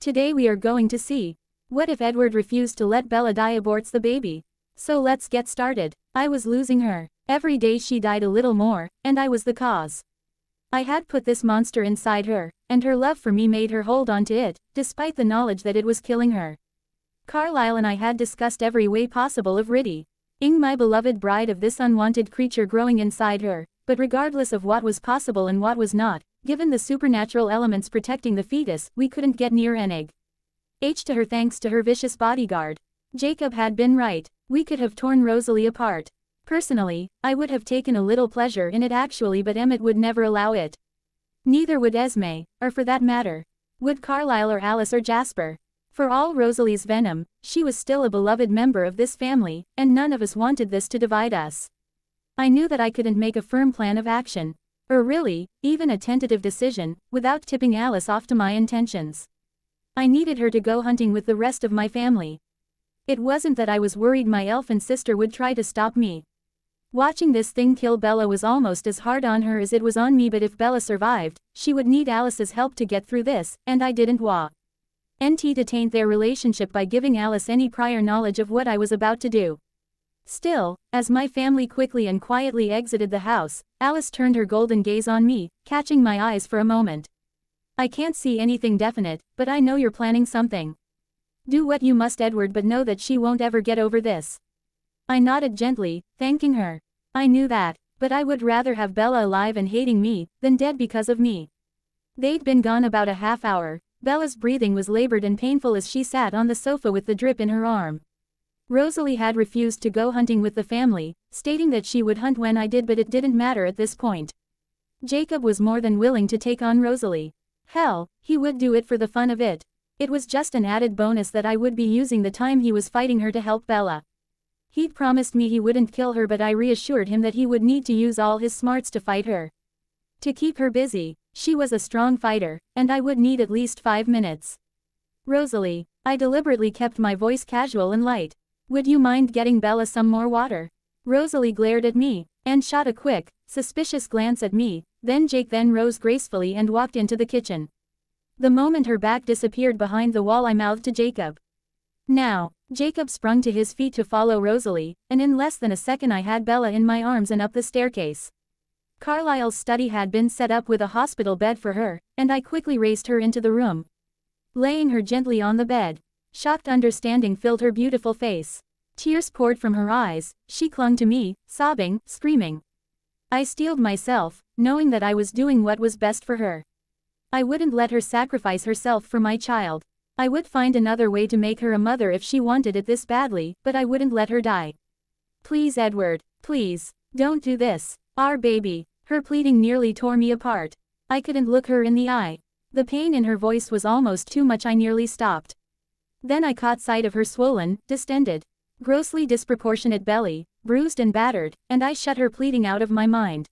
Today we are going to see. What if Edward refused to let Bella die, aborts the baby? So let's get started. I was losing her. Every day she died a little more, and I was the cause. I had put this monster inside her, and her love for me made her hold on to it, despite the knowledge that it was killing her. Carlisle and I had discussed every way possible of ridding my beloved bride of this unwanted creature growing inside her, but regardless of what was possible and what was not, given the supernatural elements protecting the fetus, we couldn't get near an egg. To her thanks to her vicious bodyguard. Jacob had been right. We could have torn Rosalie apart. Personally, I would have taken a little pleasure in it actually, but Emmett would never allow it. Neither would Esme, or for that matter, would Carlisle or Alice or Jasper. For all Rosalie's venom, she was still a beloved member of this family, and none of us wanted this to divide us. I knew that I couldn't make a firm plan of action, or really, even a tentative decision, without tipping Alice off to my intentions. I needed her to go hunting with the rest of my family. It wasn't that I was worried my elfin sister would try to stop me. Watching this thing kill Bella was almost as hard on her as it was on me, but if Bella survived, she would need Alice's help to get through this, and I didn't want to taint their relationship by giving Alice any prior knowledge of what I was about to do. Still, as my family quickly and quietly exited the house, Alice turned her golden gaze on me, catching my eyes for a moment. I can't see anything definite, but I know you're planning something. Do what you must, Edward, but know that she won't ever get over this. I nodded gently, thanking her. I knew that, but I would rather have Bella alive and hating me, than dead because of me. They'd been gone about a half hour. Bella's breathing was labored and painful as she sat on the sofa with the drip in her arm. Rosalie had refused to go hunting with the family, stating that she would hunt when I did, but it didn't matter at this point. Jacob was more than willing to take on Rosalie. Hell, he would do it for the fun of it. It was just an added bonus that I would be using the time he was fighting her to help Bella. He'd promised me he wouldn't kill her, but I reassured him that he would need to use all his smarts to fight her. To keep her busy. She was a strong fighter, and I would need at least 5 minutes. Rosalie, I deliberately kept my voice casual and light. Would you mind getting Bella some more water? Rosalie glared at me, and shot a quick, suspicious glance at me, then rose gracefully and walked into the kitchen. The moment her back disappeared behind the wall, I mouthed to Jacob. Now. Jacob sprung to his feet to follow Rosalie, and in less than a second I had Bella in my arms and up the staircase. Carlisle's study had been set up with a hospital bed for her, and I quickly raised her into the room. Laying her gently on the bed. Shocked understanding filled her beautiful face. Tears poured from her eyes. She clung to me, sobbing, screaming. I steeled myself, knowing that I was doing what was best for her. I wouldn't let her sacrifice herself for my child. I would find another way to make her a mother if she wanted it this badly, but I wouldn't let her die. Please, Edward, please, don't do this. Our baby. Her pleading nearly tore me apart. I couldn't look her in the eye. The pain in her voice was almost too much. I nearly stopped. Then I caught sight of her swollen, distended, grossly disproportionate belly, bruised and battered, and I shut her pleading out of my mind.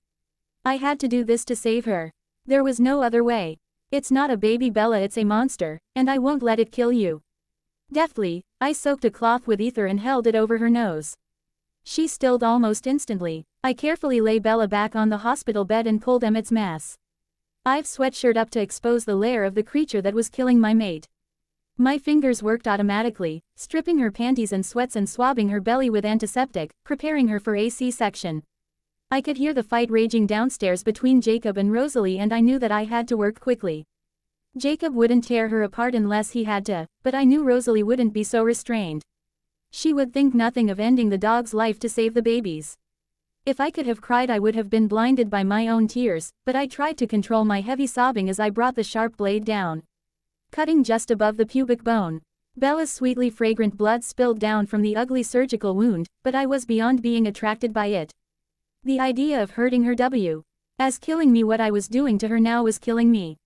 I had to do this to save her. There was no other way. It's not a baby, Bella, it's a monster, and I won't let it kill you. Deftly, I soaked a cloth with ether and held it over her nose. She stilled almost instantly. I carefully lay Bella back on the hospital bed and pulled Emmett's mask. I've sweatshirt up to expose the lair of the creature that was killing my mate. My fingers worked automatically, stripping her panties and sweats and swabbing her belly with antiseptic, preparing her for a C-section. I could hear the fight raging downstairs between Jacob and Rosalie, and I knew that I had to work quickly. Jacob wouldn't tear her apart unless he had to, but I knew Rosalie wouldn't be so restrained. She would think nothing of ending the dog's life to save the baby's. If I could have cried, I would have been blinded by my own tears, but I tried to control my heavy sobbing as I brought the sharp blade down, cutting just above the pubic bone. Bella's sweetly fragrant blood spilled down from the ugly surgical wound, but I was beyond being attracted by it. The idea of hurting her as killing me, what I was doing to her now was killing me.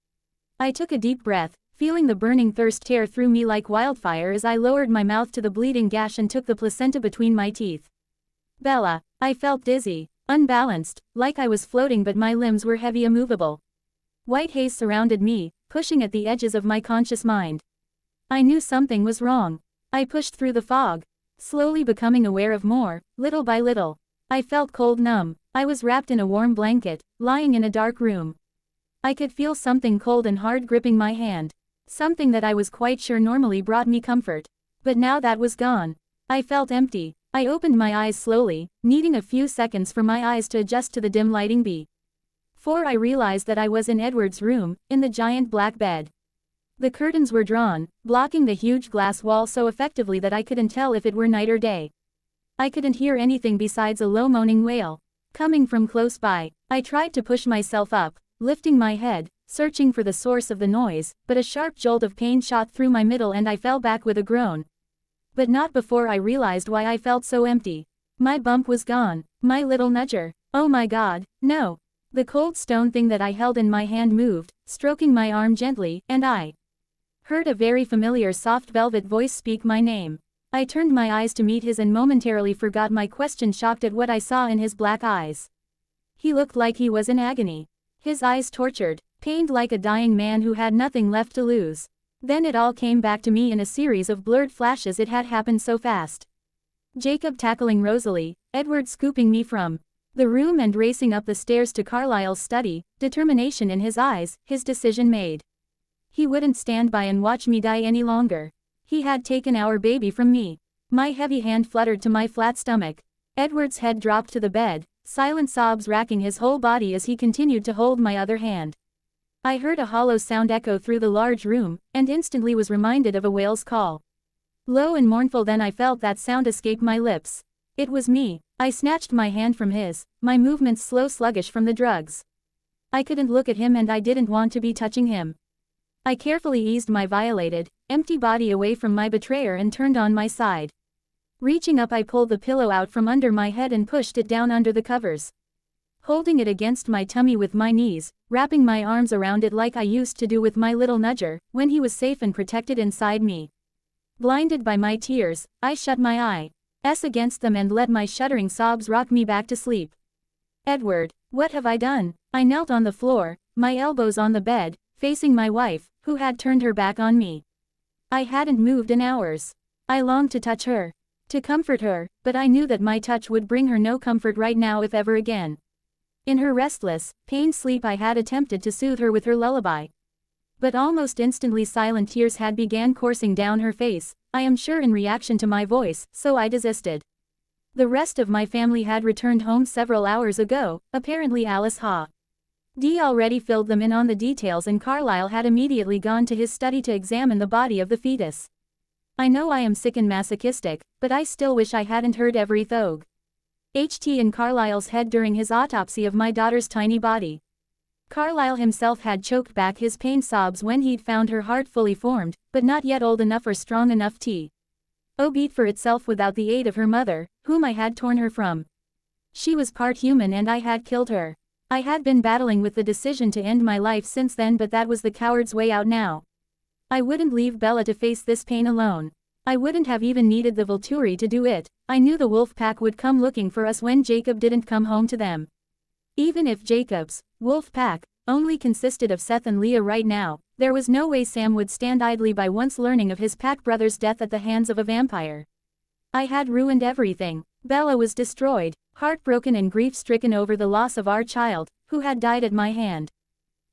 I took a deep breath, feeling the burning thirst tear through me like wildfire as I lowered my mouth to the bleeding gash and took the placenta between my teeth. Bella. I felt dizzy, unbalanced, like I was floating, but my limbs were heavy, immovable. White haze surrounded me, pushing at the edges of my conscious mind. I knew something was wrong. I pushed through the fog, slowly becoming aware of more, little by little. I felt cold, numb. I was wrapped in a warm blanket, lying in a dark room. I could feel something cold and hard gripping my hand. Something that I was quite sure normally brought me comfort. But now that was gone. I felt empty. I opened my eyes slowly, needing a few seconds for my eyes to adjust to the dim lighting before I realized that I was in Edward's room, in the giant black bed. The curtains were drawn, blocking the huge glass wall so effectively that I couldn't tell if it were night or day. I couldn't hear anything besides a low moaning wail coming from close by. I tried to push myself up, lifting my head, searching for the source of the noise, but a sharp jolt of pain shot through my middle and I fell back with a groan. But not before I realized why I felt so empty. My bump was gone. My little nudger. Oh my God, no. The cold stone thing that I held in my hand moved, stroking my arm gently, and I heard a very familiar soft velvet voice speak my name. I turned my eyes to meet his and momentarily forgot my question, shocked at what I saw in his black eyes. He looked like he was in agony. His eyes tortured, pained like a dying man who had nothing left to lose. Then it all came back to me in a series of blurred flashes. It had happened so fast. Jacob tackling Rosalie, Edward scooping me from the room and racing up the stairs to Carlisle's study, determination in his eyes, his decision made. He wouldn't stand by and watch me die any longer. He had taken our baby from me. My heavy hand fluttered to my flat stomach. Edward's head dropped to the bed, silent sobs racking his whole body as he continued to hold my other hand. I heard a hollow sound echo through the large room, and instantly was reminded of a whale's call. Low and mournful, then I felt that sound escape my lips. It was me. I snatched my hand from his, my movements slow, sluggish from the drugs. I couldn't look at him and I didn't want to be touching him. I carefully eased my violated, empty body away from my betrayer and turned on my side. Reaching up, I pulled the pillow out from under my head and pushed it down under the covers. Holding it against my tummy with my knees, wrapping my arms around it like I used to do with my little nudger, when he was safe and protected inside me. Blinded by my tears, I shut my eyes against them and let my shuddering sobs rock me back to sleep. Edward, what have I done? I knelt on the floor, my elbows on the bed, facing my wife, who had turned her back on me. I hadn't moved in hours. I longed to touch her, to comfort her, but I knew that my touch would bring her no comfort right now, if ever again. In her restless, pained sleep I had attempted to soothe her with her lullaby. But almost instantly silent tears had began coursing down her face, I am sure in reaction to my voice, so I desisted. The rest of my family had returned home several hours ago, apparently Alice had already filled them in on the details, and Carlisle had immediately gone to his study to examine the body of the fetus. I know I am sick and masochistic, but I still wish I hadn't heard every thog in Carlisle's head during his autopsy of my daughter's tiny body. Carlisle himself had choked back his pain sobs when he'd found her heart fully formed, but not yet old enough or strong enough to beat for itself without the aid of her mother, whom I had torn her from. She was part human and I had killed her. I had been battling with the decision to end my life since then, but that was the coward's way out now. I wouldn't leave Bella to face this pain alone. I wouldn't have even needed the Volturi to do it. I knew the wolf pack would come looking for us when Jacob didn't come home to them. Even if Jacob's wolf pack only consisted of Seth and Leah right now, there was no way Sam would stand idly by once learning of his pack brother's death at the hands of a vampire. I had ruined everything. Bella was destroyed, heartbroken and grief-stricken over the loss of our child, who had died at my hand.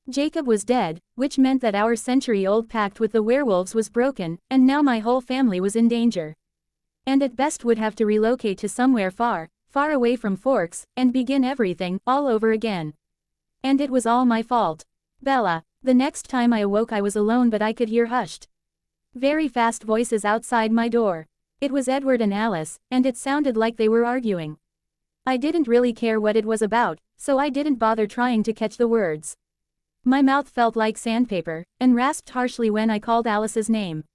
Jacob was dead, which meant that our century-old pact with the werewolves was broken, and now my whole family was in danger. And at best would have to relocate to somewhere far, far away from Forks, and begin everything, all over again. And it was all my fault. Bella. The next time I awoke I was alone, but I could hear hushed, very fast voices outside my door. It was Edward and Alice, and it sounded like they were arguing. I didn't really care what it was about, so I didn't bother trying to catch the words. My mouth felt like sandpaper, and rasped harshly when I called Alice's name.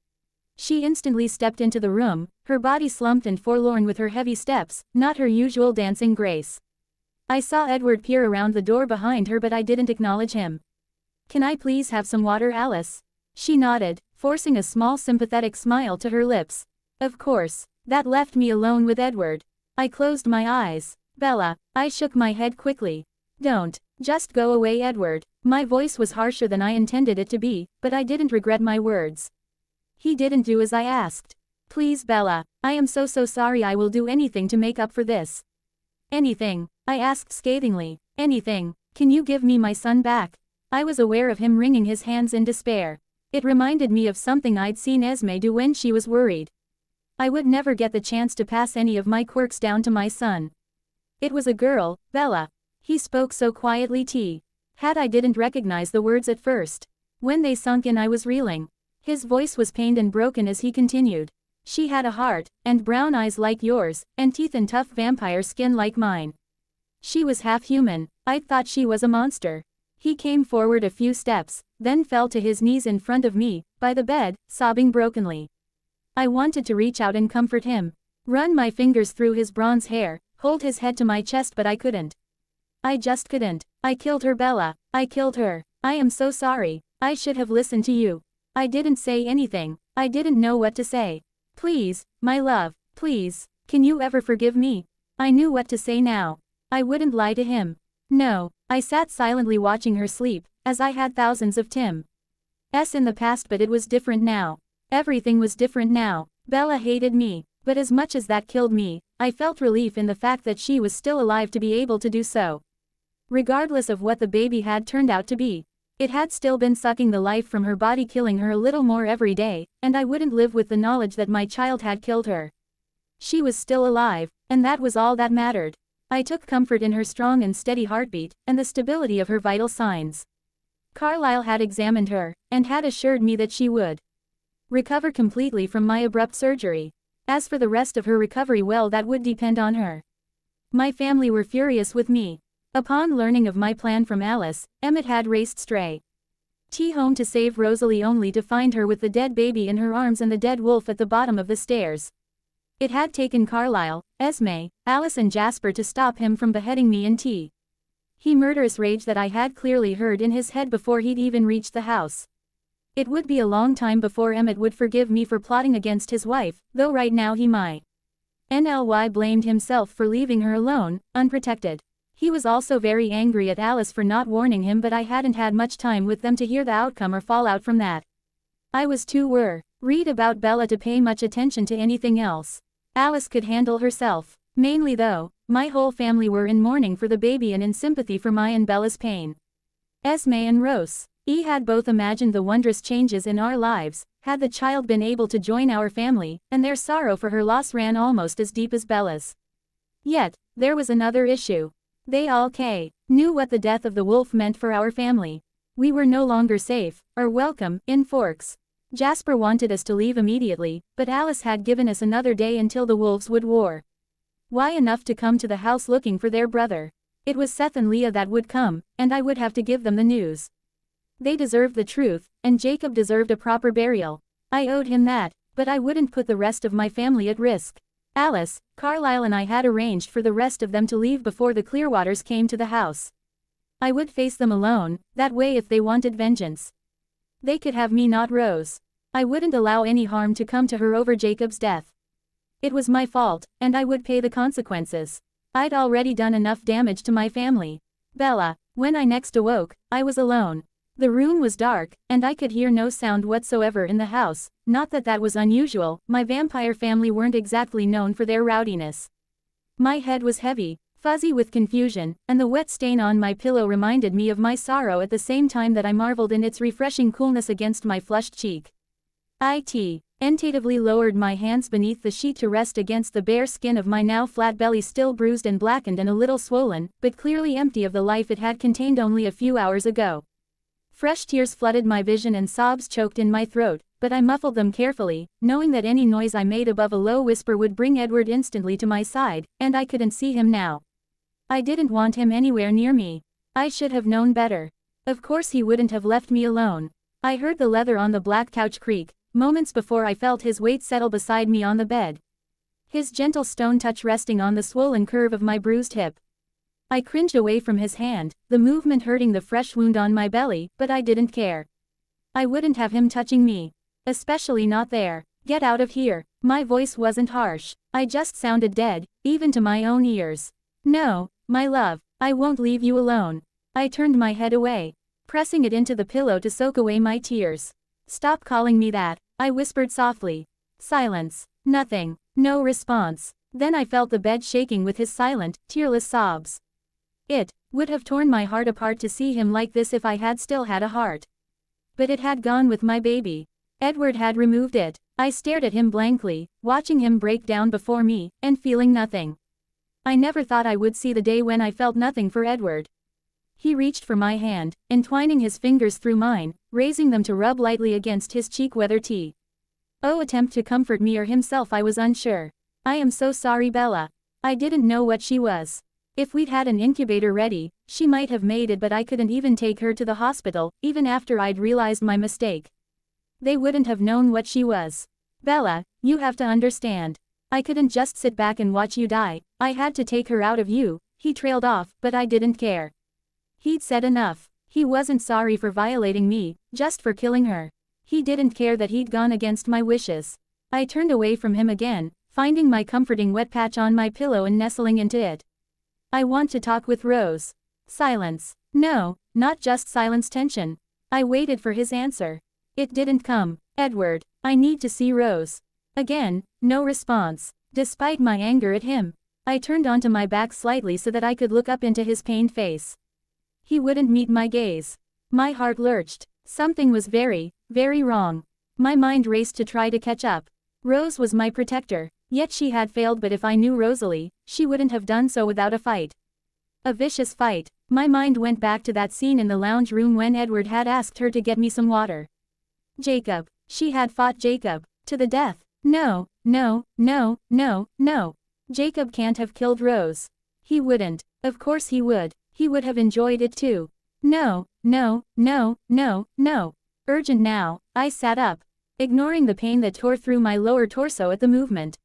She instantly stepped into the room, her body slumped and forlorn with her heavy steps, not her usual dancing grace. I saw Edward peer around the door behind her, but I didn't acknowledge him. "Can I please have some water, Alice?" She nodded, forcing a small sympathetic smile to her lips. Of course. That left me alone with Edward. I closed my eyes. Bella. I shook my head quickly. Don't. Just go away, Edward. My voice was harsher than I intended it to be, but I didn't regret my words. He didn't do as I asked. Please, Bella. I am so sorry. I will do anything to make up for this. Anything? I asked scathingly. Anything. Can you give me my son back? I was aware of him wringing his hands in despair. It reminded me of something I'd seen Esme do when she was worried. I would never get the chance to pass any of my quirks down to my son. It was a girl, Bella. He spoke so quietly I didn't recognize the words at first. When they sunk in I was reeling. His voice was pained and broken as he continued. She had a heart, and brown eyes like yours, and teeth and tough vampire skin like mine. She was half human. I'd thought she was a monster. He came forward a few steps, then fell to his knees in front of me, by the bed, sobbing brokenly. I wanted to reach out and comfort him. Run my fingers through his bronze hair, hold his head to my chest, but I couldn't. I just couldn't. I killed her, Bella. I killed her. I am so sorry. I should have listened to you. I didn't say anything. I didn't know what to say. Please, my love, please, can you ever forgive me? I knew what to say now. I wouldn't lie to him. No. I sat silently watching her sleep, as I had thousands of Tim's in the past, but it was different now. Everything was different now. Bella hated me, but as much as that killed me, I felt relief in the fact that she was still alive to be able to do so. Regardless of what the baby had turned out to be, it had still been sucking the life from her body, killing her a little more every day, and I wouldn't live with the knowledge that my child had killed her. She was still alive, and that was all that mattered. I took comfort in her strong and steady heartbeat, and the stability of her vital signs. Carlisle had examined her, and had assured me that she would recover completely from my abrupt surgery. As for the rest of her recovery, well, that would depend on her. My family were furious with me. Upon learning of my plan from Alice, Emmett had raced straight home to save Rosalie, only to find her with the dead baby in her arms and the dead wolf at the bottom of the stairs. It had taken Carlisle, Esme, Alice and Jasper to stop him from beheading me in he murderous rage that I had clearly heard in his head before he'd even reached the house. It would be a long time before Emmett would forgive me for plotting against his wife, though right now he might. NLY blamed himself for leaving her alone, unprotected. He was also very angry at Alice for not warning him, but I hadn't had much time with them to hear the outcome or fallout from that. I was too worried about Bella to pay much attention to anything else. Alice could handle herself. Mainly though, my whole family were in mourning for the baby and in sympathy for my and Bella's pain. Esme and Rose had both imagined the wondrous changes in our lives, had the child been able to join our family, and their sorrow for her loss ran almost as deep as Bella's. Yet, there was another issue. They all knew what the death of the wolf meant for our family. We were no longer safe, or welcome, in Forks. Jasper wanted us to leave immediately, but Alice had given us another day until the wolves would war. Why enough to come to the house looking for their brother. It was Seth and Leah that would come, and I would have to give them the news. They deserved the truth, and Jacob deserved a proper burial. I owed him that, but I wouldn't put the rest of my family at risk. Alice, Carlisle and I had arranged for the rest of them to leave before the Clearwaters came to the house. I would face them alone, that way if they wanted vengeance. They could have me, not Rose. I wouldn't allow any harm to come to her over Jacob's death. It was my fault, and I would pay the consequences. I'd already done enough damage to my family. Bella, when I next awoke, I was alone. The room was dark, and I could hear no sound whatsoever in the house. Not that that was unusual, my vampire family weren't exactly known for their rowdiness. My head was heavy, fuzzy with confusion, and the wet stain on my pillow reminded me of my sorrow at the same time that I marveled in its refreshing coolness against my flushed cheek. I tentatively lowered my hands beneath the sheet to rest against the bare skin of my now flat belly, still bruised and blackened and a little swollen, but clearly empty of the life it had contained only a few hours ago. Fresh tears flooded my vision and sobs choked in my throat, but I muffled them carefully, knowing that any noise I made above a low whisper would bring Edward instantly to my side, and I couldn't see him now. I didn't want him anywhere near me. I should have known better. Of course he wouldn't have left me alone. I heard the leather on the black couch creak, moments before I felt his weight settle beside me on the bed. His gentle stone touch resting on the swollen curve of my bruised hip. I cringed away from his hand, the movement hurting the fresh wound on my belly, but I didn't care. I wouldn't have him touching me. Especially not there. Get out of here. My voice wasn't harsh. I just sounded dead, even to my own ears. No, my love, I won't leave you alone. I turned my head away, pressing it into the pillow to soak away my tears. Stop calling me that, I whispered softly. Silence. Nothing. No response. Then I felt the bed shaking with his silent, tearless sobs. It would have torn my heart apart to see him like this if I had still had a heart. But it had gone with my baby. Edward had removed it. I stared at him blankly, watching him break down before me, and feeling nothing. I never thought I would see the day when I felt nothing for Edward. He reached for my hand, entwining his fingers through mine, raising them to rub lightly against his cheek whether tea. Attempt to comfort me or himself, I was unsure. I am so sorry, Bella. I didn't know what she was. If we'd had an incubator ready, she might have made it, but I couldn't even take her to the hospital, even after I'd realized my mistake. They wouldn't have known what she was. Bella, you have to understand. I couldn't just sit back and watch you die. I had to take her out of you. He trailed off, but I didn't care. He'd said enough. He wasn't sorry for violating me, just for killing her. He didn't care that he'd gone against my wishes. I turned away from him again, finding my comforting wet patch on my pillow and nestling into it. I want to talk with Rose. Silence. No, not just silence, tension. I waited for his answer. It didn't come. Edward, I need to see Rose. Again, no response. Despite my anger at him, I turned onto my back slightly so that I could look up into his pained face. He wouldn't meet my gaze. My heart lurched. Something was very, very wrong. My mind raced to try to catch up. Rose was my protector, yet she had failed, but if I knew Rosalie, she wouldn't have done so without a fight. A vicious fight. My mind went back to that scene in the lounge room when Edward had asked her to get me some water. Jacob. She had fought Jacob. To the death. No, no, no, no, no. Jacob can't have killed Rose. He wouldn't. Of course he would. He would have enjoyed it too. No, no, no, no, no. Urgent now. I sat up, ignoring the pain that tore through my lower torso at the movement.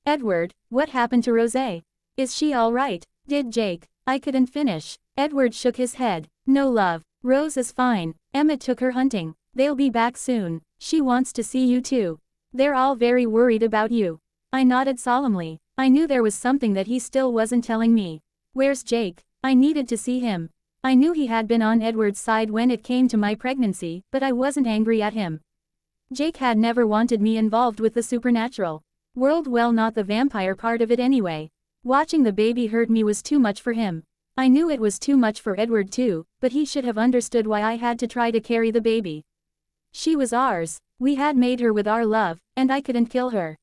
Edward, what happened to Rose? Is she all right? Did Jake? I couldn't finish. Edward shook his head. No, love. Rose is fine. Emmett took her hunting. They'll be back soon. She wants to see you too. They're all very worried about you. I nodded solemnly. I knew there was something that he still wasn't telling me. Where's Jake? I needed to see him. I knew he had been on Edward's side when it came to my pregnancy, but I wasn't angry at him. Jake had never wanted me involved with the supernatural world, well, not the vampire part of it anyway. Watching the baby hurt me was too much for him. I knew it was too much for Edward too, but he should have understood why I had to try to carry the baby. She was ours. We had made her with our love, and I couldn't kill her.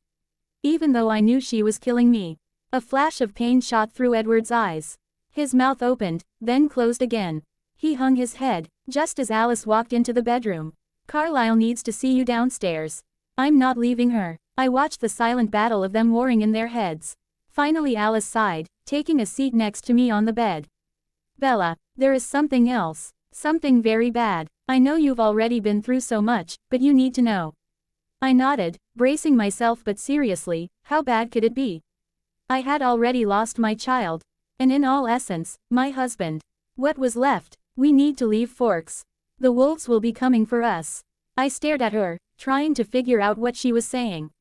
Even though I knew she was killing me. A flash of pain shot through Edward's eyes. His mouth opened, then closed again. He hung his head, just as Alice walked into the bedroom. Carlisle needs to see you downstairs. I'm not leaving her. I watched the silent battle of them warring in their heads. Finally Alice sighed, taking a seat next to me on the bed. Bella, there is something else. Something very bad. I know you've already been through so much, but you need to know. I nodded, bracing myself, but seriously, how bad could it be? I had already lost my child. And in all essence, my husband. What was left? We need to leave Forks. The wolves will be coming for us. I stared at her, trying to figure out what she was saying.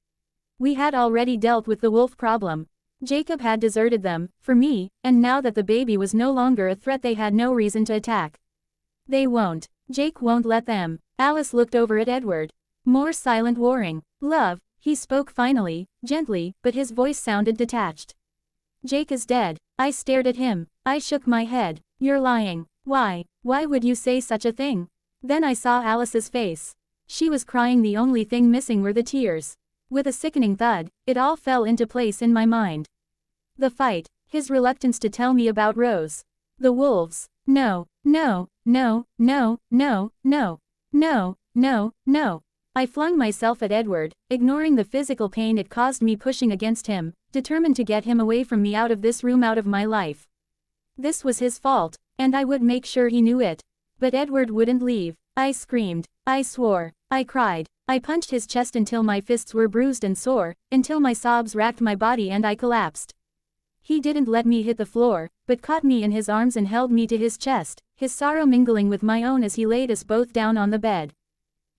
We had already dealt with the wolf problem. Jacob had deserted them, for me, and now that the baby was no longer a threat, they had no reason to attack. They won't. Jake won't let them. Alice looked over at Edward. More silent warring. Love, he spoke finally, gently, but his voice sounded detached. Jake is dead. I stared at him. I shook my head. You're lying. Why? Why would you say such a thing? Then I saw Alice's face. She was crying. The only thing missing were the tears. With a sickening thud, it all fell into place in my mind. The fight. His reluctance to tell me about Rose. The wolves. No, no, no, no, no, no, no, no, no. I flung myself at Edward, ignoring the physical pain it caused me pushing against him, determined to get him away from me, out of this room, out of my life. This was his fault, and I would make sure he knew it. But Edward wouldn't leave. I screamed. I swore. I cried. I punched his chest until my fists were bruised and sore, until my sobs racked my body and I collapsed. He didn't let me hit the floor, but caught me in his arms and held me to his chest, his sorrow mingling with my own as he laid us both down on the bed.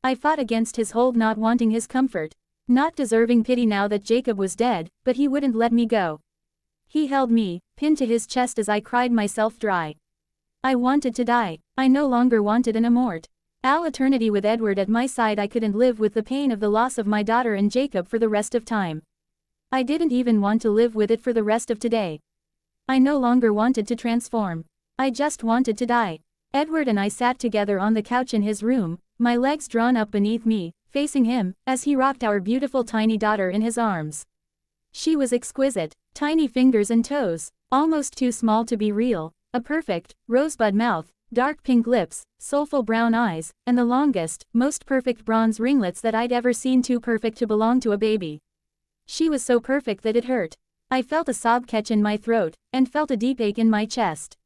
I fought against his hold, not wanting his comfort, not deserving pity now that Jacob was dead, but he wouldn't let me go. He held me, pinned to his chest as I cried myself dry. I wanted to die. I no longer wanted an Abort. All eternity with Edward at my side. I couldn't live with the pain of the loss of my daughter and Jacob for the rest of time. I didn't even want to live with it for the rest of today. I no longer wanted to transform. I just wanted to die. Edward and I sat together on the couch in his room, my legs drawn up beneath me, facing him, as he rocked our beautiful tiny daughter in his arms. She was exquisite, tiny fingers and toes, almost too small to be real, a perfect, rosebud mouth, dark pink lips, soulful brown eyes, and the longest, most perfect bronze ringlets that I'd ever seen, too perfect to belong to a baby. She was so perfect that it hurt. I felt a sob catch in my throat, and felt a deep ache in my chest.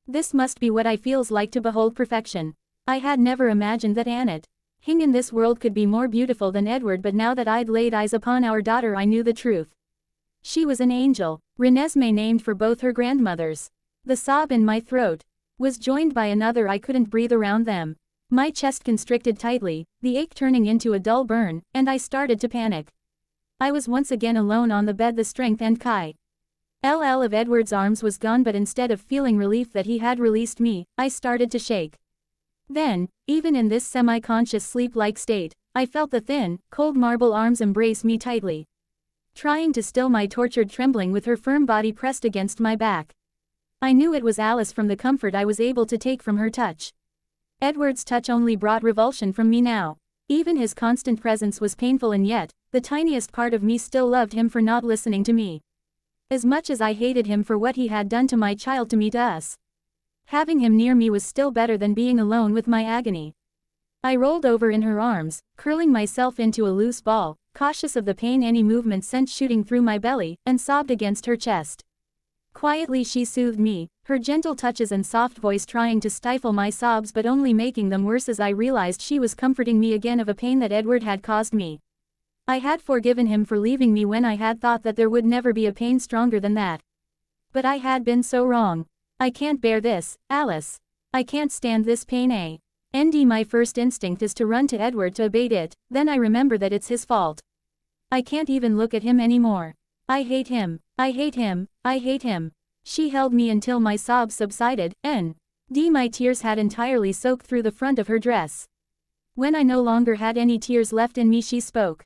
This must be what I feels like to behold perfection. I had never imagined that Annette Hing in this world could be more beautiful than Edward, but now that I'd laid eyes upon our daughter I knew the truth. She was an angel, Renesmee named for both her grandmothers. The sob in my throat was joined by another. I couldn't breathe around them. My chest constricted tightly, the ache turning into a dull burn, and I started to panic. I was once again alone on the bed. The strength and LL of Edward's arms was gone, but instead of feeling relief that he had released me, I started to shake. Then, even in this semi-conscious sleep-like state, I felt the thin, cold marble arms embrace me tightly, trying to still my tortured trembling with her firm body pressed against my back. I knew it was Alice from the comfort I was able to take from her touch. Edward's touch only brought revulsion from me now. Even his constant presence was painful, and yet, the tiniest part of me still loved him for not listening to me. As much as I hated him for what he had done to my child, to me, to us. Having him near me was still better than being alone with my agony. I rolled over in her arms, curling myself into a loose ball, cautious of the pain any movement sent shooting through my belly, and sobbed against her chest. Quietly she soothed me, her gentle touches and soft voice trying to stifle my sobs but only making them worse as I realized she was comforting me again of a pain that Edward had caused me. I had forgiven him for leaving me when I had thought that there would never be a pain stronger than that. But I had been so wrong. I can't bear this, Alice. I can't stand this pain. My first instinct is to run to Edward to abate it, then I remember that it's his fault. I can't even look at him anymore. I hate him. I hate him. I hate him. She held me until my sobs subsided, my tears had entirely soaked through the front of her dress. When I no longer had any tears left in me, she spoke.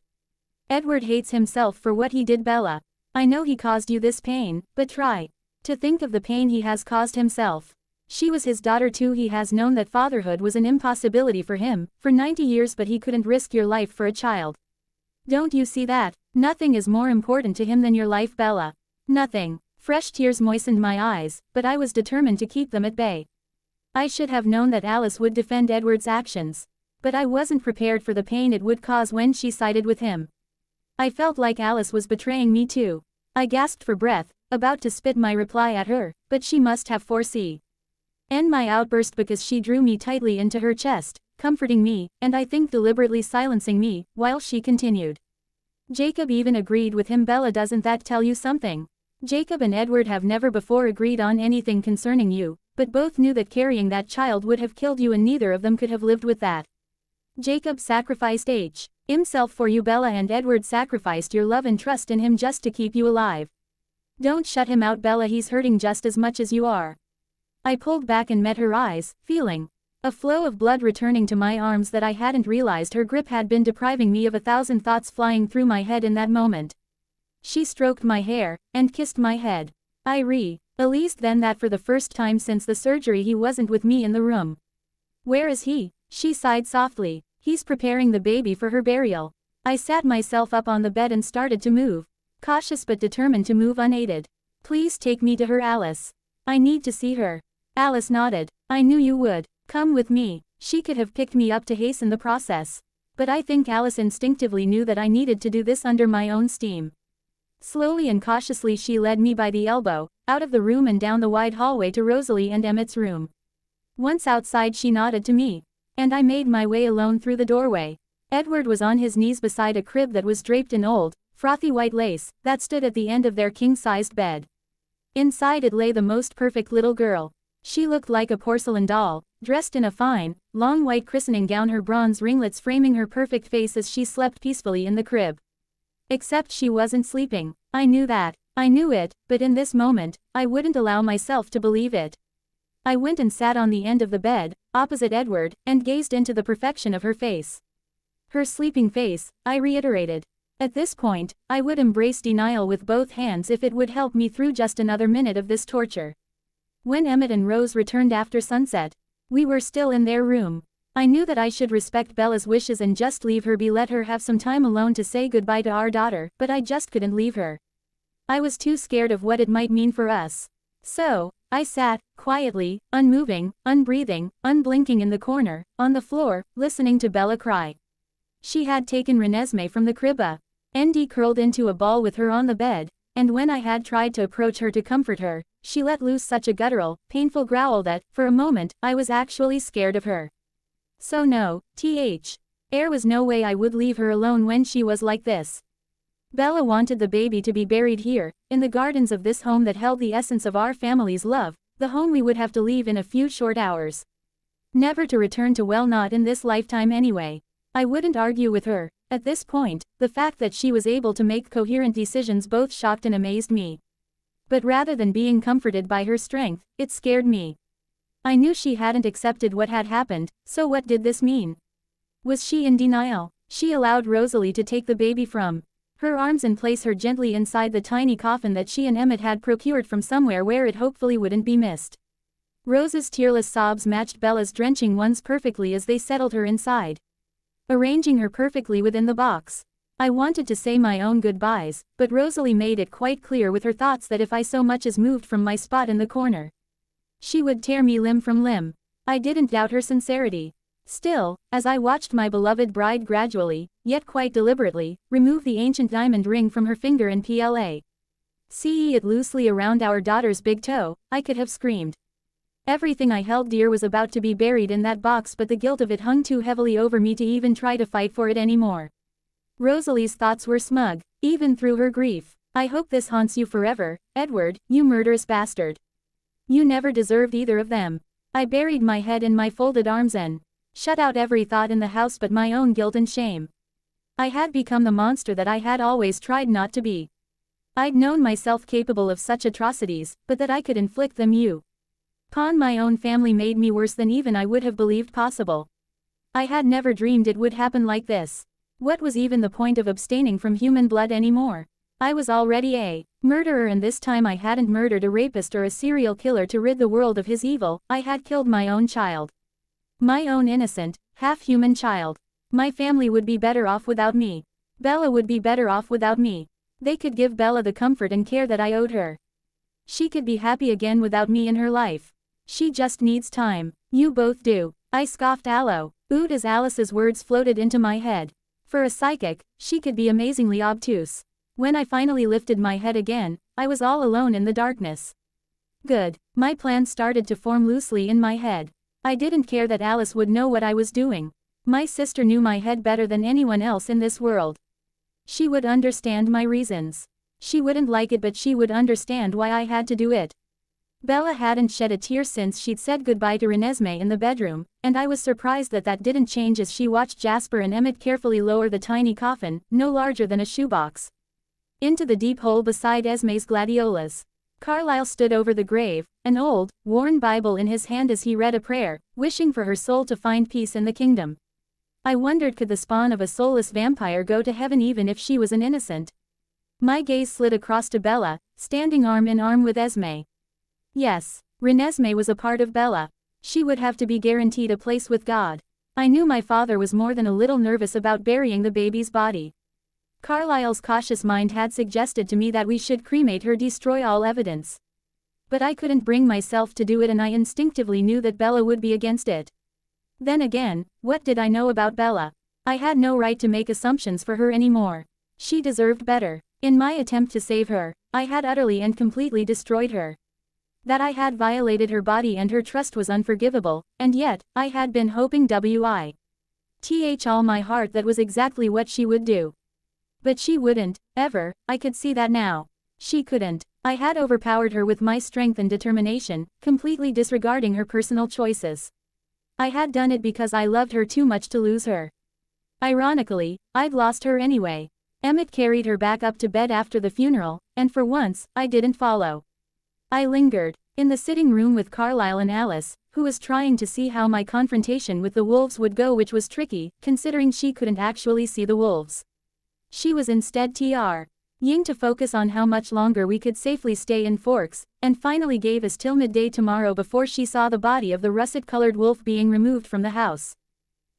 Edward hates himself for what he did, Bella. I know he caused you this pain, but try to think of the pain he has caused himself. She was his daughter too. He has known that fatherhood was an impossibility for him, for 90 years, but he couldn't risk your life for a child. Don't you see that? Nothing is more important to him than your life, Bella. Nothing. Fresh tears moistened my eyes, but I was determined to keep them at bay. I should have known that Alice would defend Edward's actions. But I wasn't prepared for the pain it would cause when she sided with him. I felt like Alice was betraying me too. I gasped for breath, about to spit my reply at her, but she must have foreseen my outburst because she drew me tightly into her chest, comforting me, and I think deliberately silencing me, while she continued. Jacob even agreed with him. Bella, doesn't that tell you something? Jacob and Edward have never before agreed on anything concerning you, but both knew that carrying that child would have killed you, and neither of them could have lived with that. Jacob sacrificed himself for you, Bella, and Edward sacrificed your love and trust in him just to keep you alive. Don't shut him out, Bella, he's hurting just as much as you are. I pulled back and met her eyes, feeling a flow of blood returning to my arms that I hadn't realized her grip had been depriving me of. 1,000 thoughts flying through my head in that moment. She stroked my hair, and kissed my head. I realized then that for the first time since the surgery he wasn't with me in the room. Where is he? She sighed softly. He's preparing the baby for her burial. I sat myself up on the bed and started to move. Cautious but determined to move unaided. Please take me to her, Alice. I need to see her. Alice nodded. I knew you would. Come with me. She could have picked me up to hasten the process. But I think Alice instinctively knew that I needed to do this under my own steam. Slowly and cautiously she led me by the elbow, out of the room and down the wide hallway to Rosalie and Emmett's room. Once outside she nodded to me. And I made my way alone through the doorway. Edward was on his knees beside a crib that was draped in old, frothy white lace, that stood at the end of their king-sized bed. Inside it lay the most perfect little girl. She looked like a porcelain doll, dressed in a fine, long white christening gown, her bronze ringlets framing her perfect face as she slept peacefully in the crib. Except she wasn't sleeping. I knew that. I knew it, but in this moment, I wouldn't allow myself to believe it. I went and sat on the end of the bed, opposite Edward, and gazed into the perfection of her face. Her sleeping face, I reiterated. At this point, I would embrace denial with both hands if it would help me through just another minute of this torture. When Emmett and Rose returned after sunset, we were still in their room. I knew that I should respect Bella's wishes and just leave her be, let her have some time alone to say goodbye to our daughter, but I just couldn't leave her. I was too scared of what it might mean for us. So, I sat, quietly, unmoving, unbreathing, unblinking in the corner, on the floor, listening to Bella cry. She had taken Renesmee from the crib. Andy curled into a ball with her on the bed, and when I had tried to approach her to comfort her, she let loose such a guttural, painful growl that, for a moment, I was actually scared of her. So no, there was no way I would leave her alone when she was like this. Bella wanted the baby to be buried here, in the gardens of this home that held the essence of our family's love, the home we would have to leave in a few short hours. Never to return to, well, not in this lifetime anyway. I wouldn't argue with her. At this point, the fact that she was able to make coherent decisions both shocked and amazed me. But rather than being comforted by her strength, it scared me. I knew she hadn't accepted what had happened, so what did this mean? Was she in denial? She allowed Rosalie to take the baby from her arms and place her gently inside the tiny coffin that she and Emmett had procured from somewhere where it hopefully wouldn't be missed. Rose's tearless sobs matched Bella's drenching ones perfectly as they settled her inside, arranging her perfectly within the box. I wanted to say my own goodbyes, but Rosalie made it quite clear with her thoughts that if I so much as moved from my spot in the corner, she would tear me limb from limb. I didn't doubt her sincerity. Still, as I watched my beloved bride gradually, yet quite deliberately, remove the ancient diamond ring from her finger and see it loosely around our daughter's big toe, I could have screamed. Everything I held dear was about to be buried in that box, but the guilt of it hung too heavily over me to even try to fight for it anymore. Rosalie's thoughts were smug, even through her grief. I hope this haunts you forever, Edward, you murderous bastard. You never deserved either of them. I buried my head in my folded arms and shut out every thought in the house but my own guilt and shame. I had become the monster that I had always tried not to be. I'd known myself capable of such atrocities, but that I could inflict them upon my own family made me worse than even I would have believed possible. I had never dreamed it would happen like this. What was even the point of abstaining from human blood anymore? I was already a murderer, and this time I hadn't murdered a rapist or a serial killer to rid the world of his evil, I had killed my own child. My own innocent, half-human child. My family would be better off without me. Bella would be better off without me. They could give Bella the comfort and care that I owed her. She could be happy again without me in her life. She just needs time. You both do. I scoffed aloud as Alice's words floated into my head. For a psychic, she could be amazingly obtuse. When I finally lifted my head again, I was all alone in the darkness. Good. My plan started to form loosely in my head. I didn't care that Alice would know what I was doing. My sister knew my head better than anyone else in this world. She would understand my reasons. She wouldn't like it, but she would understand why I had to do it. Bella hadn't shed a tear since she'd said goodbye to Renesmee in the bedroom, and I was surprised that that didn't change as she watched Jasper and Emmett carefully lower the tiny coffin, no larger than a shoebox, into the deep hole beside Esme's gladiolas. Carlyle stood over the grave, an old, worn Bible in his hand as he read a prayer, wishing for her soul to find peace in the kingdom. I wondered, could the spawn of a soulless vampire go to heaven even if she was an innocent? My gaze slid across to Bella, standing arm in arm with Esme. Yes, Renesmee was a part of Bella. She would have to be guaranteed a place with God. I knew my father was more than a little nervous about burying the baby's body. Carlyle's cautious mind had suggested to me that we should cremate her, destroy all evidence. But I couldn't bring myself to do it, and I instinctively knew that Bella would be against it. Then again, what did I know about Bella? I had no right to make assumptions for her anymore. She deserved better. In my attempt to save her, I had utterly and completely destroyed her. That I had violated her body and her trust was unforgivable, and yet, I had been hoping with all my heart that was exactly what she would do. But she wouldn't, ever, I could see that now. She couldn't. I had overpowered her with my strength and determination, completely disregarding her personal choices. I had done it because I loved her too much to lose her. Ironically, I'd lost her anyway. Emmett carried her back up to bed after the funeral, and for once, I didn't follow. I lingered in the sitting room with Carlyle and Alice, who was trying to see how my confrontation with the wolves would go, which was tricky, considering she couldn't actually see the wolves. She was instead trying to focus on how much longer we could safely stay in Forks, and finally gave us till midday tomorrow before she saw the body of the russet-colored wolf being removed from the house.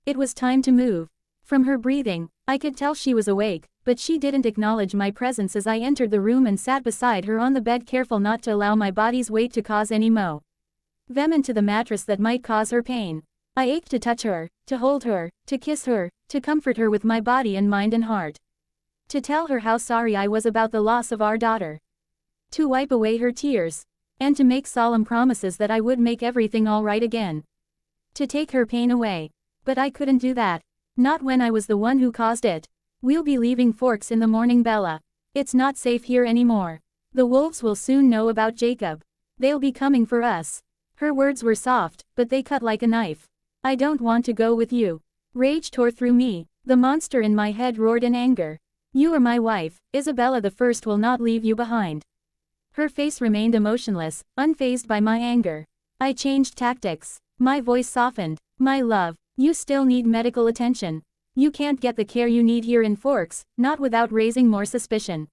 It was time to move. From her breathing, I could tell she was awake, but she didn't acknowledge my presence as I entered the room and sat beside her on the bed, careful not to allow my body's weight to cause any movement to the mattress that might cause her pain. I ached to touch her, to hold her, to kiss her, to comfort her with my body and mind and heart. To tell her how sorry I was about the loss of our daughter. To wipe away her tears. And to make solemn promises that I would make everything all right again. To take her pain away. But I couldn't do that. Not when I was the one who caused it. We'll be leaving Forks in the morning, Bella. It's not safe here anymore. The wolves will soon know about Jacob. They'll be coming for us. Her words were soft, but they cut like a knife. I don't want to go with you. Rage tore through me. The monster in my head roared in anger. You are my wife, Isabella the First will not leave you behind. Her face remained emotionless, unfazed by my anger. I changed tactics. My voice softened. My love, you still need medical attention. You can't get the care you need here in Forks, not without raising more suspicion.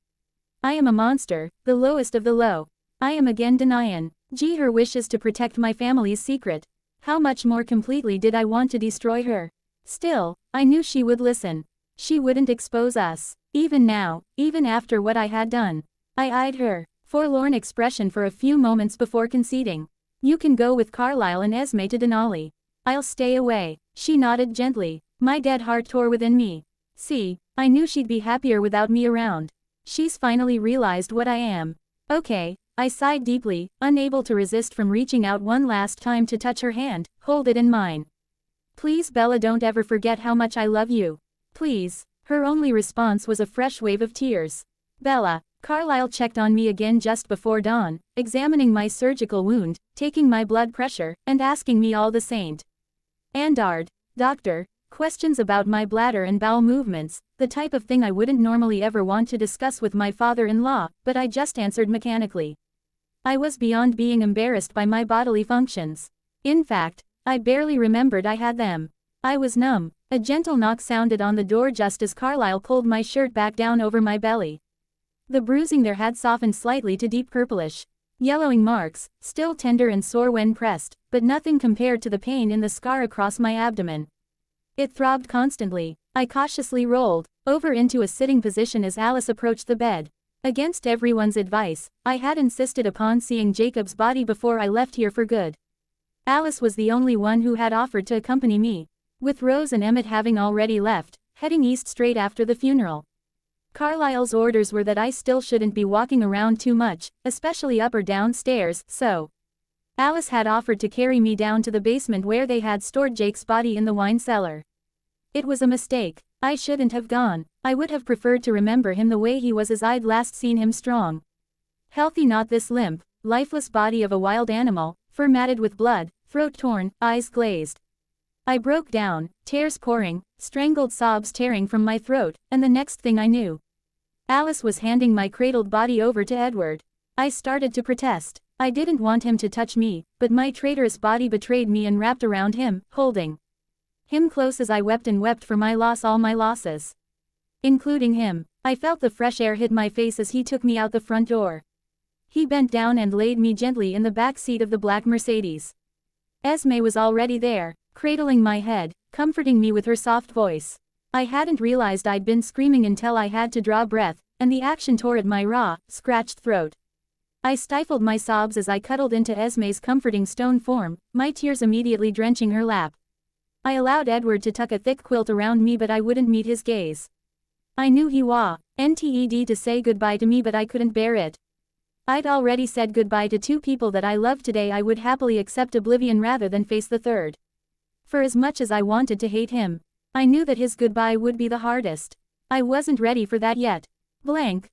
I am a monster, the lowest of the low. I am again denying her wishes to protect my family's secret. How much more completely did I want to destroy her? Still, I knew she would listen. She wouldn't expose us. Even now, even after what I had done. I eyed her forlorn expression for a few moments before conceding. You can go with Carlisle and Esme to Denali. I'll stay away. She nodded gently. My dead heart tore within me. See, I knew she'd be happier without me around. She's finally realized what I am. Okay, I sighed deeply, unable to resist from reaching out one last time to touch her hand, hold it in mine. Please, Bella, don't ever forget how much I love you. Please. Her only response was a fresh wave of tears. Bella. Carlisle checked on me again just before dawn, examining my surgical wound, taking my blood pressure, and asking me all the saint doctor, questions about my bladder and bowel movements, the type of thing I wouldn't normally ever want to discuss with my father-in-law, but I just answered mechanically. I was beyond being embarrassed by my bodily functions. In fact, I barely remembered I had them. I was numb. A gentle knock sounded on the door just as Carlisle pulled my shirt back down over my belly. The bruising there had softened slightly to deep purplish, yellowing marks, still tender and sore when pressed, but nothing compared to the pain in the scar across my abdomen. It throbbed constantly. I cautiously rolled over into a sitting position as Alice approached the bed. Against everyone's advice, I had insisted upon seeing Jacob's body before I left here for good. Alice was the only one who had offered to accompany me, with Rose and Emmett having already left, heading east straight after the funeral. Carlisle's orders were that I still shouldn't be walking around too much, especially up or down stairs, so Alice had offered to carry me down to the basement where they had stored Jake's body in the wine cellar. It was a mistake. I shouldn't have gone. I would have preferred to remember him the way he was as I'd last seen him, strong. Healthy, not this limp, lifeless body of a wild animal, fur matted with blood, throat torn, eyes glazed. I broke down, tears pouring, strangled sobs tearing from my throat, and the next thing I knew, Alice was handing my cradled body over to Edward. I started to protest. I didn't want him to touch me, but my traitorous body betrayed me and wrapped around him, holding him close as I wept and wept for my loss, all my losses, including him. I felt the fresh air hit my face as he took me out the front door. He bent down and laid me gently in the back seat of the black Mercedes. Esme was already there, cradling my head, comforting me with her soft voice. I hadn't realized I'd been screaming until I had to draw breath, and the action tore at my raw, scratched throat. I stifled my sobs as I cuddled into Esme's comforting stone form, my tears immediately drenching her lap. I allowed Edward to tuck a thick quilt around me, but I wouldn't meet his gaze. I knew he wanted to say goodbye to me, but I couldn't bear it. I'd already said goodbye to two people that I loved today. I would happily accept oblivion rather than face the third. For as much as I wanted to hate him, I knew that his goodbye would be the hardest. I wasn't ready for that yet. Blank.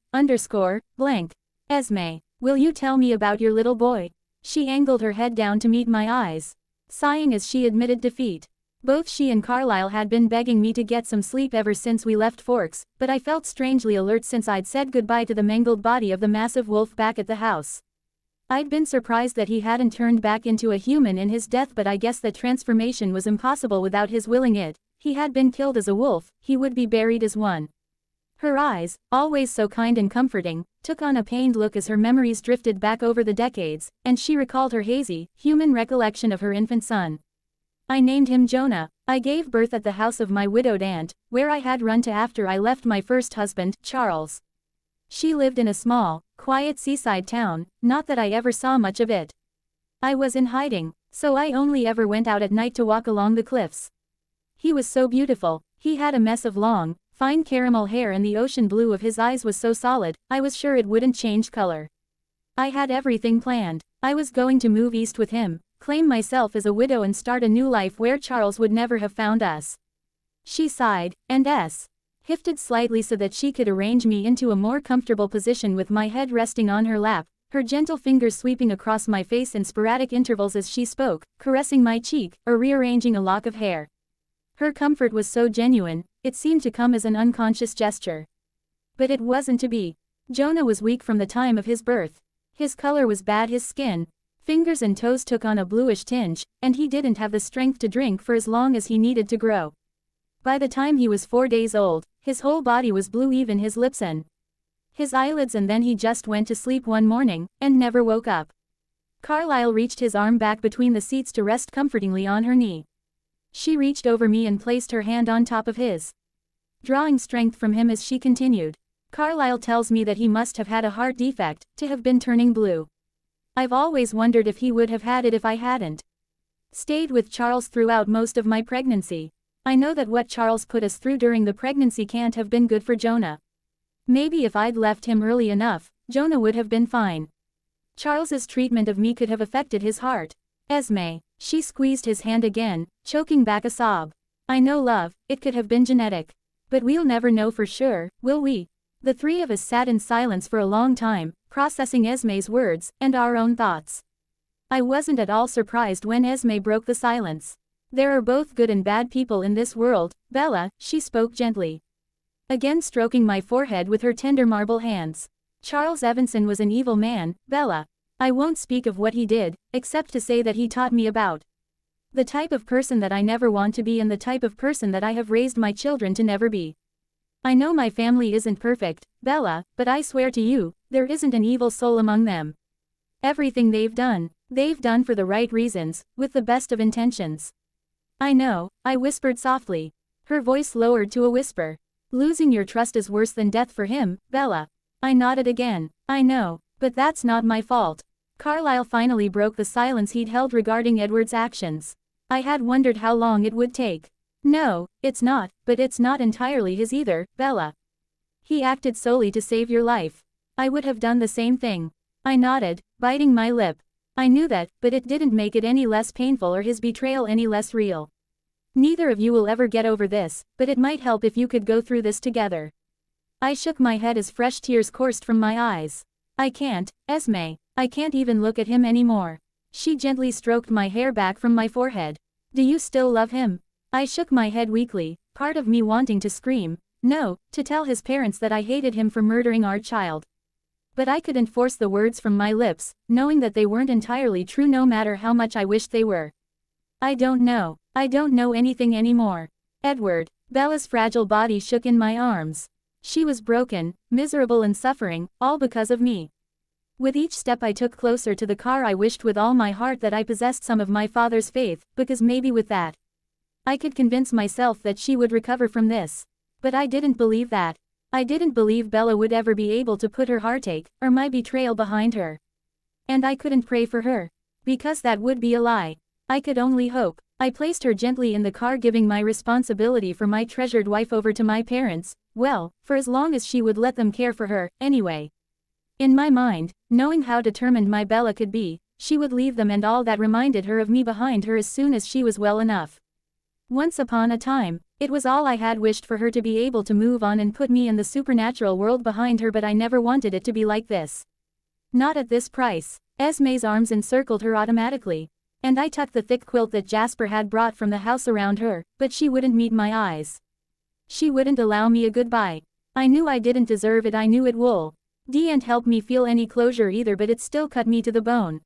Esme, will you tell me about your little boy? She angled her head down to meet my eyes, sighing as she admitted defeat. Both she and Carlisle had been begging me to get some sleep ever since we left Forks, but I felt strangely alert since I'd said goodbye to the mangled body of the massive wolf back at the house. I'd been surprised that he hadn't turned back into a human in his death, but I guess that transformation was impossible without his willing it. He had been killed as a wolf, he would be buried as one. Her eyes, always so kind and comforting, took on a pained look as her memories drifted back over the decades, and she recalled her hazy, human recollection of her infant son. I named him Jonah, I gave birth at the house of my widowed aunt, where I had run to after I left my first husband, Charles. She lived in a small, quiet seaside town, not that I ever saw much of it. I was in hiding, so I only ever went out at night to walk along the cliffs. He was so beautiful, he had a mess of long, fine caramel hair and the ocean blue of his eyes was so solid, I was sure it wouldn't change color. I had everything planned. I was going to move east with him, claim myself as a widow and start a new life where Charles would never have found us. She sighed, and shifted slightly so that she could arrange me into a more comfortable position with my head resting on her lap, her gentle fingers sweeping across my face in sporadic intervals as she spoke, caressing my cheek, or rearranging a lock of hair. Her comfort was so genuine, it seemed to come as an unconscious gesture. But it wasn't to be. Jonah was weak from the time of his birth. His color was bad, his skin, fingers and toes took on a bluish tinge, and he didn't have the strength to drink for as long as he needed to grow. By the time he was 4 days old, his whole body was blue, even his lips and his eyelids, and then he just went to sleep one morning, and never woke up. Carlyle reached his arm back between the seats to rest comfortingly on her knee. She reached over me and placed her hand on top of his, drawing strength from him as she continued. Carlyle tells me that he must have had a heart defect, to have been turning blue. I've always wondered if he would have had it if I hadn't stayed with Charles throughout most of my pregnancy. I know that what Charles put us through during the pregnancy can't have been good for Jonah. Maybe if I'd left him early enough, Jonah would have been fine. Charles's treatment of me could have affected his heart. Esme. She squeezed his hand again, choking back a sob. I know, love, it could have been genetic. But we'll never know for sure, will we? The three of us sat in silence for a long time, processing Esme's words, and our own thoughts. I wasn't at all surprised when Esme broke the silence. There are both good and bad people in this world, Bella, she spoke gently, again stroking my forehead with her tender marble hands. Charles Evanson was an evil man, Bella. I won't speak of what he did, except to say that he taught me about the type of person that I never want to be and the type of person that I have raised my children to never be. I know my family isn't perfect, Bella, but I swear to you, there isn't an evil soul among them. Everything they've done for the right reasons, with the best of intentions. I know, I whispered softly. Her voice lowered to a whisper. Losing your trust is worse than death for him, Bella. I nodded again. I know, but that's not my fault. Carlyle finally broke the silence he'd held regarding Edward's actions. I had wondered how long it would take. No, it's not, but it's not entirely his either, Bella. He acted solely to save your life. I would have done the same thing. I nodded, biting my lip. I knew that, but it didn't make it any less painful or his betrayal any less real. Neither of you will ever get over this, but it might help if you could go through this together. I shook my head as fresh tears coursed from my eyes. I can't, Esme. I can't even look at him anymore. She gently stroked my hair back from my forehead. Do you still love him? I shook my head weakly, part of me wanting to scream, no, to tell his parents that I hated him for murdering our child. But I couldn't force the words from my lips, knowing that they weren't entirely true no matter how much I wished they were. I don't know. I don't know anything anymore. Edward. Bella's fragile body shook in my arms. She was broken, miserable and suffering, all because of me. With each step I took closer to the car I wished with all my heart that I possessed some of my father's faith, because maybe with that I could convince myself that she would recover from this. But I didn't believe that. I didn't believe Bella would ever be able to put her heartache, or my betrayal behind her. And I couldn't pray for her. Because that would be a lie. I could only hope. I placed her gently in the car, giving my responsibility for my treasured wife over to my parents, well, for as long as she would let them care for her, anyway. In my mind, knowing how determined my Bella could be, she would leave them and all that reminded her of me behind her as soon as she was well enough. Once upon a time, it was all I had wished for her to be able to move on and put me in the supernatural world behind her, but I never wanted it to be like this. Not at this price. Esme's arms encircled her automatically. And I tucked the thick quilt that Jasper had brought from the house around her, but she wouldn't meet my eyes. She wouldn't allow me a goodbye. I knew I didn't deserve it, I knew it would. Didn't help me feel any closure either, but it still cut me to the bone.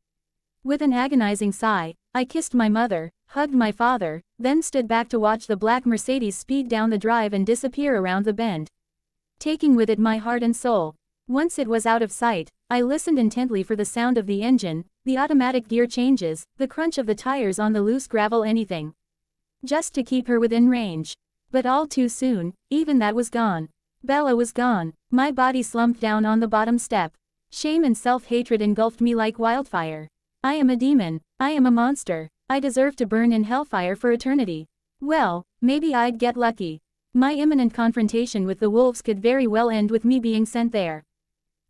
With an agonizing sigh, I kissed my mother, hugged my father, then stood back to watch the black Mercedes speed down the drive and disappear around the bend, taking with it my heart and soul. Once it was out of sight, I listened intently for the sound of the engine, the automatic gear changes, the crunch of the tires on the loose gravel, anything just to keep her within range. But all too soon, even that was gone. Bella was gone. My body slumped down on the bottom step. Shame and self-hatred engulfed me like wildfire. I am a demon. I am a monster. I deserve to burn in hellfire for eternity. Well, maybe I'd get lucky. My imminent confrontation with the wolves could very well end with me being sent there.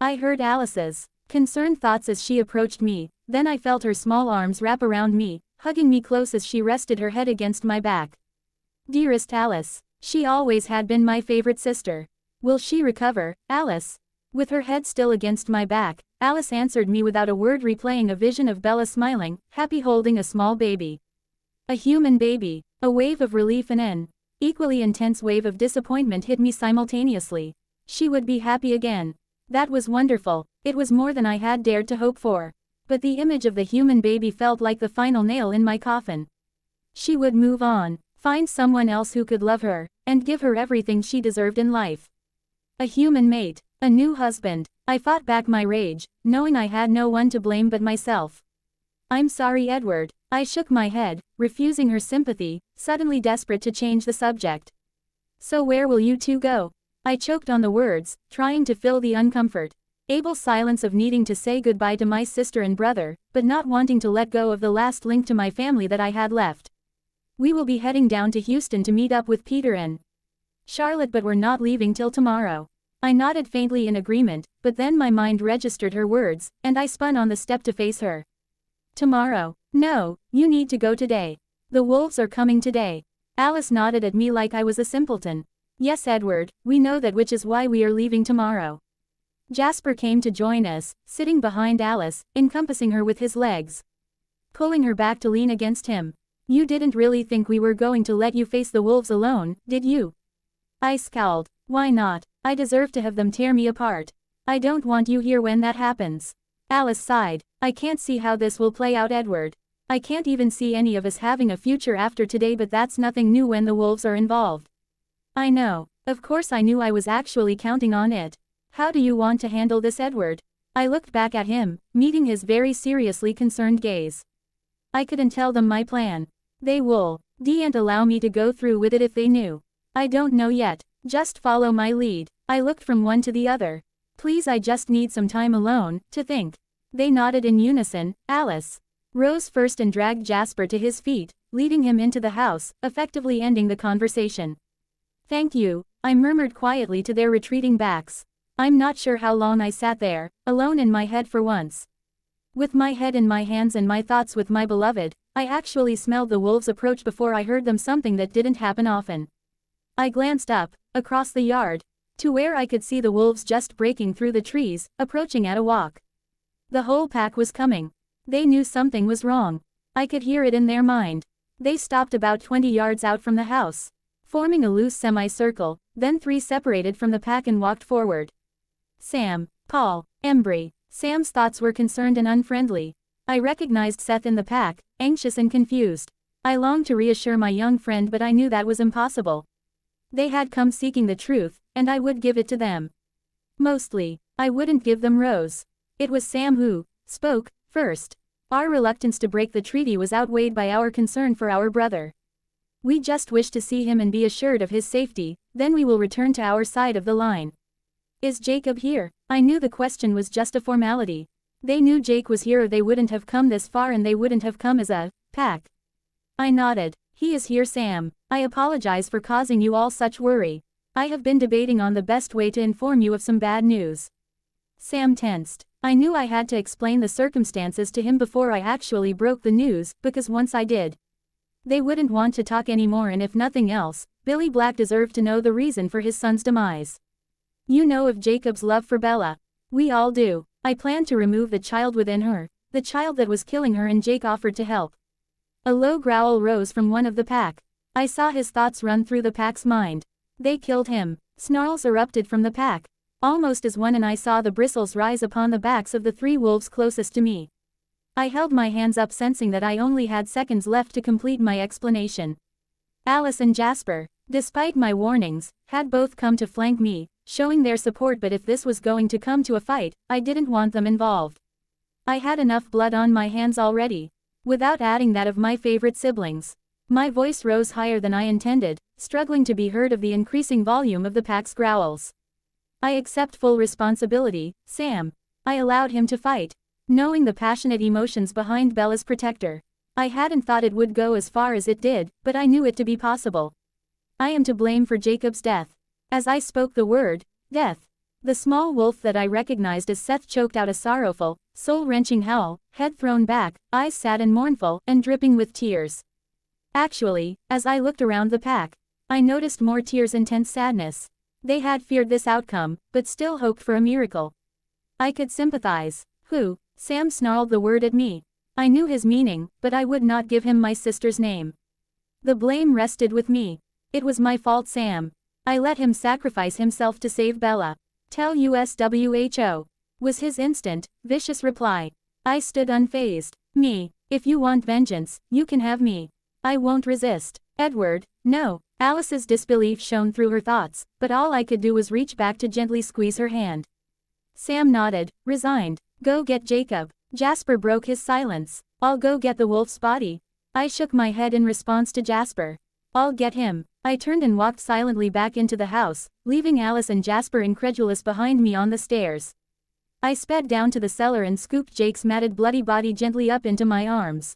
I heard Alice's concerned thoughts as she approached me, then I felt her small arms wrap around me, hugging me close as she rested her head against my back. Dearest Alice. She always had been my favorite sister. Will she recover, Alice? With her head still against my back, Alice answered me without a word, replaying a vision of Bella smiling, happy holding a small baby. A human baby. A wave of relief and an equally intense wave of disappointment hit me simultaneously. She would be happy again. That was wonderful. It was more than I had dared to hope for. But the image of the human baby felt like the final nail in my coffin. She would move on, find someone else who could love her, and give her everything she deserved in life. A human mate, a new husband. I fought back my rage, knowing I had no one to blame but myself. I'm sorry, Edward. I shook my head, refusing her sympathy, suddenly desperate to change the subject. So where will you two go? I choked on the words, trying to fill the uncomfort. Able silence of needing to say goodbye to my sister and brother, but not wanting to let go of the last link to my family that I had left. We will be heading down to Houston to meet up with Peter and Charlotte, but we're not leaving till tomorrow. I nodded faintly in agreement, but then my mind registered her words, and I spun on the step to face her. Tomorrow? No, you need to go today. The wolves are coming today. Alice nodded at me like I was a simpleton. Yes, Edward, we know that, which is why we are leaving tomorrow. Jasper came to join us, sitting behind Alice, encompassing her with his legs, pulling her back to lean against him. You didn't really think we were going to let you face the wolves alone, did you? I scowled. Why not? I deserve to have them tear me apart. I don't want you here when that happens. Alice sighed. I can't see how this will play out, Edward. I can't even see any of us having a future after today, but that's nothing new when the wolves are involved. I know. Of course I knew I was actually counting on it. How do you want to handle this, Edward? I looked back at him, meeting his very seriously concerned gaze. I couldn't tell them my plan. They wouldn't allow me to go through with it if they knew. I don't know yet. Just follow my lead. I looked from one to the other. Please, I just need some time alone, to think. They nodded in unison. Alice rose first and dragged Jasper to his feet, leading him into the house, effectively ending the conversation. Thank you, I murmured quietly to their retreating backs. I'm not sure how long I sat there, alone in my head for once. With my head in my hands and my thoughts with my beloved, I actually smelled the wolves approach before I heard them, something that didn't happen often. I glanced up, across the yard, to where I could see the wolves just breaking through the trees, approaching at a walk. The whole pack was coming. They knew something was wrong. I could hear it in their mind. They stopped about 20 yards out from the house, forming a loose semicircle, then 3 separated from the pack and walked forward. Sam, Paul, Embry. Sam's thoughts were concerned and unfriendly. I recognized Seth in the pack, anxious and confused. I longed to reassure my young friend, but I knew that was impossible. They had come seeking the truth, and I would give it to them. Mostly, I wouldn't give them Rose. It was Sam who spoke first. Our reluctance to break the treaty was outweighed by our concern for our brother. We just wish to see him and be assured of his safety, then we will return to our side of the line. Is Jacob here? I knew the question was just a formality. They knew Jake was here or they wouldn't have come this far, and they wouldn't have come as a pack. I nodded. He is here, Sam. I apologize for causing you all such worry. I have been debating on the best way to inform you of some bad news. Sam tensed. I knew I had to explain the circumstances to him before I actually broke the news, because once I did, they wouldn't want to talk anymore, and if nothing else, Billy Black deserved to know the reason for his son's demise. You know of Jacob's love for Bella. We all do. I planned to remove the child within her, the child that was killing her, and Jake offered to help. A low growl rose from one of the pack. I saw his thoughts run through the pack's mind. They killed him. Snarls erupted from the pack, almost as one and I saw the bristles rise upon the backs of the 3 wolves closest to me. I held my hands up, sensing that I only had seconds left to complete my explanation. Alice and Jasper, despite my warnings, had both come to flank me, showing their support, but if this was going to come to a fight, I didn't want them involved. I had enough blood on my hands already, without adding that of my favorite siblings. My voice rose higher than I intended, struggling to be heard of the increasing volume of the pack's growls. I accept full responsibility, Sam. I allowed him to fight, knowing the passionate emotions behind Bella's protector. I hadn't thought it would go as far as it did, but I knew it to be possible. I am to blame for Jacob's death. As I spoke the word, death, the small wolf that I recognized as Seth choked out a sorrowful, soul-wrenching howl, head thrown back, eyes sad and mournful, and dripping with tears. Actually, as I looked around the pack, I noticed more tears' intense sadness. They had feared this outcome, but still hoped for a miracle. I could sympathize. Who? Sam snarled the word at me. I knew his meaning, but I would not give him my sister's name. The blame rested with me. It was my fault, Sam. I let him sacrifice himself to save Bella. Tell USWHO. Was his instant, vicious reply. I stood unfazed. Me. If you want vengeance, you can have me. I won't resist. Edward, no. Alice's disbelief shone through her thoughts, but all I could do was reach back to gently squeeze her hand. Sam nodded, resigned. Go get Jacob. Jasper broke his silence. I'll go get the wolf's body. I shook my head in response to Jasper. I'll get him. I turned and walked silently back into the house, leaving Alice and Jasper incredulous behind me on the stairs. I sped down to the cellar and scooped Jake's matted bloody body gently up into my arms.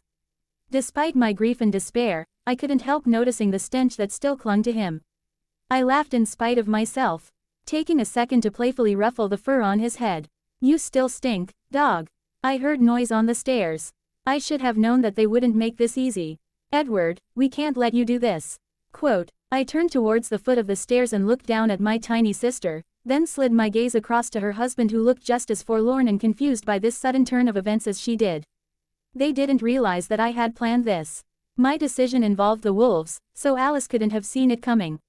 Despite my grief and despair, I couldn't help noticing the stench that still clung to him. I laughed in spite of myself, taking a second to playfully ruffle the fur on his head. You still stink, dog. I heard noise on the stairs. I should have known that they wouldn't make this easy. Edward, we can't let you do this. Quote, I turned towards the foot of the stairs and looked down at my tiny sister, then slid my gaze across to her husband who looked just as forlorn and confused by this sudden turn of events as she did. They didn't realize that I had planned this. My decision involved the wolves, so Alice couldn't have seen it coming.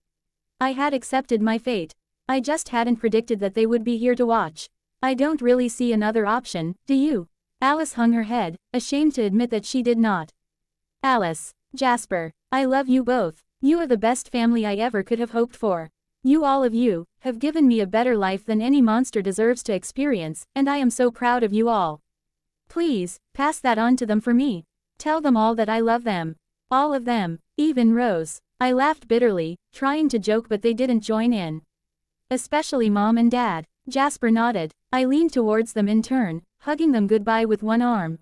I had accepted my fate. I just hadn't predicted that they would be here to watch. I don't really see another option, do you? Alice hung her head, ashamed to admit that she did not. Alice, Jasper, I love you both. You are the best family I ever could have hoped for. You all of you, have given me a better life than any monster deserves to experience, and I am so proud of you all. Please, pass that on to them for me. Tell them all that I love them. All of them, even Rose. I laughed bitterly, trying to joke but they didn't join in. Especially Mom and Dad. Jasper nodded. I leaned towards them in turn, hugging them goodbye with one arm,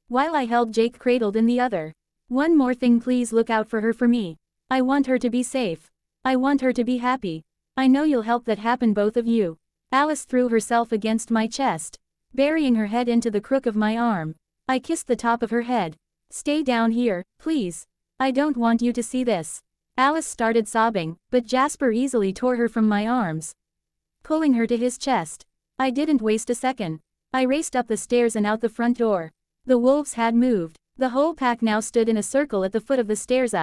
while I held Jake cradled in the other. One more thing, please look out for her for me. I want her to be safe. I want her to be happy. I know you'll help that happen, both of you. Alice threw herself against my chest, burying her head into the crook of my arm. I kissed the top of her head. Stay down here, please. I don't want you to see this. Alice started sobbing, but Jasper easily tore her from my arms, pulling her to his chest. I didn't waste a second. I raced up the stairs and out the front door. The wolves had moved. The whole pack now stood in a circle at the foot of the stairs.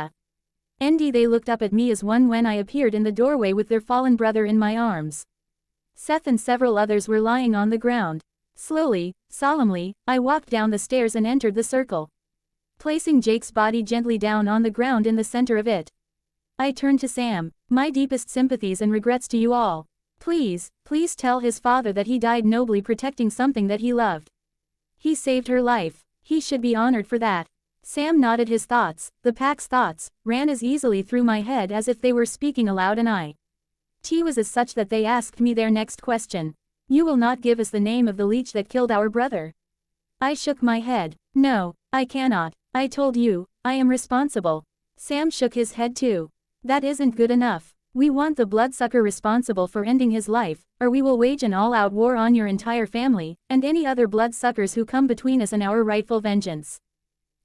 They looked up at me as one when I appeared in the doorway with their fallen brother in my arms. Seth and several others were lying on the ground. Slowly, solemnly, I walked down the stairs and entered the circle, placing Jake's body gently down on the ground in the center of it. I turned to Sam. My deepest sympathies and regrets to you all. Please, please tell his father that he died nobly protecting something that he loved. He saved her life. He should be honored for that. Sam nodded. His thoughts, the pack's thoughts, ran as easily through my head as if they were speaking aloud, and T was as such that they asked me their next question. You will not give us the name of the leech that killed our brother? I shook my head. No, I cannot. I told you, I am responsible. Sam shook his head too. That isn't good enough. We want the bloodsucker responsible for ending his life, or we will wage an all-out war on your entire family, and any other bloodsuckers who come between us and our rightful vengeance.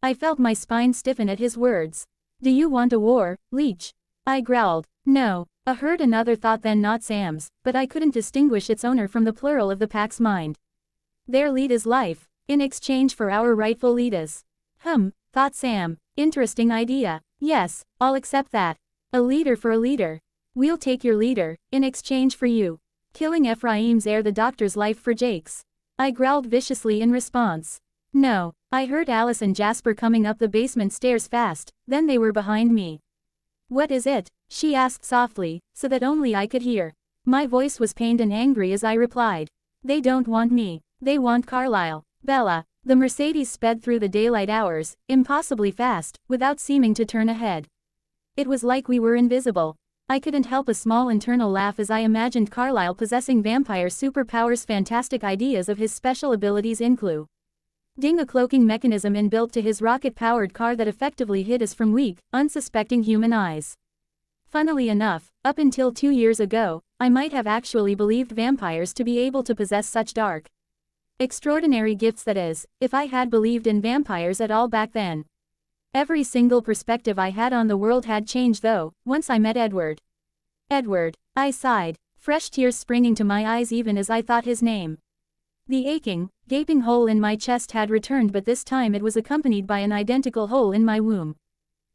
I felt my spine stiffen at his words. Do you want a war, leech? I growled. No. I heard another thought then, not Sam's, but I couldn't distinguish its owner from the plural of the pack's mind. Their lead is life, in exchange for our rightful leaders. Thought Sam. Interesting idea. Yes, I'll accept that. A leader for a leader. We'll take your leader, in exchange for you killing Ephraim's heir, the doctor's life for Jake's. I growled viciously in response. No. I heard Alice and Jasper coming up the basement stairs fast, then they were behind me. What is it? She asked softly, so that only I could hear. My voice was pained and angry as I replied. They don't want me. They want Carlisle. Bella. The Mercedes sped through the daylight hours, impossibly fast, without seeming to turn ahead. It was like we were invisible. I couldn't help a small internal laugh as I imagined Carlyle possessing vampire superpowers. Fantastic ideas of his special abilities include a cloaking mechanism inbuilt to his rocket-powered car that effectively hid us from weak, unsuspecting human eyes. Funnily enough, up until 2 years ago, I might have actually believed vampires to be able to possess such dark, extraordinary gifts. That is, if I had believed in vampires at all back then. Every single perspective I had on the world had changed though, once I met Edward. Edward, I sighed, fresh tears springing to my eyes even as I thought his name. The aching, gaping hole in my chest had returned, but this time it was accompanied by an identical hole in my womb.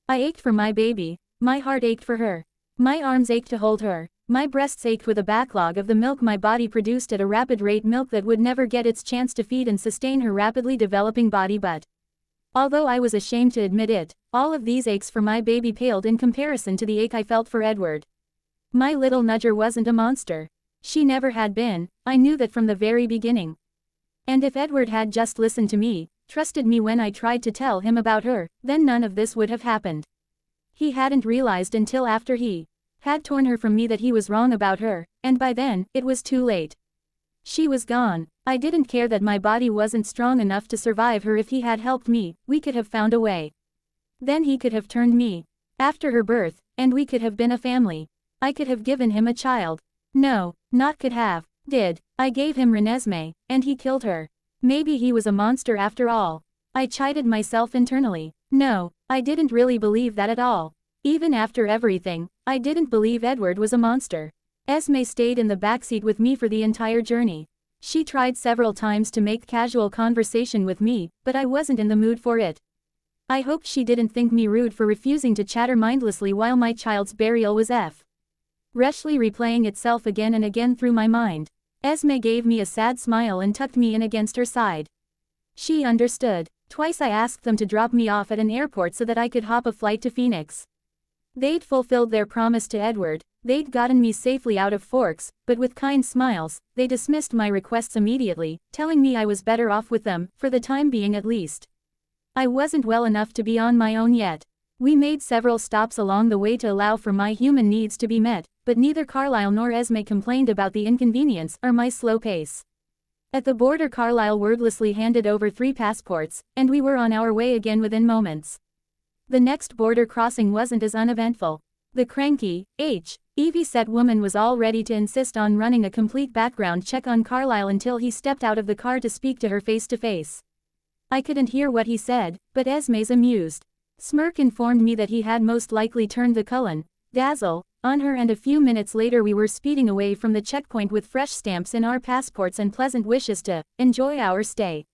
I ached for my baby, my heart ached for her. My arms ached to hold her, my breasts ached with a backlog of the milk my body produced at a rapid rate, milk that would never get its chance to feed and sustain her rapidly developing body. But although I was ashamed to admit it, all of these aches for my baby paled in comparison to the ache I felt for Edward. My little nudger wasn't a monster. She never had been, I knew that from the very beginning. And if Edward had just listened to me, trusted me when I tried to tell him about her, then none of this would have happened. He hadn't realized until after he had torn her from me that he was wrong about her, and by then, it was too late. She was gone. I didn't care that my body wasn't strong enough to survive her. If he had helped me, we could have found a way. Then he could have turned me after her birth, and we could have been a family. I could have given him a child. No, not could have, did. I gave him Renesmee, and he killed her. Maybe he was a monster after all. I chided myself internally. No, I didn't really believe that at all. Even after everything, I didn't believe Edward was a monster. Esme stayed in the backseat with me for the entire journey. She tried several times to make casual conversation with me, but I wasn't in the mood for it. I hoped she didn't think me rude for refusing to chatter mindlessly while my child's burial was freshly replaying itself again and again through my mind. Esme gave me a sad smile and tucked me in against her side. She understood. Twice I asked them to drop me off at an airport so that I could hop a flight to Phoenix. They'd fulfilled their promise to Edward, they'd gotten me safely out of Forks, but with kind smiles, they dismissed my requests immediately, telling me I was better off with them, for the time being at least. I wasn't well enough to be on my own yet. We made several stops along the way to allow for my human needs to be met, but neither Carlyle nor Esme complained about the inconvenience or my slow pace. At the border, Carlyle wordlessly handed over 3 passports, and we were on our way again within moments. The next border crossing wasn't as uneventful. The cranky, heavy-set woman was all ready to insist on running a complete background check on Carlyle until he stepped out of the car to speak to her face to face. I couldn't hear what he said, but Esme's amused smirk informed me that he had most likely turned the Cullen dazzle on her, and a few minutes later we were speeding away from the checkpoint with fresh stamps in our passports and pleasant wishes to enjoy our stay.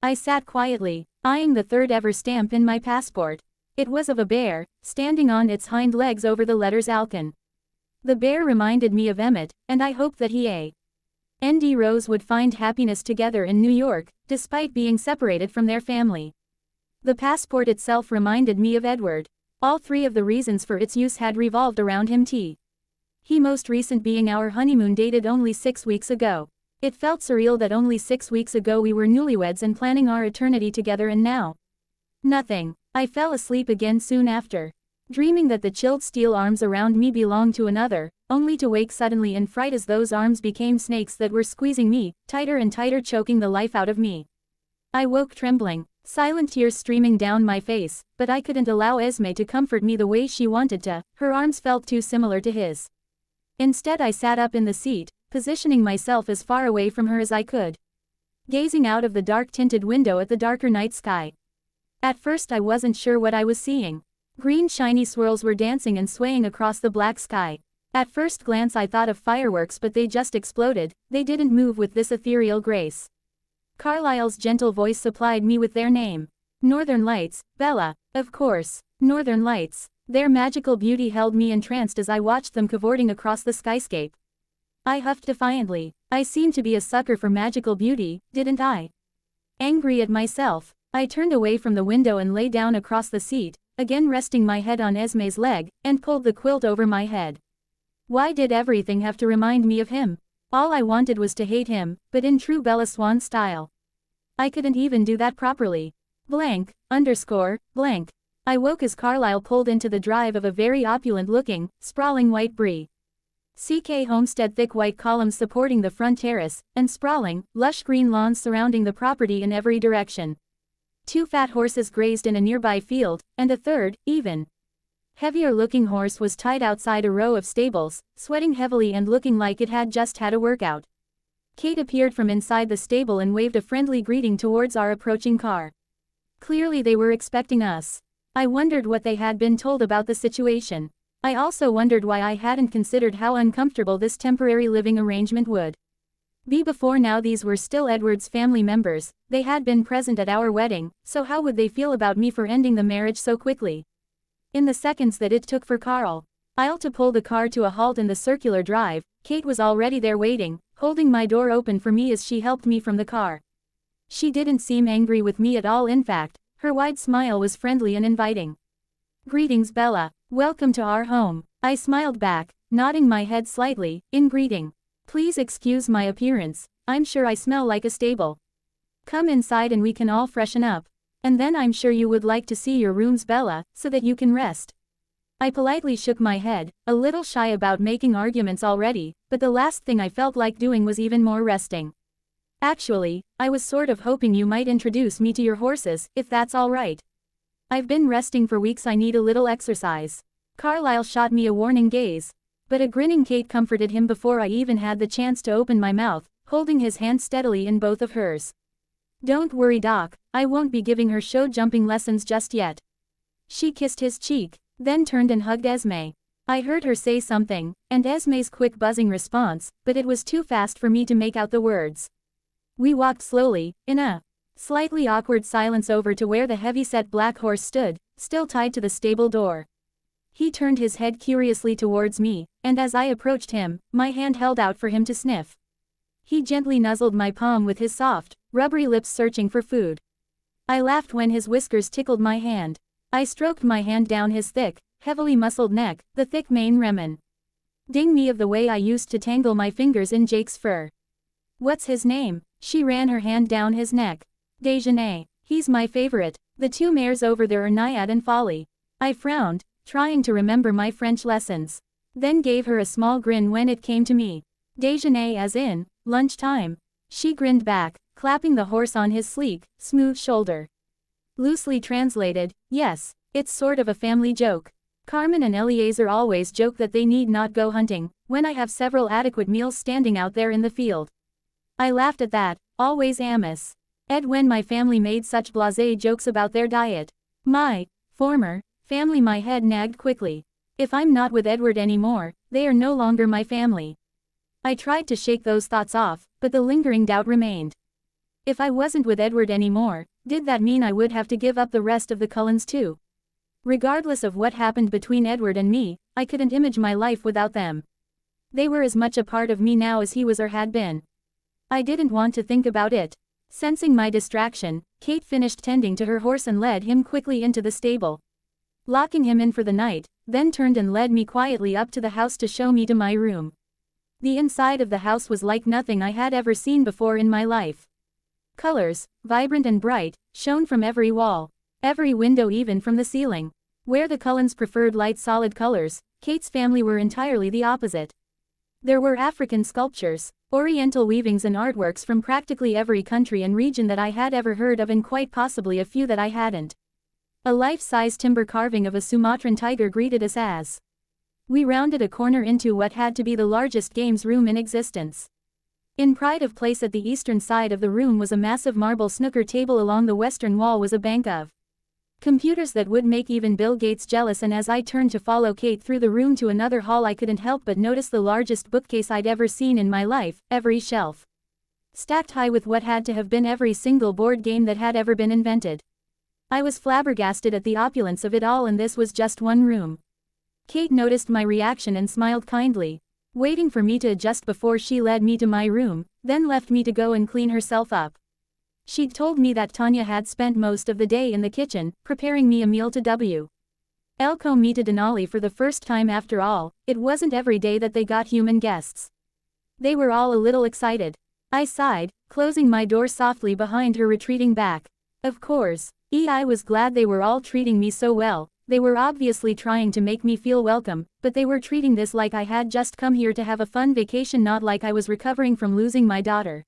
I sat quietly, eyeing the 3rd ever stamp in my passport. It was of a bear, standing on its hind legs over the letters Alkin. The bear reminded me of Emmett, and I hoped that he and Rose would find happiness together in New York, despite being separated from their family. The passport itself reminded me of Edward. All 3 of the reasons for its use had revolved around him. He most recent being our honeymoon dated only 6 weeks ago. It felt surreal that only 6 weeks ago we were newlyweds and planning our eternity together, and now nothing. I fell asleep again soon after, dreaming that the chilled steel arms around me belonged to another, only to wake suddenly in fright as those arms became snakes that were squeezing me, tighter and tighter, choking the life out of me. I woke trembling, silent tears streaming down my face, but I couldn't allow Esme to comfort me the way she wanted to, her arms felt too similar to his. Instead I sat up in the seat, positioning myself as far away from her as I could, gazing out of the dark-tinted window at the darker night sky. At first I wasn't sure what I was seeing. Green shiny swirls were dancing and swaying across the black sky. At first glance I thought of fireworks, but they just exploded, they didn't move with this ethereal grace. Carlyle's gentle voice supplied me with their name. Northern Lights, Bella. Of course, Northern Lights. Their magical beauty held me entranced as I watched them cavorting across the skyscape. I huffed defiantly. I seemed to be a sucker for magical beauty, didn't I? Angry at myself, I turned away from the window and lay down across the seat, again resting my head on Esme's leg, and pulled the quilt over my head. Why did everything have to remind me of him? All I wanted was to hate him, but in true Bella Swan style. I couldn't even do that properly. Blank, underscore, blank. I woke as Carlisle pulled into the drive of a very opulent-looking, sprawling white brie. CK homestead, thick white columns supporting the front terrace, and sprawling, lush green lawns surrounding the property in every direction. 2 fat horses grazed in a nearby field, and a third, even heavier-looking horse was tied outside a row of stables, sweating heavily and looking like it had just had a workout. Kate appeared from inside the stable and waved a friendly greeting towards our approaching car. Clearly they were expecting us. I wondered what they had been told about the situation. I also wondered why I hadn't considered how uncomfortable this temporary living arrangement would be before now. These were still Edward's family members, they had been present at our wedding, so how would they feel about me for ending the marriage so quickly? In the seconds that it took for Carlisle to pull the car to a halt in the circular drive, Kate was already there waiting, holding my door open for me as she helped me from the car. She didn't seem angry with me at all. In fact, her wide smile was friendly and inviting. "Greetings, Bella. Welcome to our home." I smiled back, nodding my head slightly, in greeting. "Please excuse my appearance, I'm sure I smell like a stable. Come inside and we can all freshen up. And then I'm sure you would like to see your rooms, Bella, so that you can rest." I politely shook my head, a little shy about making arguments already, but the last thing I felt like doing was even more resting. "Actually, I was sort of hoping you might introduce me to your horses, if that's all right. I've been resting for weeks, I need a little exercise." Carlisle shot me a warning gaze. But a grinning Kate comforted him before I even had the chance to open my mouth, holding his hand steadily in both of hers. "Don't worry, Doc, I won't be giving her show jumping lessons just yet." She kissed his cheek, then turned and hugged Esme. I heard her say something, and Esme's quick buzzing response, but it was too fast for me to make out the words. We walked slowly, in a slightly awkward silence, over to where the heavy-set black horse stood, still tied to the stable door. He turned his head curiously towards me, and as I approached him, my hand held out for him to sniff. He gently nuzzled my palm with his soft, rubbery lips, searching for food. I laughed when his whiskers tickled my hand. I stroked my hand down his thick, heavily muscled neck, the thick mane reminding me of the way I used to tangle my fingers in Jake's fur. "What's his name?" She ran her hand down his neck. "Déjeuner. He's my favorite. The 2 mares over there are Naiad and Folly." I frowned, trying to remember my French lessons. Then gave her a small grin when it came to me. "Déjeuner as in, lunchtime." She grinned back, clapping the horse on his sleek, smooth shoulder. Loosely translated, yes, it's sort of a family joke. Carmen and Eliezer always joke that they need not go hunting, when I have several adequate meals standing out there in the field. I laughed at that, always Amos. Ed, when my family made such blasé jokes about their diet. My former family, my head nagged quickly. If I'm not with Edward anymore, they are no longer my family. I tried to shake those thoughts off, but the lingering doubt remained. If I wasn't with Edward anymore, did that mean I would have to give up the rest of the Cullens too? Regardless of what happened between Edward and me, I couldn't imagine my life without them. They were as much a part of me now as he was or had been. I didn't want to think about it. Sensing my distraction, Kate finished tending to her horse and led him quickly into the stable, locking him in for the night, then turned and led me quietly up to the house to show me to my room. The inside of the house was like nothing I had ever seen before in my life. Colors, vibrant and bright, shone from every wall, every window, even from the ceiling. Where the Cullens preferred light solid colors, Kate's family were entirely the opposite. There were African sculptures, Oriental weavings and artworks from practically every country and region that I had ever heard of, and quite possibly a few that I hadn't. A life-size timber carving of a Sumatran tiger greeted us as we rounded a corner into what had to be the largest games room in existence. In pride of place at the eastern side of the room was a massive marble snooker table. Along the western wall was a bank of computers that would make even Bill Gates jealous, and as I turned to follow Kate through the room to another hall, I couldn't help but notice the largest bookcase I'd ever seen in my life, every shelf stacked high with what had to have been every single board game that had ever been invented. I was flabbergasted at the opulence of it all, and this was just one room. Kate noticed my reaction and smiled kindly, waiting for me to adjust before she led me to my room, then left me to go and clean herself up. She'd told me that Tanya had spent most of the day in the kitchen, preparing me a meal to El Comita Denali. For the first time after all, it wasn't every day that they got human guests. They were all a little excited. I sighed, closing my door softly behind her retreating back. Of course. I was glad they were all treating me so well. They were obviously trying to make me feel welcome, but they were treating this like I had just come here to have a fun vacation, not like I was recovering from losing my daughter.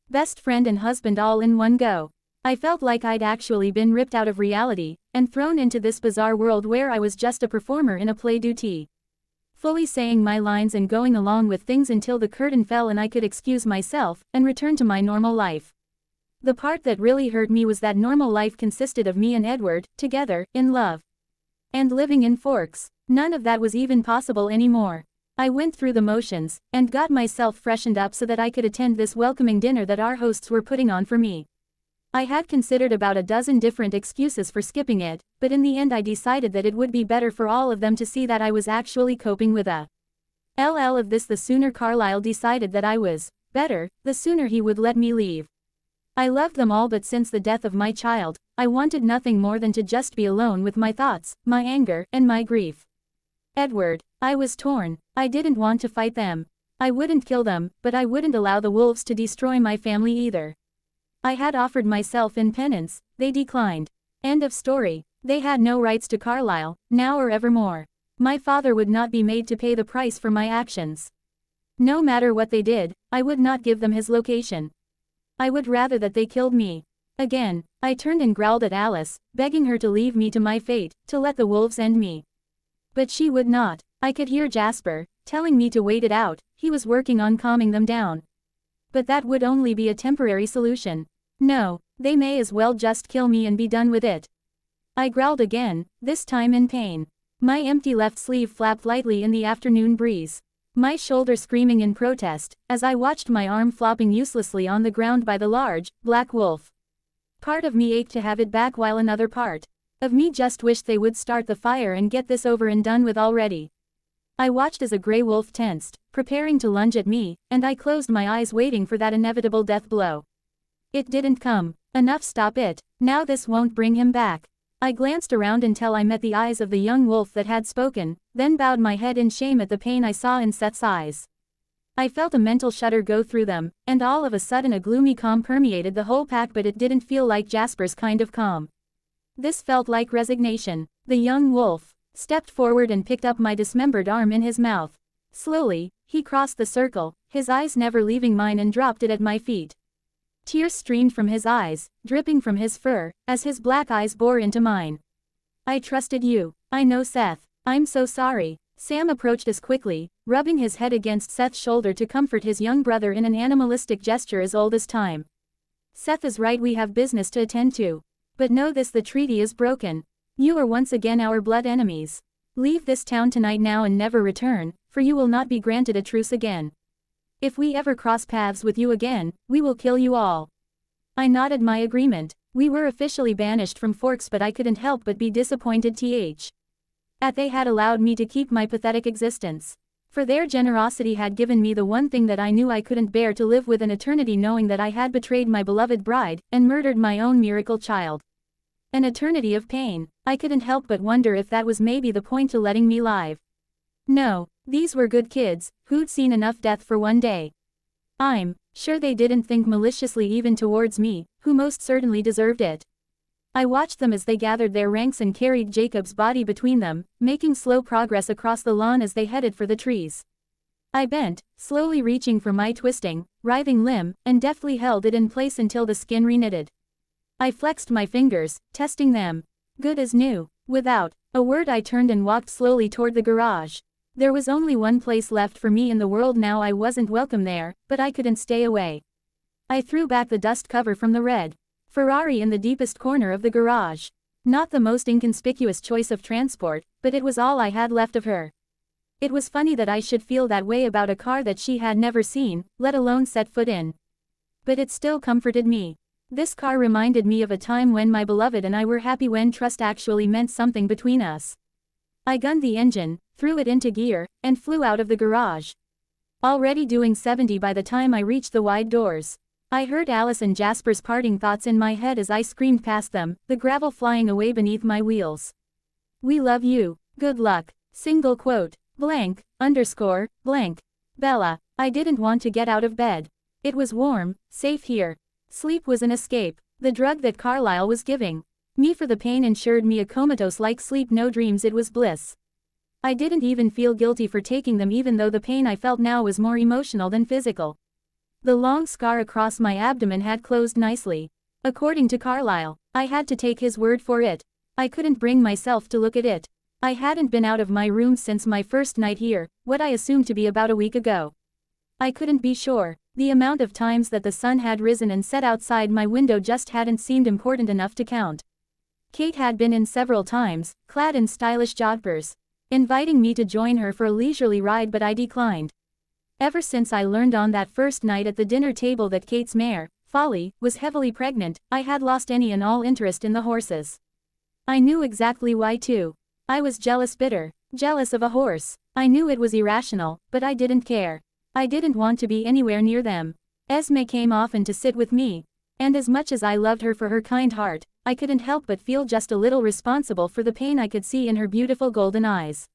Best friend and husband all in one go. I felt like I'd actually been ripped out of reality, and thrown into this bizarre world where I was just a performer in a play duty. Fully saying my lines and going along with things until the curtain fell and I could excuse myself, and return to my normal life. The part that really hurt me was that normal life consisted of me and Edward, together, in love. And living in Forks. None of that was even possible anymore. I went through the motions, and got myself freshened up so that I could attend this welcoming dinner that our hosts were putting on for me. I had considered about a dozen different excuses for skipping it, but in the end I decided that it would be better for all of them to see that I was actually coping with a LL of this. The sooner Carlisle decided that I was better, the sooner he would let me leave. I loved them all, but since the death of my child, I wanted nothing more than to just be alone with my thoughts, my anger, and my grief. Edward. I was torn. I didn't want to fight them. I wouldn't kill them, but I wouldn't allow the wolves to destroy my family either. I had offered myself in penance, they declined. End of story. They had no rights to Carlisle, now or evermore. My father would not be made to pay the price for my actions. No matter what they did, I would not give them his location. I would rather that they killed me. Again, I turned and growled at Alice, begging her to leave me to my fate, to let the wolves end me. But she would not. I could hear Jasper, telling me to wait it out. He was working on calming them down. But that would only be a temporary solution. No, they may as well just kill me and be done with it. I growled again, this time in pain. My empty left sleeve flapped lightly in the afternoon breeze. My shoulder screaming in protest, as I watched my arm flopping uselessly on the ground by the large, black wolf. Part of me ached to have it back while another part of me just wished they would start the fire and get this over and done with already. I watched as a gray wolf tensed, preparing to lunge at me, and I closed my eyes waiting for that inevitable death blow. It didn't come. Enough, stop it. Now this won't bring him back. I glanced around until I met the eyes of the young wolf that had spoken, then bowed my head in shame at the pain I saw in Seth's eyes. I felt a mental shudder go through them, and all of a sudden a gloomy calm permeated the whole pack, but it didn't feel like Jasper's kind of calm. This felt like resignation. The young wolf stepped forward and picked up my dismembered arm in his mouth. Slowly, he crossed the circle, his eyes never leaving mine, and dropped it at my feet. Tears streamed from his eyes, dripping from his fur, as his black eyes bore into mine. I trusted you. I know, Seth. I'm so sorry. Sam approached us quickly, rubbing his head against Seth's shoulder to comfort his young brother in an animalistic gesture as old as time. Seth is right, we have business to attend to. But know this, the treaty is broken. You are once again our blood enemies. Leave this town tonight now and never return, for you will not be granted a truce again. If we ever cross paths with you again, we will kill you all. I nodded my agreement. We were officially banished from Forks, but I couldn't help but be disappointed that they had allowed me to keep my pathetic existence. For their generosity had given me the one thing that I knew I couldn't bear, to live with an eternity knowing that I had betrayed my beloved bride, and murdered my own miracle child. An eternity of pain. I couldn't help but wonder if that was maybe the point to letting me live. No, these were good kids, who'd seen enough death for one day. I'm sure they didn't think maliciously even towards me, who most certainly deserved it. I watched them as they gathered their ranks and carried Jacob's body between them, making slow progress across the lawn as they headed for the trees. I bent, slowly reaching for my twisting, writhing limb, and deftly held it in place until the skin reknitted. I flexed my fingers, testing them. Good as new. Without a word I turned and walked slowly toward the garage. There was only one place left for me in the world now. I wasn't welcome there, but I couldn't stay away. I threw back the dust cover from the red Ferrari in the deepest corner of the garage. Not the most inconspicuous choice of transport, but it was all I had left of her. It was funny that I should feel that way about a car that she had never seen, let alone set foot in. But it still comforted me. This car reminded me of a time when my beloved and I were happy, when trust actually meant something between us. I gunned the engine, threw it into gear, and flew out of the garage. Already doing 70 by the time I reached the wide doors. I heard Alice and Jasper's parting thoughts in my head as I screamed past them, the gravel flying away beneath my wheels. We love you. Good luck. Single quote. Blank, underscore, blank. Bella. I didn't want to get out of bed. It was warm, safe here. Sleep was an escape, the drug that Carlyle was giving me for the pain ensured me a comatose-like sleep, no dreams, it was bliss. I didn't even feel guilty for taking them, even though the pain I felt now was more emotional than physical. The long scar across my abdomen had closed nicely. According to Carlyle, I had to take his word for it. I couldn't bring myself to look at it. I hadn't been out of my room since my first night here, what I assumed to be about a week ago. I couldn't be sure. The amount of times that the sun had risen and set outside my window just hadn't seemed important enough to count. Kate had been in several times, clad in stylish jodhpurs, inviting me to join her for a leisurely ride, but I declined. Ever since I learned on that first night at the dinner table that Kate's mare, Folly, was heavily pregnant, I had lost any and all interest in the horses. I knew exactly why too. I was jealous, bitter, jealous of a horse. I knew it was irrational, but I didn't care. I didn't want to be anywhere near them. Esme came often to sit with me, and as much as I loved her for her kind heart, I couldn't help but feel just a little responsible for the pain I could see in her beautiful golden eyes.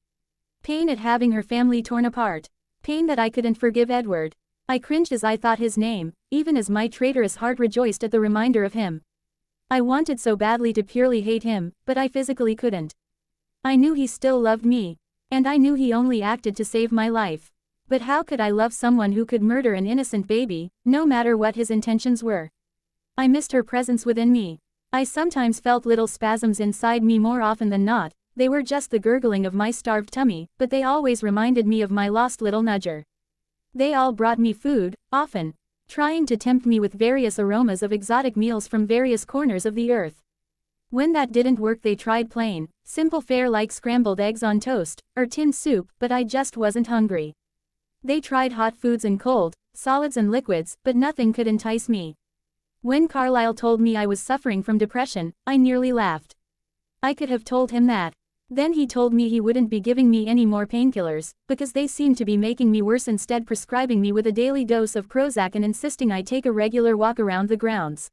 Pain at having her family torn apart. Pain that I couldn't forgive Edward. I cringed as I thought his name, even as my traitorous heart rejoiced at the reminder of him. I wanted so badly to purely hate him, but I physically couldn't. I knew he still loved me, and I knew he only acted to save my life. But how could I love someone who could murder an innocent baby, no matter what his intentions were? I missed her presence within me. I sometimes felt little spasms inside me, more often than not. They were just the gurgling of my starved tummy, but they always reminded me of my lost little nudger. They all brought me food, often, trying to tempt me with various aromas of exotic meals from various corners of the earth. When that didn't work, they tried plain, simple fare like scrambled eggs on toast, or tinned soup, but I just wasn't hungry. They tried hot foods and cold, solids and liquids, but nothing could entice me. When Carlyle told me I was suffering from depression, I nearly laughed. I could have told him that. Then he told me he wouldn't be giving me any more painkillers, because they seemed to be making me worse, instead prescribing me with a daily dose of Prozac and insisting I take a regular walk around the grounds.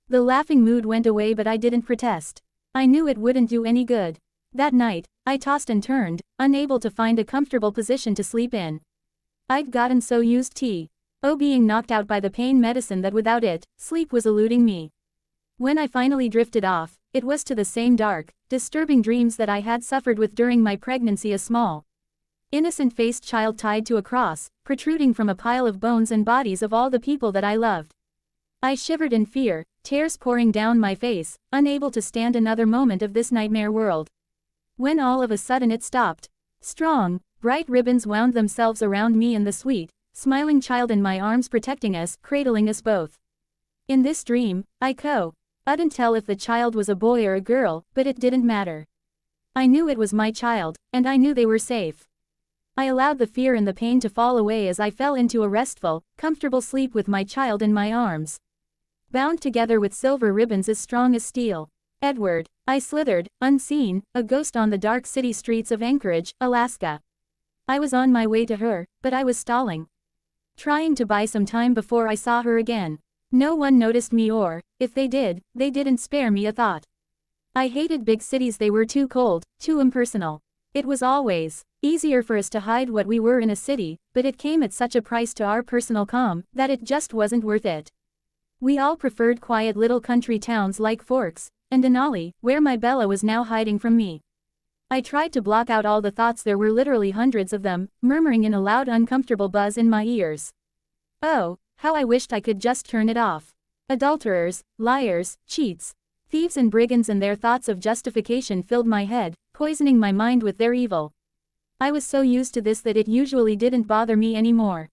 The laughing mood went away, but I didn't protest. I knew it wouldn't do any good. That night, I tossed and turned, unable to find a comfortable position to sleep in. I'd gotten so used to being knocked out by the pain medicine that without it, sleep was eluding me. When I finally drifted off, it was to the same dark, disturbing dreams that I had suffered with during my pregnancy, a small, innocent-faced child tied to a cross, protruding from a pile of bones and bodies of all the people that I loved. I shivered in fear, tears pouring down my face, unable to stand another moment of this nightmare world. When all of a sudden it stopped. Strong, bright ribbons wound themselves around me and the sweet, smiling child in my arms, protecting us, cradling us both. In this dream, I couldn't tell if the child was a boy or a girl, but it didn't matter. I knew it was my child, and I knew they were safe. I allowed the fear and the pain to fall away as I fell into a restful, comfortable sleep with my child in my arms, bound together with silver ribbons as strong as steel. Edward. I slithered, unseen, a ghost on the dark city streets of Anchorage, Alaska. I was on my way to her, but I was stalling, trying to buy some time before I saw her again. No one noticed me, or, if they did, they didn't spare me a thought. I hated big cities, they were too cold, too impersonal. It was always easier for us to hide what we were in a city, but it came at such a price to our personal calm, that it just wasn't worth it. We all preferred quiet little country towns like Forks and Denali, where my Bella was now hiding from me. I tried to block out all the thoughts, there were literally hundreds of them, murmuring in a loud, uncomfortable buzz in my ears. Oh, how I wished I could just turn it off. Adulterers, liars, cheats, thieves and brigands and their thoughts of justification filled my head, poisoning my mind with their evil. I was so used to this that it usually didn't bother me anymore.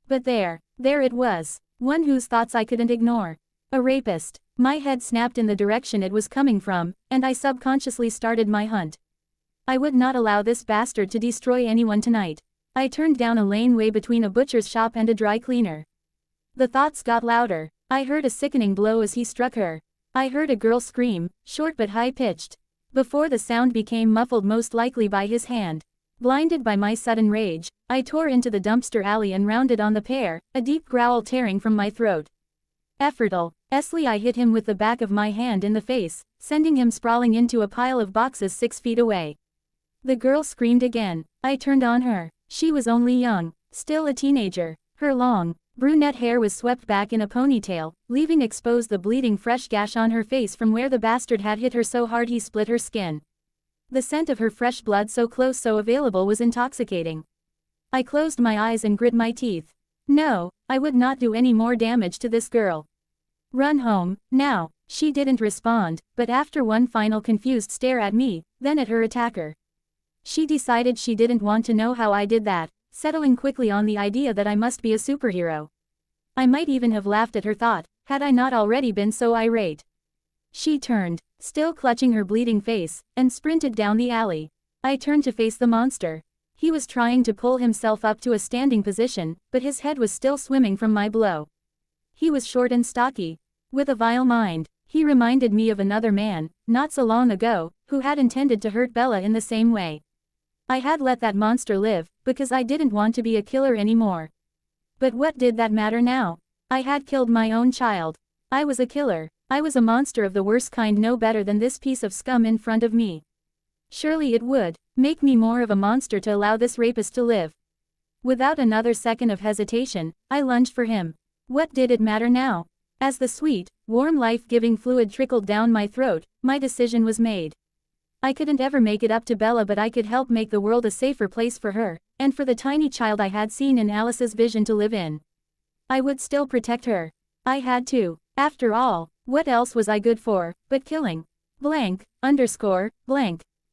But there it was, one whose thoughts I couldn't ignore. A rapist. My head snapped in the direction it was coming from, and I subconsciously started my hunt. I would not allow this bastard to destroy anyone tonight. I turned down a laneway between a butcher's shop and a dry cleaner. The thoughts got louder. I heard a sickening blow as he struck her. I heard a girl scream, short but high-pitched, before the sound became muffled, most likely by his hand. Blinded by my sudden rage, I tore into the dumpster alley and rounded on the pair, a deep growl tearing from my throat. Effortlessly I hit him with the back of my hand in the face, sending him sprawling into a pile of boxes 6 feet away. The girl screamed again. I turned on her. She was only young, still a teenager. Her long, Brunette hair was swept back in a ponytail, leaving exposed the bleeding fresh gash on her face from where the bastard had hit her so hard he split her skin. The scent of her fresh blood so close so available was intoxicating. I closed my eyes and grit my teeth. No, I would not do any more damage to this girl. Run home, now. She didn't respond, but after one final confused stare at me, then at her attacker. She decided she didn't want to know how I did that, settling quickly on the idea that I must be a superhero. I might even have laughed at her thought, had I not already been so irate. She turned, still clutching her bleeding face, and sprinted down the alley. I turned to face the monster. He was trying to pull himself up to a standing position, but his head was still swimming from my blow. He was short and stocky, with a vile mind. He reminded me of another man, not so long ago, who had intended to hurt Bella in the same way. I had let that monster live, because I didn't want to be a killer anymore. But what did that matter now? I had killed my own child. I was a killer. I was a monster of the worst kind, no better than this piece of scum in front of me. Surely it would make me more of a monster to allow this rapist to live. Without another second of hesitation, I lunged for him. What did it matter now? As the sweet, warm life-giving fluid trickled down my throat, my decision was made. I couldn't ever make it up to Bella, but I could help make the world a safer place for her, and for the tiny child I had seen in Alice's vision to live in. I would still protect her. I had to. After all, what else was I good for, but killing? Blank.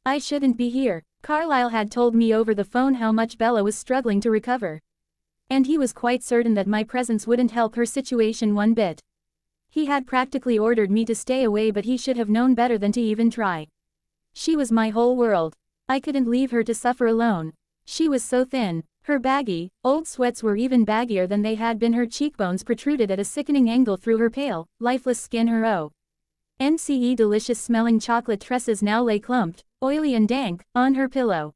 I shouldn't be here. Carlisle had told me over the phone how much Bella was struggling to recover. And he was quite certain that my presence wouldn't help her situation one bit. He had practically ordered me to stay away, but he should have known better than to even try. She was my whole world. I couldn't leave her to suffer alone. She was so thin. Her baggy, old sweats were even baggier than they had been. Her cheekbones protruded at a sickening angle through her pale, lifeless skin. Her ONCE delicious-smelling chocolate tresses now lay clumped, oily and dank, on her pillow.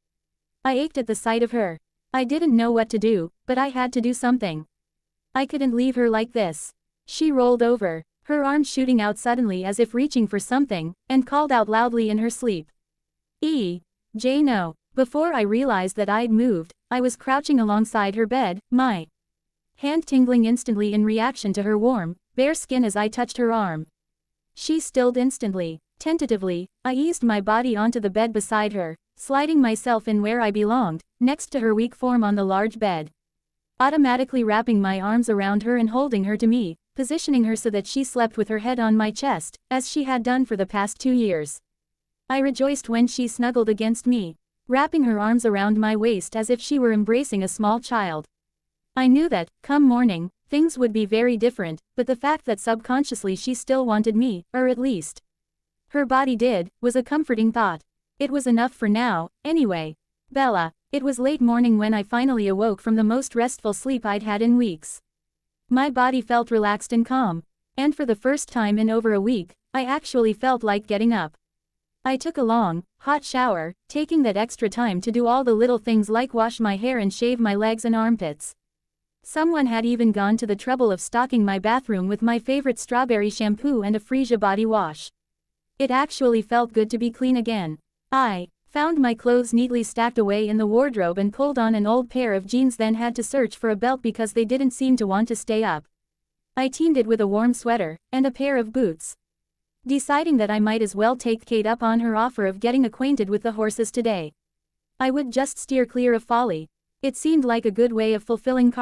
I ached at the sight of her. I didn't know what to do, but I had to do something. I couldn't leave her like this. She rolled over, her arms shooting out suddenly as if reaching for something, and called out loudly in her sleep. No. Before I realized that I'd moved, I was crouching alongside her bed, my hand tingling instantly in reaction to her warm, bare skin as I touched her arm. She stilled instantly. Tentatively, I eased my body onto the bed beside her, sliding myself in where I belonged, next to her weak form on the large bed. Automatically wrapping my arms around her and holding her to me, positioning her so that she slept with her head on my chest, as she had done for the past 2 years. I rejoiced when she snuggled against me, wrapping her arms around my waist as if she were embracing a small child. I knew that, come morning, things would be very different, but the fact that subconsciously she still wanted me, or at least her body did, was a comforting thought. It was enough for now, anyway. Bella. It was late morning when I finally awoke from the most restful sleep I'd had in weeks. My body felt relaxed and calm, and for the first time in over a week, I actually felt like getting up. I took a long, hot shower, taking that extra time to do all the little things like wash my hair and shave my legs and armpits. Someone had even gone to the trouble of stocking my bathroom with my favorite strawberry shampoo and a freesia body wash. It actually felt good to be clean again. I found my clothes neatly stacked away in the wardrobe and pulled on an old pair of jeans, then had to search for a belt because they didn't seem to want to stay up. I teamed it with a warm sweater, and a pair of boots. Deciding that I might as well take Kate up on her offer of getting acquainted with the horses today. I would just steer clear of Folly. It seemed like a good way of fulfilling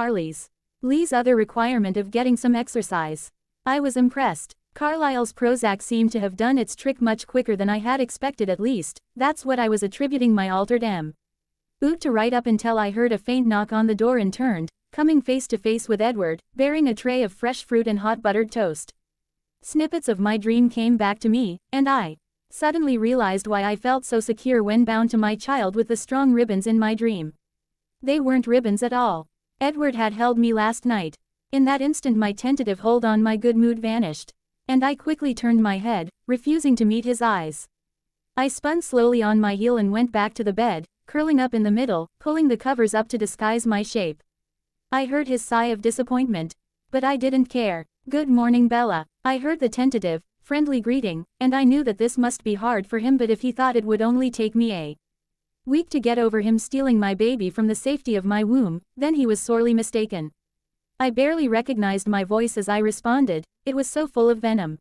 Lee's other requirement of getting some exercise. I was impressed. Carlisle's Prozac seemed to have done its trick much quicker than I had expected, at least. That's what I was attributing my altered mood to right up until I heard a faint knock on the door and turned, coming face to face with Edward, bearing a tray of fresh fruit and hot buttered toast. Snippets of my dream came back to me, and I suddenly realized why I felt so secure when bound to my child with the strong ribbons in my dream. They weren't ribbons at all. Edward had held me last night. In that instant my tentative hold on my good mood vanished. And I quickly turned my head, refusing to meet his eyes. I spun slowly on my heel and went back to the bed, curling up in the middle, pulling the covers up to disguise my shape. I heard his sigh of disappointment. But I didn't care. Good morning, Bella. I heard the tentative, friendly greeting, and I knew that this must be hard for him, but if he thought it would only take me a week to get over him stealing my baby from the safety of my womb, then he was sorely mistaken. I barely recognized my voice as I responded, it was so full of venom.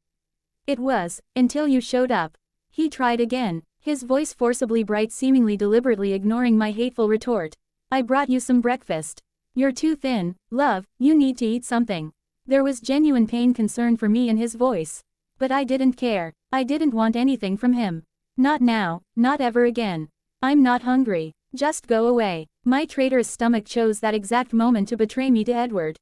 It was, until you showed up. He tried again, his voice forcibly bright, seemingly deliberately ignoring my hateful retort. I brought you some breakfast. You're too thin, love, you need to eat something. There was genuine pain concern for me in his voice. But I didn't care, I didn't want anything from him. Not now, not ever again. I'm not hungry, just go away. My traitorous stomach chose that exact moment to betray me to Edward.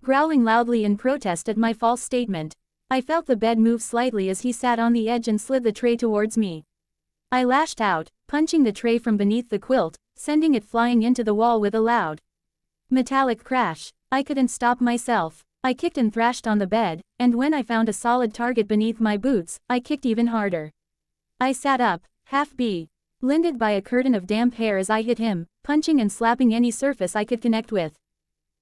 Growling loudly in protest at my false statement, I felt the bed move slightly as he sat on the edge and slid the tray towards me. I lashed out, punching the tray from beneath the quilt, sending it flying into the wall with a loud metallic crash. I couldn't stop myself. I kicked and thrashed on the bed, and when I found a solid target beneath my boots, I kicked even harder. I sat up, half blinded by a curtain of damp hair as I hit him, punching and slapping any surface I could connect with.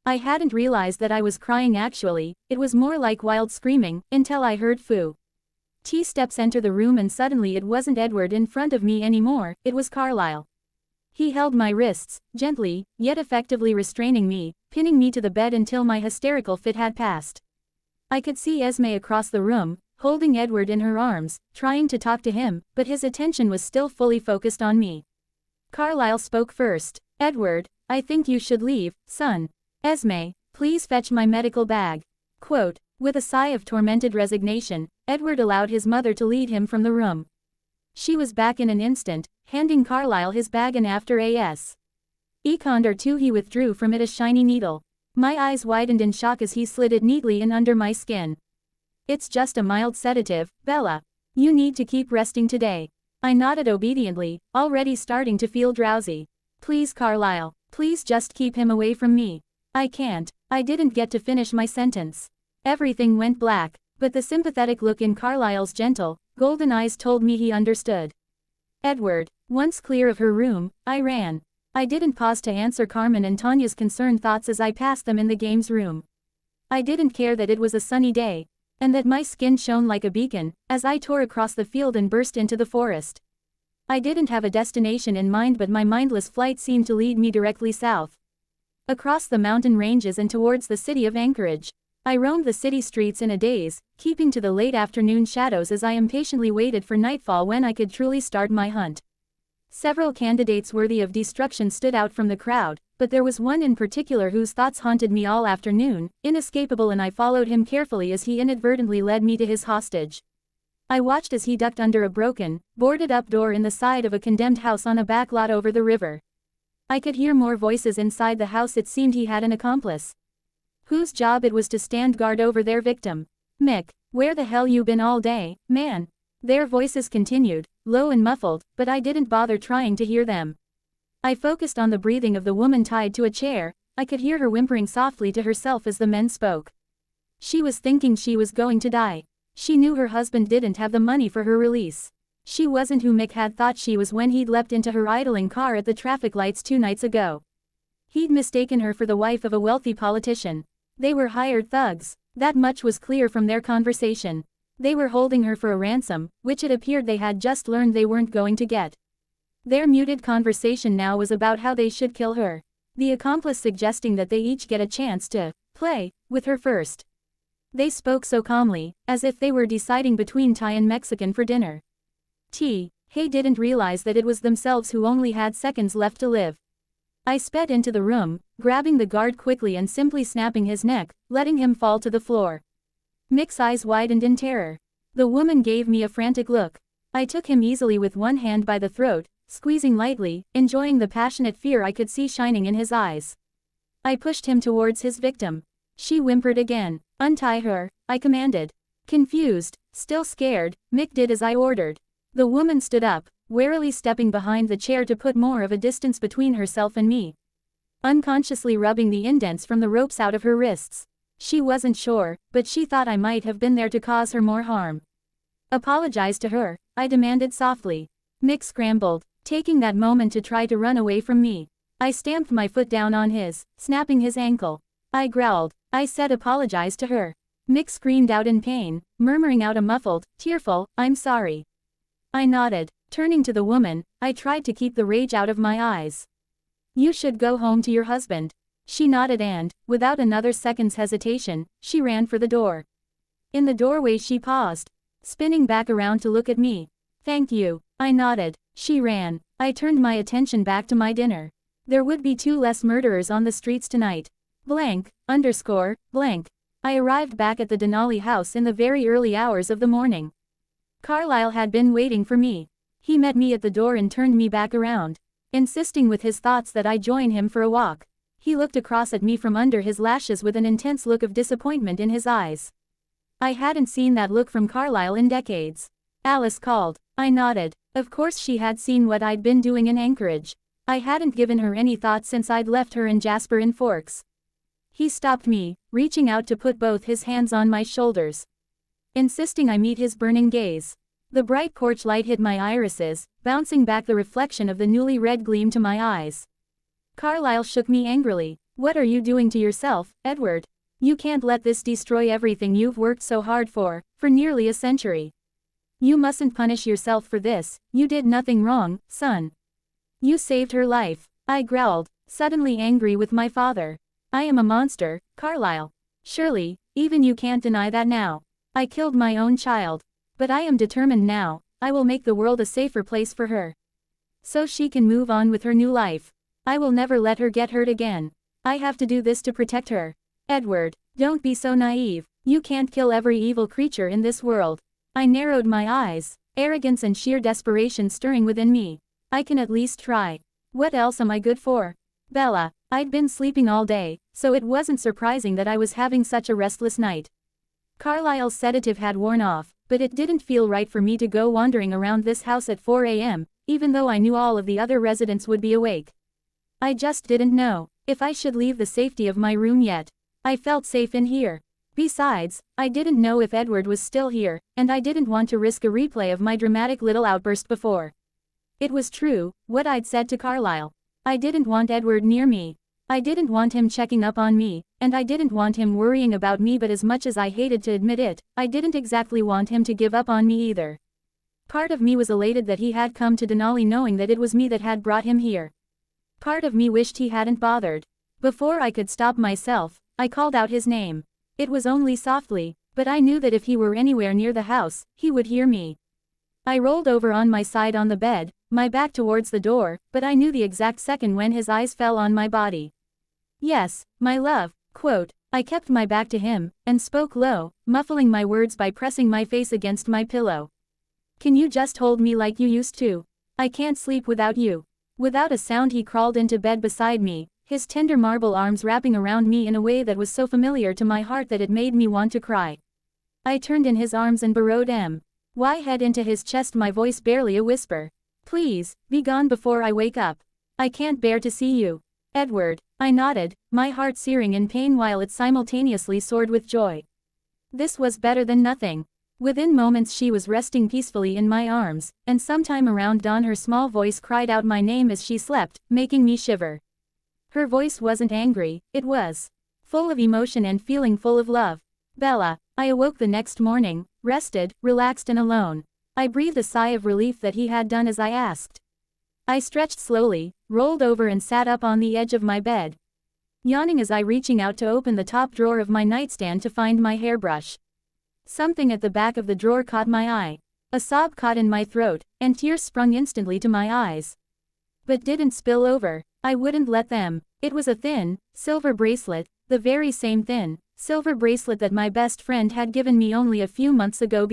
I hadn't realized that I was crying actually, it was more like wild screaming, until I heard Fu T steps enter the room and suddenly it wasn't Edward in front of me anymore, it was Carlyle. He held my wrists, gently, yet effectively restraining me, pinning me to the bed until my hysterical fit had passed. I could see Esme across the room, holding Edward in her arms, trying to talk to him, but his attention was still fully focused on me. Carlyle spoke first. Edward, I think you should leave, son. Esme, please fetch my medical bag. Quote, with a sigh of tormented resignation, Edward allowed his mother to lead him from the room. She was back in an instant, handing Carlyle his bag, and after a second or two he withdrew from it a shiny needle. My eyes widened in shock as he slid it neatly in under my skin. It's just a mild sedative, Bella. You need to keep resting today. I nodded obediently, already starting to feel drowsy. Please Carlyle, please just keep him away from me. I can't. I didn't get to finish my sentence. Everything went black, but the sympathetic look in Carlyle's gentle, golden eyes told me he understood. Edward, once clear of her room, I ran. I didn't pause to answer Carmen and Tanya's concerned thoughts as I passed them in the games room. I didn't care that it was a sunny day, and that my skin shone like a beacon, as I tore across the field and burst into the forest. I didn't have a destination in mind, but my mindless flight seemed to lead me directly south. Across the mountain ranges and towards the city of Anchorage. I roamed the city streets in a daze, keeping to the late afternoon shadows as I impatiently waited for nightfall when I could truly start my hunt. Several candidates worthy of destruction stood out from the crowd, but there was one in particular whose thoughts haunted me all afternoon, inescapable, and I followed him carefully as he inadvertently led me to his hostage. I watched as he ducked under a broken, boarded-up door in the side of a condemned house on a back lot over the river. I could hear more voices inside the house. It seemed he had an accomplice, whose job it was to stand guard over their victim. Mick, where the hell you been all day, man? Their voices continued, low and muffled, but I didn't bother trying to hear them. I focused on the breathing of the woman tied to a chair. I could hear her whimpering softly to herself as the men spoke. She was thinking she was going to die. She knew her husband didn't have the money for her release. She wasn't who Mick had thought she was when he'd leapt into her idling car at the traffic lights 2 nights ago. He'd mistaken her for the wife of a wealthy politician. They were hired thugs. That much was clear from their conversation. They were holding her for a ransom, which it appeared they had just learned they weren't going to get. Their muted conversation now was about how they should kill her. The accomplice suggesting that they each get a chance to play with her first. They spoke so calmly, as if they were deciding between Thai and Mexican for dinner. Hay didn't realize that it was themselves who only had seconds left to live. I sped into the room, grabbing the guard quickly and simply snapping his neck, letting him fall to the floor. Mick's eyes widened in terror. The woman gave me a frantic look. I took him easily with one hand by the throat, squeezing lightly, enjoying the passionate fear I could see shining in his eyes. I pushed him towards his victim. She whimpered again. Untie her, I commanded. Confused, still scared, Mick did as I ordered. The woman stood up, warily stepping behind the chair to put more of a distance between herself and me, unconsciously rubbing the indents from the ropes out of her wrists. She wasn't sure, but she thought I might have been there to cause her more harm. Apologize to her, I demanded softly. Mick scrambled, taking that moment to try to run away from me. I stamped my foot down on his, snapping his ankle. I growled. I said apologize to her. Mick screamed out in pain, murmuring out a muffled, tearful, I'm sorry. I nodded. Turning to the woman, I tried to keep the rage out of my eyes. You should go home to your husband. She nodded and, without another second's hesitation, she ran for the door. In the doorway she paused, spinning back around to look at me. "Thank you," I nodded. She ran. I turned my attention back to my dinner. There would be 2 less murderers on the streets tonight. Blank, underscore, blank. I arrived back at the Denali house in the very early hours of the morning. Carlisle had been waiting for me. He met me at the door and turned me back around, insisting with his thoughts that I join him for a walk. He looked across at me from under his lashes with an intense look of disappointment in his eyes. I hadn't seen that look from Carlisle in decades. "Alice called." I nodded. Of course she had seen what I'd been doing in Anchorage. I hadn't given her any thought since I'd left her and Jasper in Forks. He stopped me, reaching out to put both his hands on my shoulders, insisting I meet his burning gaze. The bright porch light hit my irises, bouncing back the reflection of the newly red gleam to my eyes. Carlisle shook me angrily. "What are you doing to yourself, Edward? You can't let this destroy everything you've worked so hard for nearly a century. You mustn't punish yourself for this. You did nothing wrong, son. You saved her life." I growled, suddenly angry with my father. "I am a monster, Carlisle. Surely, even you can't deny that now. I killed my own child. But I am determined now. I will make the world a safer place for her, so she can move on with her new life. I will never let her get hurt again. I have to do this to protect her." "Edward, don't be so naive. You can't kill every evil creature in this world." I narrowed my eyes, arrogance and sheer desperation stirring within me. "I can at least try. What else am I good for?" "Bella." I'd been sleeping all day, so it wasn't surprising that I was having such a restless night. Carlisle's sedative had worn off, but it didn't feel right for me to go wandering around this house at 4 a.m., even though I knew all of the other residents would be awake. I just didn't know if I should leave the safety of my room yet. I felt safe in here. Besides, I didn't know if Edward was still here, and I didn't want to risk a replay of my dramatic little outburst before. It was true, what I'd said to Carlisle. I didn't want Edward near me. I didn't want him checking up on me, and I didn't want him worrying about me, but as much as I hated to admit it, I didn't exactly want him to give up on me either. Part of me was elated that he had come to Denali knowing that it was me that had brought him here. Part of me wished he hadn't bothered. Before I could stop myself, I called out his name. It was only softly, but I knew that if he were anywhere near the house, he would hear me. I rolled over on my side on the bed, my back towards the door, but I knew the exact second when his eyes fell on my body. "Yes, my love," quote. I kept my back to him, and spoke low, muffling my words by pressing my face against my pillow. "Can you just hold me like you used to? I can't sleep without you." Without a sound he crawled into bed beside me, his tender marble arms wrapping around me in a way that was so familiar to my heart that it made me want to cry. I turned in his arms and burrowed my head into his chest, my voice barely a whisper. "Please, be gone before I wake up. I can't bear to see you, Edward." I nodded, my heart searing in pain while it simultaneously soared with joy. This was better than nothing. Within moments she was resting peacefully in my arms, and sometime around dawn her small voice cried out my name as she slept, making me shiver. Her voice wasn't angry, it was full of emotion and feeling full of love. "Bella." I awoke the next morning, rested, relaxed and alone. I breathed a sigh of relief that he had done as I asked. I stretched slowly, rolled over and sat up on the edge of my bed, yawning as I reaching out to open the top drawer of my nightstand to find my hairbrush. Something at the back of the drawer caught my eye. A sob caught in my throat, and tears sprung instantly to my eyes. But didn't spill over. I wouldn't let them. It was a thin, silver bracelet, the very same thin, silver bracelet that my best friend had given me only a few months ago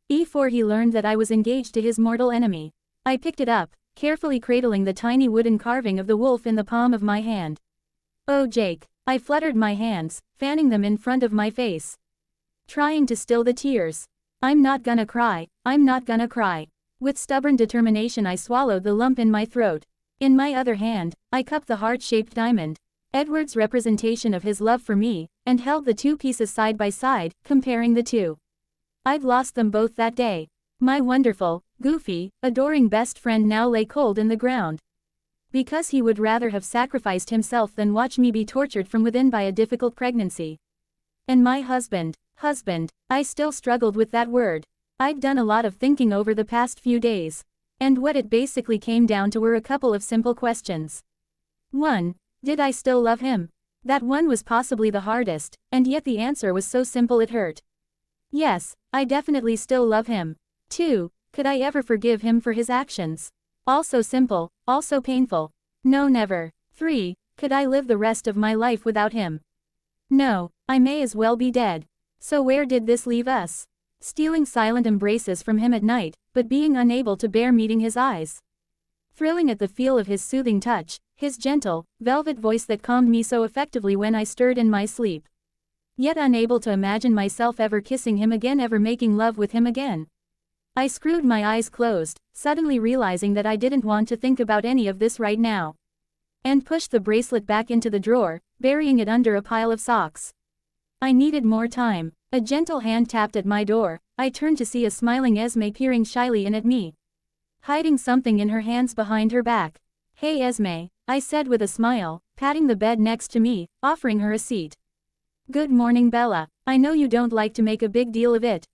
before he learned that I was engaged to his mortal enemy. I picked it up, carefully cradling the tiny wooden carving of the wolf in the palm of my hand. "Oh Jake." I fluttered my hands, fanning them in front of my face, trying to still the tears. "I'm not gonna cry, I'm not gonna cry." With stubborn determination I swallowed the lump in my throat. In my other hand, I cupped the heart-shaped diamond, Edward's representation of his love for me, and held the 2 pieces side by side, comparing the two. I'd lost them both that day. My wonderful, goofy, adoring best friend now lay cold in the ground, because he would rather have sacrificed himself than watch me be tortured from within by a difficult pregnancy. And my husband, I still struggled with that word. I'd done a lot of thinking over the past few days, and what it basically came down to were a couple of simple questions. 1. Did I still love him? That one was possibly the hardest, and yet the answer was so simple it hurt. Yes, I definitely still love him. 2. Could I ever forgive him for his actions? Also simple, also painful. No, never. 3. Could I live the rest of my life without him? No, I may as well be dead. So where did this leave us? Stealing silent embraces from him at night, but being unable to bear meeting his eyes. Thrilling at the feel of his soothing touch, his gentle, velvet voice that calmed me so effectively when I stirred in my sleep. Yet unable to imagine myself ever kissing him again, ever making love with him again. I screwed my eyes closed, suddenly realizing that I didn't want to think about any of this right now. And pushed the bracelet back into the drawer, burying it under a pile of socks. I needed more time. A gentle hand tapped at my door. I turned to see a smiling Esme peering shyly in at me. Hiding something in her hands behind her back. "Hey Esme," I said with a smile, patting the bed next to me, offering her a seat. "Good morning Bella. I know you don't like to make a big deal of it.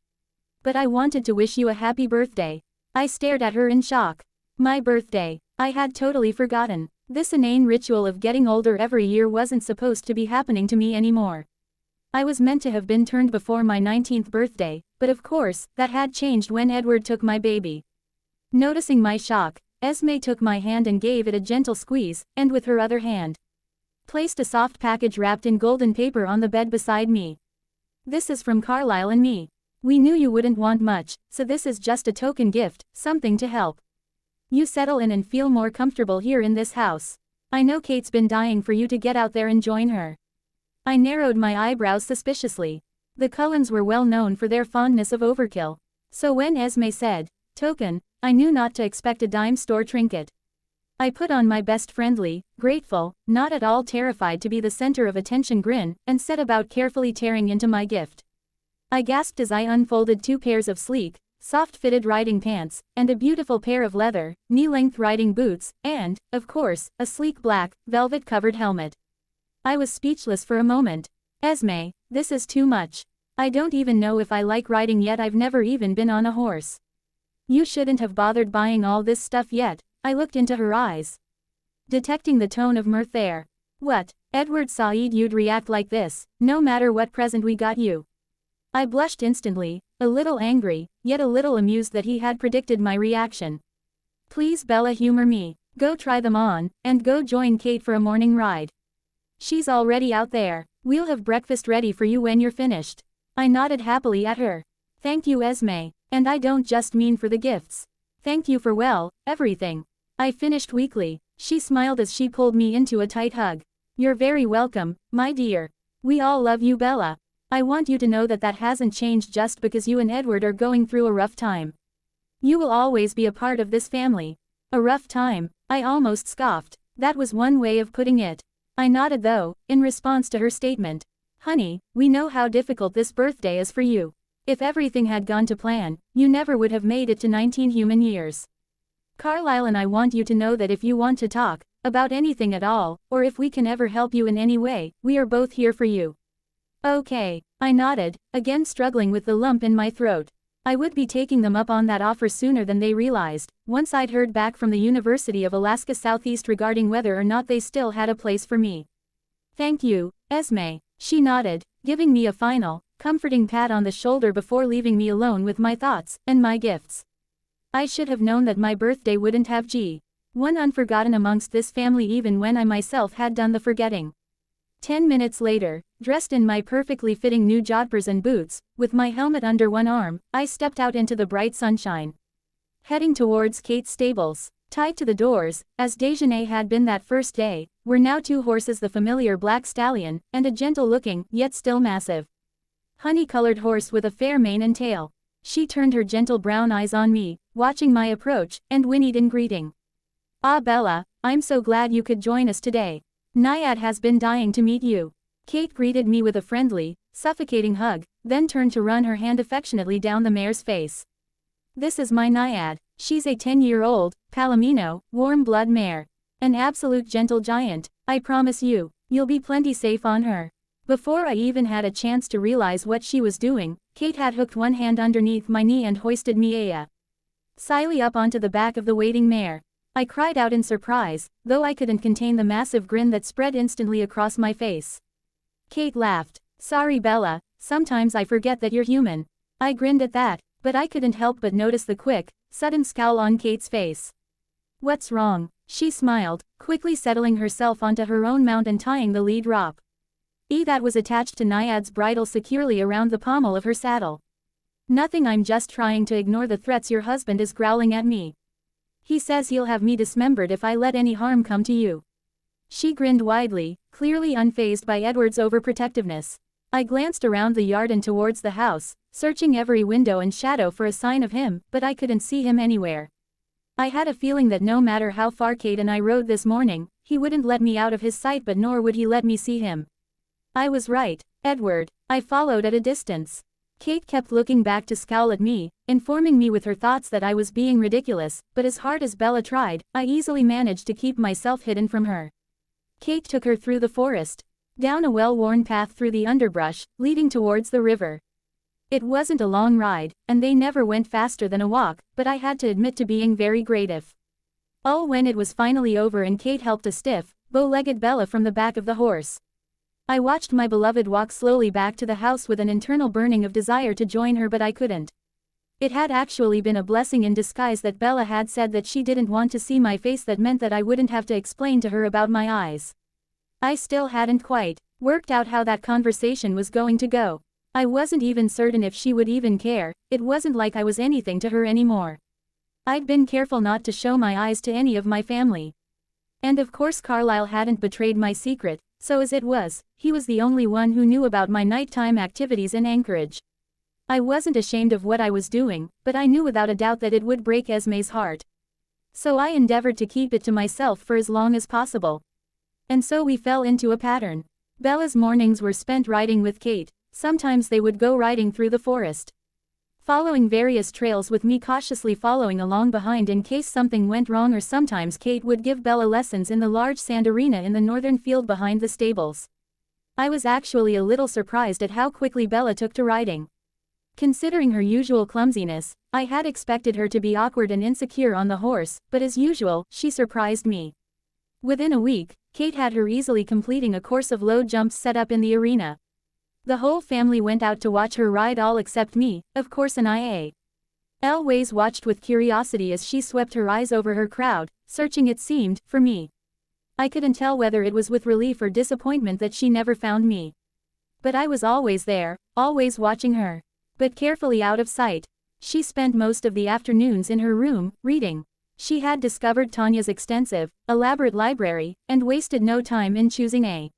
But I wanted to wish you a happy birthday." I stared at her in shock. My birthday. I had totally forgotten. This inane ritual of getting older every year wasn't supposed to be happening to me anymore. I was meant to have been turned before my 19th birthday, but of course, that had changed when Edward took my baby. Noticing my shock, Esme took my hand and gave it a gentle squeeze, and with her other hand, placed a soft package wrapped in golden paper on the bed beside me. "This is from Carlisle and me. We knew you wouldn't want much, so this is just a token gift, something to help you settle in and feel more comfortable here in this house. I know Kate's been dying for you to get out there and join her." I narrowed my eyebrows suspiciously. The Cullens were well known for their fondness of overkill. So when Esme said, "token," I knew not to expect a dime store trinket. I put on my best friendly, grateful, not at all terrified to be the center of attention grin, and set about carefully tearing into my gift. I gasped as I unfolded 2 pairs of sleek, soft-fitted riding pants, and a beautiful pair of leather, knee-length riding boots, and, of course, a sleek black, velvet-covered helmet. I was speechless for a moment. "Esme, this is too much. I don't even know if I like riding yet. I've never even been on a horse. You shouldn't have bothered buying all this stuff yet." I looked into her eyes, detecting the tone of mirth there. "What, Edward Said, you'd react like this, no matter what present we got you?" I blushed instantly, a little angry, yet a little amused that he had predicted my reaction. "Please Bella, humor me. Go try them on, and go join Kate for a morning ride. She's already out there. We'll have breakfast ready for you when you're finished." I nodded happily at her. "Thank you Esme, and I don't just mean for the gifts. Thank you for, well, everything," I finished weakly. She smiled as she pulled me into a tight hug. "You're very welcome, my dear. We all love you Bella. I want you to know that that hasn't changed just because you and Edward are going through a rough time. You will always be a part of this family." "A rough time?" I almost scoffed. That was one way of putting it. I nodded though, in response to her statement. "Honey, we know how difficult this birthday is for you. If everything had gone to plan, you never would have made it to 19 human years. Carlisle and I want you to know that if you want to talk about anything at all, or if we can ever help you in any way, we are both here for you." "Okay," I nodded, again struggling with the lump in my throat. I would be taking them up on that offer sooner than they realized, once I'd heard back from the University of Alaska Southeast regarding whether or not they still had a place for me. "Thank you, Esme," she nodded, giving me a final, comforting pat on the shoulder before leaving me alone with my thoughts and my gifts. I should have known that my birthday wouldn't have one unforgotten amongst this family even when I myself had done the forgetting. 10 minutes later, dressed in my perfectly fitting new jodhpurs and boots, with my helmet under one arm, I stepped out into the bright sunshine. Heading towards Kate's stables. Tied to the doors, as Déjeuner had been that first day, were now 2 horses, the familiar black stallion, and a gentle-looking, yet still massive, honey-colored horse with a fair mane and tail. She turned her gentle brown eyes on me, watching my approach, and whinnied in greeting. "Ah Bella, I'm so glad you could join us today. Naiad has been dying to meet you." Kate greeted me with a friendly, suffocating hug, then turned to run her hand affectionately down the mare's face. "This is my Naiad. She's a 10-year-old, Palomino, warm-blood mare. An absolute gentle giant. I promise you, you'll be plenty safe on her." Before I even had a chance to realize what she was doing, Kate had hooked one hand underneath my knee and hoisted me slyly up onto the back of the waiting mare. I cried out in surprise, though I couldn't contain the massive grin that spread instantly across my face. Kate laughed. Sorry Bella, sometimes I forget that you're human. I grinned at that, but I couldn't help but notice the quick, sudden scowl on Kate's face. What's wrong? She smiled, quickly settling herself onto her own mount and tying the lead rope. That was attached to Naiad's bridle securely around the pommel of her saddle. Nothing, I'm just trying to ignore the threats your husband is growling at me. He says he'll have me dismembered if I let any harm come to you. She grinned widely, clearly unfazed by Edward's overprotectiveness. I glanced around the yard and towards the house, searching every window and shadow for a sign of him, but I couldn't see him anywhere. I had a feeling that no matter how far Kate and I rode this morning, he wouldn't let me out of his sight, but nor would he let me see him. I was right, Edward. I followed at a distance. Kate kept looking back to scowl at me, informing me with her thoughts that I was being ridiculous, but as hard as Bella tried, I easily managed to keep myself hidden from her. Kate took her through the forest, down a well-worn path through the underbrush, leading towards the river. It wasn't a long ride, and they never went faster than a walk, but I had to admit to being very grateful. All when it was finally over and Kate helped a stiff, bow-legged Bella from the back of the horse. I watched my beloved walk slowly back to the house with an internal burning of desire to join her, but I couldn't. It had actually been a blessing in disguise that Bella had said that she didn't want to see my face. That meant that I wouldn't have to explain to her about my eyes. I still hadn't quite worked out how that conversation was going to go. I wasn't even certain if she would even care. It wasn't like I was anything to her anymore. I'd been careful not to show my eyes to any of my family. And of course Carlisle hadn't betrayed my secret, so as it was, he was the only one who knew about my nighttime activities in Anchorage. I wasn't ashamed of what I was doing, but I knew without a doubt that it would break Esme's heart. So I endeavored to keep it to myself for as long as possible. And so we fell into a pattern. Bella's mornings were spent riding with Kate. Sometimes they would go riding through the forest, following various trails with me cautiously following along behind in case something went wrong, or sometimes Kate would give Bella lessons in the large sand arena in the northern field behind the stables. I was actually a little surprised at how quickly Bella took to riding. Considering her usual clumsiness, I had expected her to be awkward and insecure on the horse, but as usual, she surprised me. Within a week, Kate had her easily completing a course of low jumps set up in the arena. The whole family went out to watch her ride, all except me, of course, and I. Always watched with curiosity as she swept her eyes over her crowd, searching, it seemed, for me. I couldn't tell whether it was with relief or disappointment that she never found me. But I was always there, always watching her. But carefully out of sight. She spent most of the afternoons in her room, reading. She had discovered Tanya's extensive, elaborate library, and wasted no time in choosing a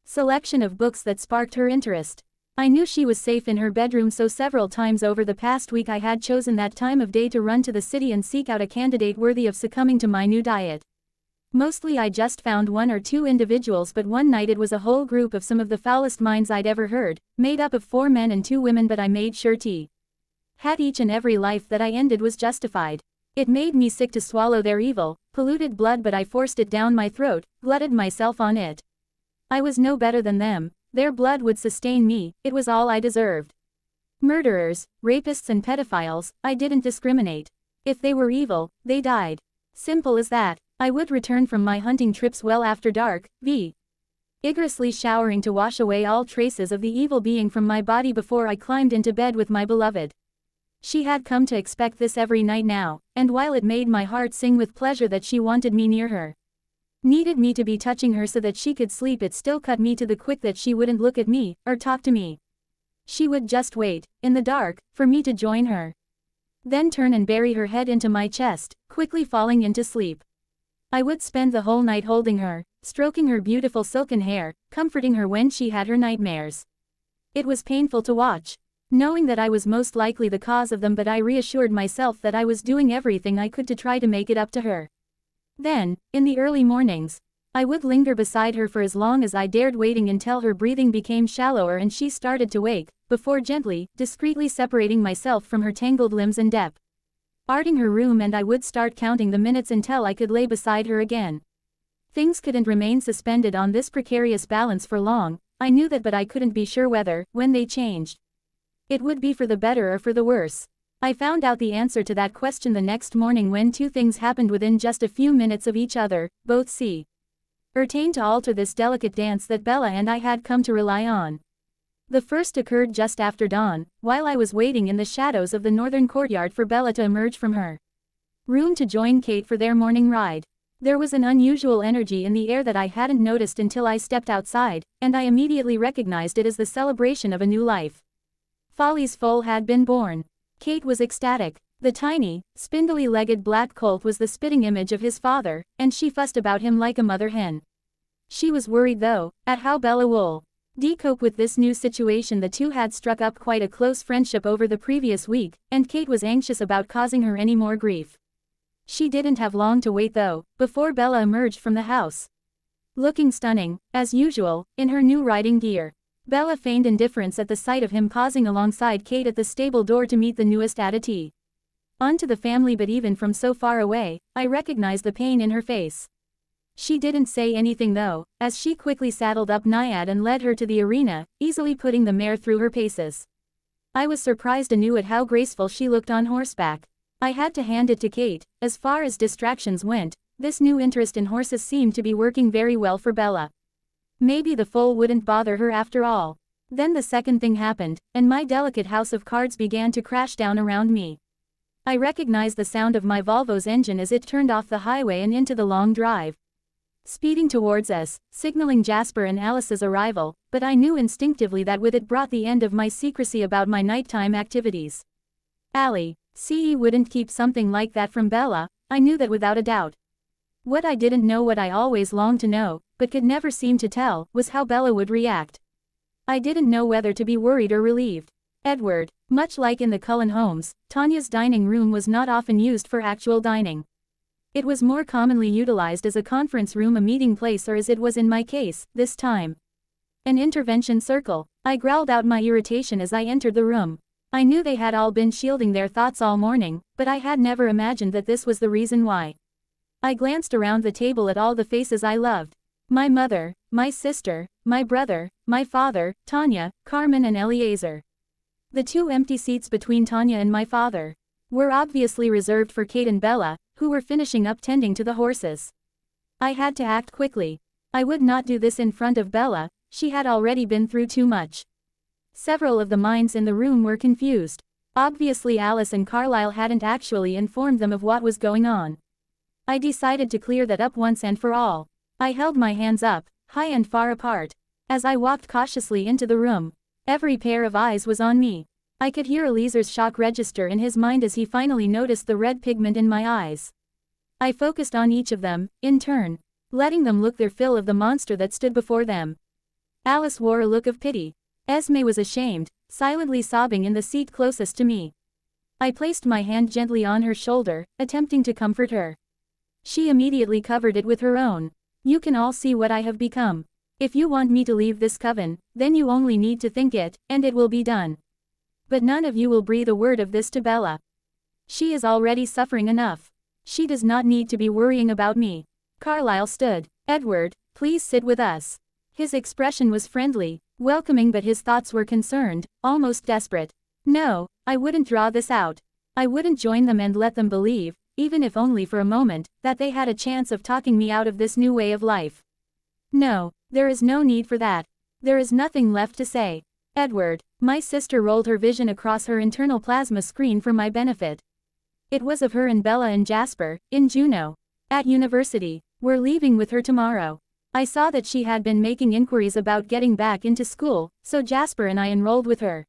selection of books that sparked her interest. I knew she was safe in her bedroom, so several times over the past week I had chosen that time of day to run to the city and seek out a candidate worthy of succumbing to my new diet. Mostly I just found one or two individuals, but one night it was a whole group of some of the foulest minds I'd ever heard, made up of 4 men and 2 women, but I made sure had each and every life that I ended was justified. It made me sick to swallow their evil, polluted blood, but I forced it down my throat, glutted myself on it. I was no better than them. Their blood would sustain me, it was all I deserved. Murderers, rapists and pedophiles, I didn't discriminate. If they were evil, they died. Simple as that. I would return from my hunting trips well after dark, vigorously showering to wash away all traces of the evil being from my body before I climbed into bed with my beloved. She had come to expect this every night now, and while it made my heart sing with pleasure that she wanted me near her, needed me to be touching her so that she could sleep, it still cut me to the quick that she wouldn't look at me, or talk to me. She would just wait, in the dark, for me to join her. Then turn and bury her head into my chest, quickly falling into sleep. I would spend the whole night holding her, stroking her beautiful silken hair, comforting her when she had her nightmares. It was painful to watch, knowing that I was most likely the cause of them, but I reassured myself that I was doing everything I could to try to make it up to her. Then, in the early mornings, I would linger beside her for as long as I dared, waiting until her breathing became shallower and she started to wake, before gently, discreetly separating myself from her tangled limbs and departing her room, and I would start counting the minutes until I could lay beside her again. Things couldn't remain suspended on this precarious balance for long, I knew that, but I couldn't be sure whether, when they changed, it would be for the better or for the worse. I found out the answer to that question the next morning when two things happened within just a few minutes of each other, both certain to alter this delicate dance that Bella and I had come to rely on. The first occurred just after dawn, while I was waiting in the shadows of the northern courtyard for Bella to emerge from her room to join Kate for their morning ride. There was an unusual energy in the air that I hadn't noticed until I stepped outside, and I immediately recognized it as the celebration of a new life. Folly's foal had been born. Kate was ecstatic. The tiny, spindly-legged black colt was the spitting image of his father, and she fussed about him like a mother hen. She was worried though, at how Bella would cope with this new situation. The two had struck up quite a close friendship over the previous week, and Kate was anxious about causing her any more grief. She didn't have long to wait though, before Bella emerged from the house. Looking stunning, as usual, in her new riding gear. Bella feigned indifference at the sight of him pausing alongside Kate at the stable door to meet the newest additee onto the family, but even from so far away, I recognized the pain in her face. She didn't say anything though, as she quickly saddled up Naiad and led her to the arena, easily putting the mare through her paces. I was surprised anew at how graceful she looked on horseback. I had to hand it to Kate, as far as distractions went, this new interest in horses seemed to be working very well for Bella. Maybe the foal wouldn't bother her after all. Then the second thing happened, and my delicate house of cards began to crash down around me. I recognized the sound of my Volvo's engine as it turned off the highway and into the long drive, speeding towards us, signaling Jasper and Alice's arrival, but I knew instinctively that with it brought the end of my secrecy about my nighttime activities. Allie, CE wouldn't keep something like that from Bella, I knew that without a doubt. What I didn't know, what I always longed to know, but could never seem to tell, was how Bella would react. I didn't know whether to be worried or relieved. Edward, much like in the Cullen homes, Tanya's dining room was not often used for actual dining. It was more commonly utilized as a conference room, a meeting place, or as it was in my case, this time, an intervention circle. I growled out my irritation as I entered the room. I knew they had all been shielding their thoughts all morning, but I had never imagined that this was the reason why. I glanced around the table at all the faces I loved. My mother, my sister, my brother, my father, Tanya, Carmen and Eliezer. The two empty seats between Tanya and my father were obviously reserved for Kate and Bella, who were finishing up tending to the horses. I had to act quickly. I would not do this in front of Bella, she had already been through too much. Several of the minds in the room were confused. Obviously Alice and Carlisle hadn't actually informed them of what was going on. I decided to clear that up once and for all. I held my hands up, high and far apart. As I walked cautiously into the room, every pair of eyes was on me. I could hear Eliezer's shock register in his mind as he finally noticed the red pigment in my eyes. I focused on each of them, in turn, letting them look their fill of the monster that stood before them. Alice wore a look of pity. Esme was ashamed, silently sobbing in the seat closest to me. I placed my hand gently on her shoulder, attempting to comfort her. She immediately covered it with her own. You can all see what I have become. If you want me to leave this coven, then you only need to think it, and it will be done. But none of you will breathe a word of this to Bella. She is already suffering enough. She does not need to be worrying about me. Carlisle stood. Edward, please sit with us. His expression was friendly, welcoming, but his thoughts were concerned, almost desperate. No, I wouldn't draw this out. I wouldn't join them and let them believe, even if only for a moment, that they had a chance of talking me out of this new way of life. No, there is no need for that. There is nothing left to say. Edward, my sister rolled her vision across her internal plasma screen for my benefit. It was of her and Bella and Jasper, in Juneau. At university. We're leaving with her tomorrow. I saw that she had been making inquiries about getting back into school, so Jasper and I enrolled with her.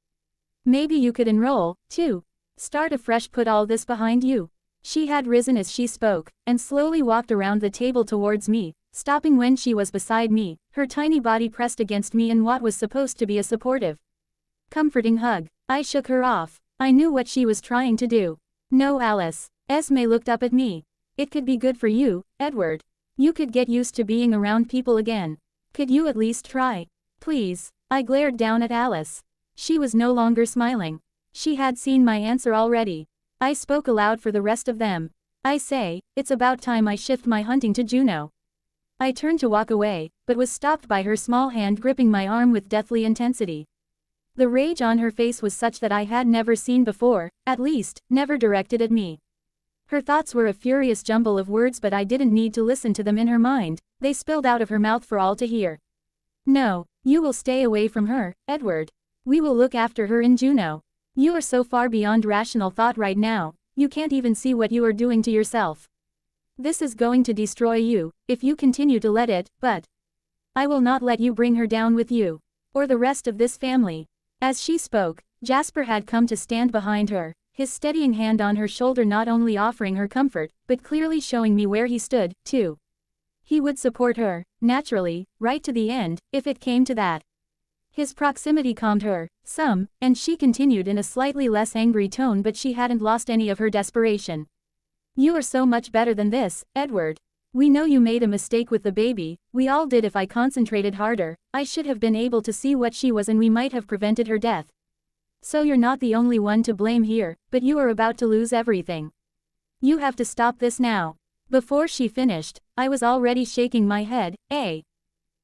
Maybe you could enroll, too. Start afresh, put all this behind you. She had risen as she spoke, and slowly walked around the table towards me, stopping when she was beside me, her tiny body pressed against me in what was supposed to be a supportive, comforting hug. I shook her off. I knew what she was trying to do. No, Alice. Esme looked up at me. It could be good for you, Edward. You could get used to being around people again. Could you at least try? Please. I glared down at Alice. She was no longer smiling. She had seen my answer already. I spoke aloud for the rest of them. I say, it's about time I shift my hunting to Juneau. I turned to walk away, but was stopped by her small hand gripping my arm with deathly intensity. The rage on her face was such that I had never seen before, at least, never directed at me. Her thoughts were a furious jumble of words, but I didn't need to listen to them in her mind, they spilled out of her mouth for all to hear. No, you will stay away from her, Edward. We will look after her in Juneau. You are so far beyond rational thought right now, you can't even see what you are doing to yourself. This is going to destroy you, if you continue to let it, but I will not let you bring her down with you. Or the rest of this family. As she spoke, Jasper had come to stand behind her, his steadying hand on her shoulder not only offering her comfort, but clearly showing me where he stood, too. He would support her, naturally, right to the end, if it came to that. His proximity calmed her, some, and she continued in a slightly less angry tone, but she hadn't lost any of her desperation. You are so much better than this, Edward. We know you made a mistake with the baby, we all did. If I concentrated harder, I should have been able to see what she was and we might have prevented her death. So you're not the only one to blame here, but you are about to lose everything. You have to stop this now. Before she finished, I was already shaking my head, a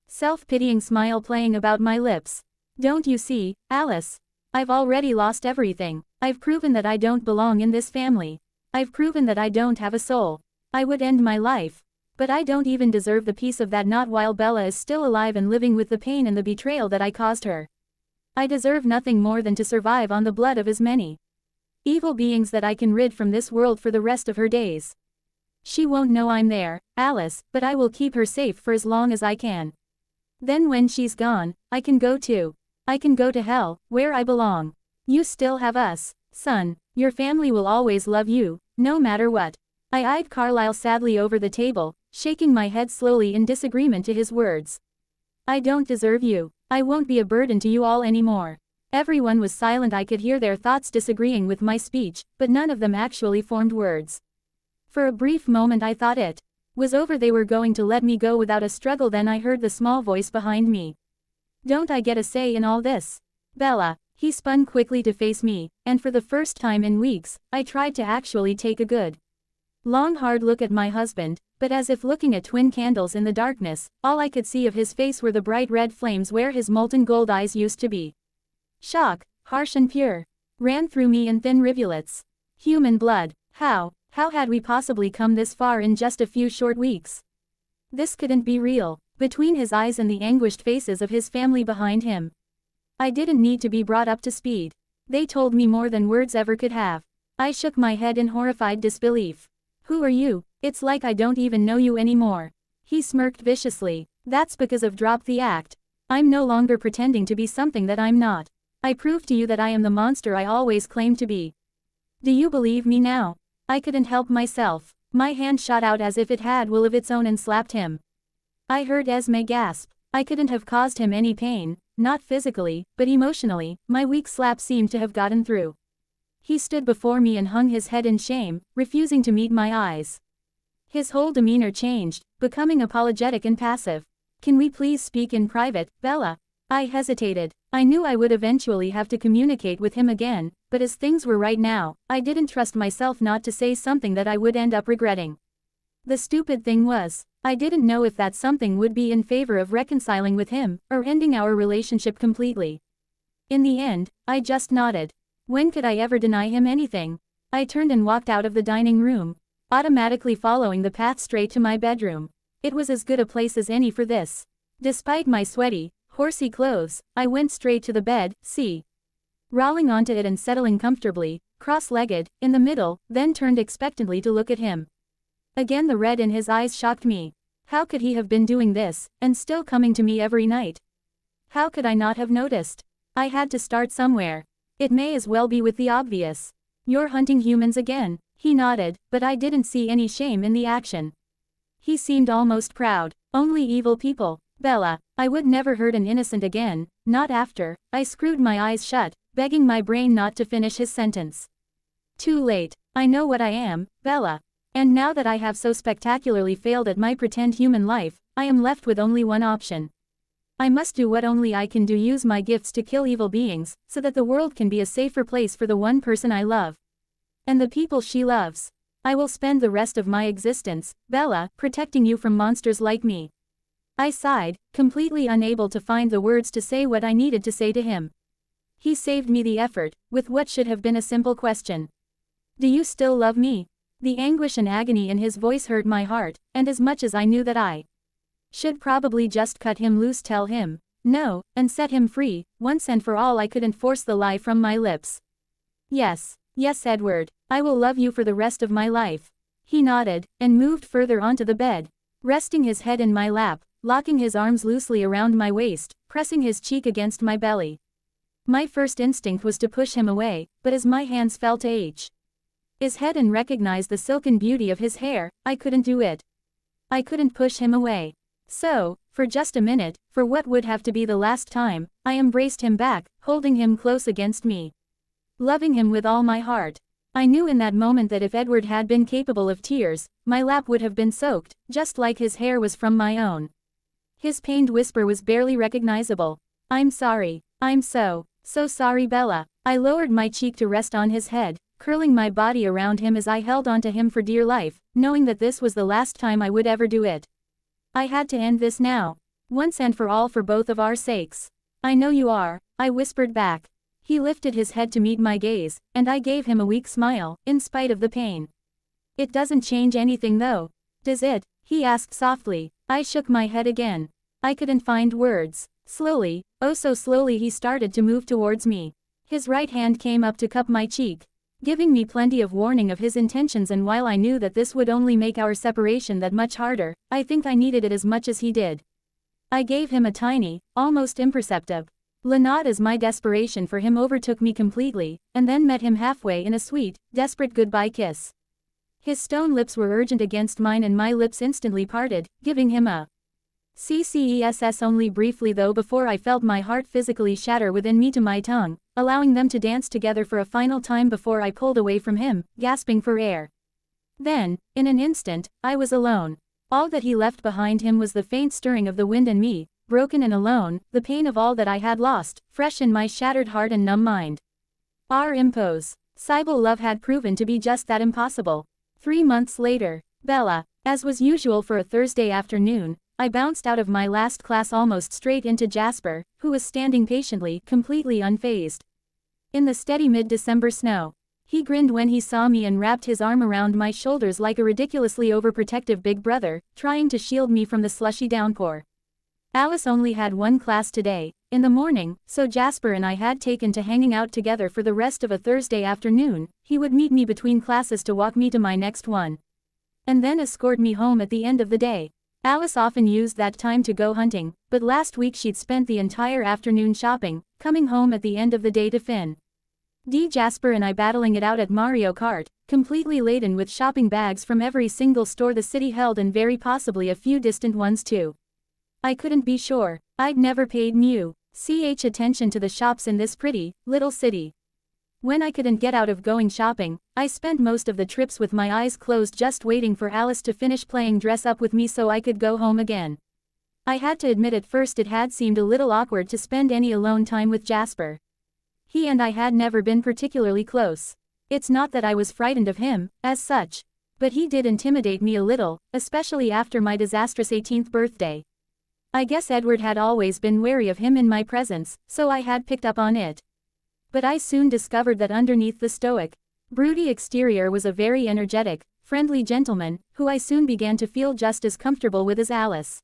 self-pitying smile playing about my lips. Don't you see, Alice? I've already lost everything. I've proven that I don't belong in this family. I've proven that I don't have a soul. I would end my life. But I don't even deserve the peace of that, not while Bella is still alive and living with the pain and the betrayal that I caused her. I deserve nothing more than to survive on the blood of as many evil beings that I can rid from this world for the rest of her days. She won't know I'm there, Alice, but I will keep her safe for as long as I can. Then when she's gone, I can go too. I can go to hell, where I belong. You still have us, son. Your family will always love you, no matter what. I eyed Carlyle sadly over the table, shaking my head slowly in disagreement to his words. I don't deserve you. I won't be a burden to you all anymore. Everyone was silent. I could hear their thoughts disagreeing with my speech, but none of them actually formed words. For a brief moment I thought it was over. They were going to let me go without a struggle. Then I heard the small voice behind me. Don't I get a say in all this? Bella. He spun quickly to face me, and for the first time in weeks, I tried to actually take a good, long hard look at my husband, but as if looking at twin candles in the darkness, all I could see of his face were the bright red flames where his molten gold eyes used to be. Shock, harsh and pure, ran through me in thin rivulets. Human blood. How had we possibly come this far in just a few short weeks? This couldn't be real. Between his eyes and the anguished faces of his family behind him, I didn't need to be brought up to speed. They told me more than words ever could have. I shook my head in horrified disbelief. Who are you? It's like I don't even know you anymore. He smirked viciously. That's because I've dropped the act. I'm no longer pretending to be something that I'm not. I proved to you that I am the monster I always claimed to be. Do you believe me now? I couldn't help myself. My hand shot out as if it had will of its own and slapped him. I heard Esme gasp. I couldn't have caused him any pain, not physically, but emotionally. My weak slap seemed to have gotten through. He stood before me and hung his head in shame, refusing to meet my eyes. His whole demeanor changed, becoming apologetic and passive. Can we please speak in private, Bella? I hesitated. I knew I would eventually have to communicate with him again, but as things were right now, I didn't trust myself not to say something that I would end up regretting. The stupid thing was, I didn't know if that something would be in favor of reconciling with him, or ending our relationship completely. In the end, I just nodded. When could I ever deny him anything? I turned and walked out of the dining room, automatically following the path straight to my bedroom. It was as good a place as any for this. Despite my sweaty, horsey clothes, I went straight to the bed, rolling onto it and settling comfortably, cross-legged, in the middle, then turned expectantly to look at him. Again the red in his eyes shocked me. How could he have been doing this, and still coming to me every night? How could I not have noticed? I had to start somewhere. It may as well be with the obvious. You're hunting humans again. He nodded, but I didn't see any shame in the action. He seemed almost proud. Only evil people. Bella, I would never hurt an innocent again, not after. I screwed my eyes shut, begging my brain not to finish his sentence. Too late. I know what I am, Bella. And now that I have so spectacularly failed at my pretend human life, I am left with only one option. I must do what only I can do, use my gifts to kill evil beings, so that the world can be a safer place for the one person I love. And the people she loves. I will spend the rest of my existence, Bella, protecting you from monsters like me. I sighed, completely unable to find the words to say what I needed to say to him. He saved me the effort, with what should have been a simple question. Do you still love me? The anguish and agony in his voice hurt my heart, and as much as I knew that I should probably just cut him loose, tell him no, and set him free, once and for all, I couldn't force the lie from my lips. Yes, yes, Edward, I will love you for the rest of my life. He nodded, and moved further onto the bed, resting his head in my lap, locking his arms loosely around my waist, pressing his cheek against my belly. My first instinct was to push him away, but as my hands fell to his head and recognized the silken beauty of his hair, I couldn't do it. I couldn't push him away. So, for just a minute, for what would have to be the last time, I embraced him back, holding him close against me, loving him with all my heart. I knew in that moment that if Edward had been capable of tears, my lap would have been soaked, just like his hair was from my own. His pained whisper was barely recognizable. I'm sorry. I'm so sorry, Bella. I lowered my cheek to rest on his head, curling my body around him as I held onto him for dear life, knowing that this was the last time I would ever do it. I had to end this now. Once and for all, for both of our sakes. I know you are, I whispered back. He lifted his head to meet my gaze, and I gave him a weak smile, in spite of the pain. It doesn't change anything though, does it? He asked softly. I shook my head again. I couldn't find words. Slowly, oh so slowly, he started to move towards me. His right hand came up to cup my cheek, giving me plenty of warning of his intentions, and while I knew that this would only make our separation that much harder, I think I needed it as much as he did. I gave him a tiny, almost imperceptible nod as my desperation for him overtook me completely, and then met him halfway in a sweet, desperate goodbye kiss. His stone lips were urgent against mine and my lips instantly parted, giving him a CCESS only briefly though before I felt my heart physically shatter within me to my tongue, allowing them to dance together for a final time before I pulled away from him, gasping for air. Then, in an instant, I was alone. All that he left behind him was the faint stirring of the wind and me, broken and alone, the pain of all that I had lost, fresh in my shattered heart and numb mind. Our impossible love had proven to be just that, impossible. 3 months later, Bella, as was usual for a Thursday afternoon, I bounced out of my last class almost straight into Jasper, who was standing patiently, completely unfazed in the steady mid-December snow. He grinned when he saw me and wrapped his arm around my shoulders like a ridiculously overprotective big brother, trying to shield me from the slushy downpour. Alice only had one class today, in the morning, so Jasper and I had taken to hanging out together for the rest of a Thursday afternoon. He would meet me between classes to walk me to my next one, and then escort me home at the end of the day. Alice often used that time to go hunting, but last week she'd spent the entire afternoon shopping, coming home at the end of the day to Finn. Jasper and I battling it out at Mario Kart, completely laden with shopping bags from every single store the city held and very possibly a few distant ones too. I couldn't be sure. I'd never paid much attention to the shops in this pretty, little city. When I couldn't get out of going shopping, I spent most of the trips with my eyes closed just waiting for Alice to finish playing dress up with me so I could go home again. I had to admit at first it had seemed a little awkward to spend any alone time with Jasper. He and I had never been particularly close. It's not that I was frightened of him, as such. But he did intimidate me a little, especially after my disastrous 18th birthday. I guess Edward had always been wary of him in my presence, so I had picked up on it. But I soon discovered that underneath the stoic, broody exterior was a very energetic, friendly gentleman, who I soon began to feel just as comfortable with as Alice.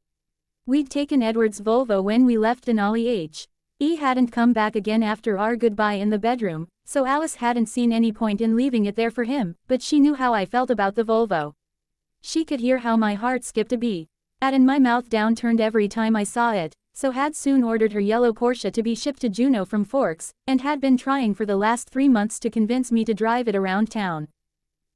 We'd taken Edward's Volvo when we left Denali. He hadn't come back again after our goodbye in the bedroom, so Alice hadn't seen any point in leaving it there for him, but she knew how I felt about the Volvo. She could hear how my heart skipped a beat, and my mouth downturned every time I saw it, so had soon ordered her yellow Porsche to be shipped to Juneau from Forks, and had been trying for the last 3 months to convince me to drive it around town.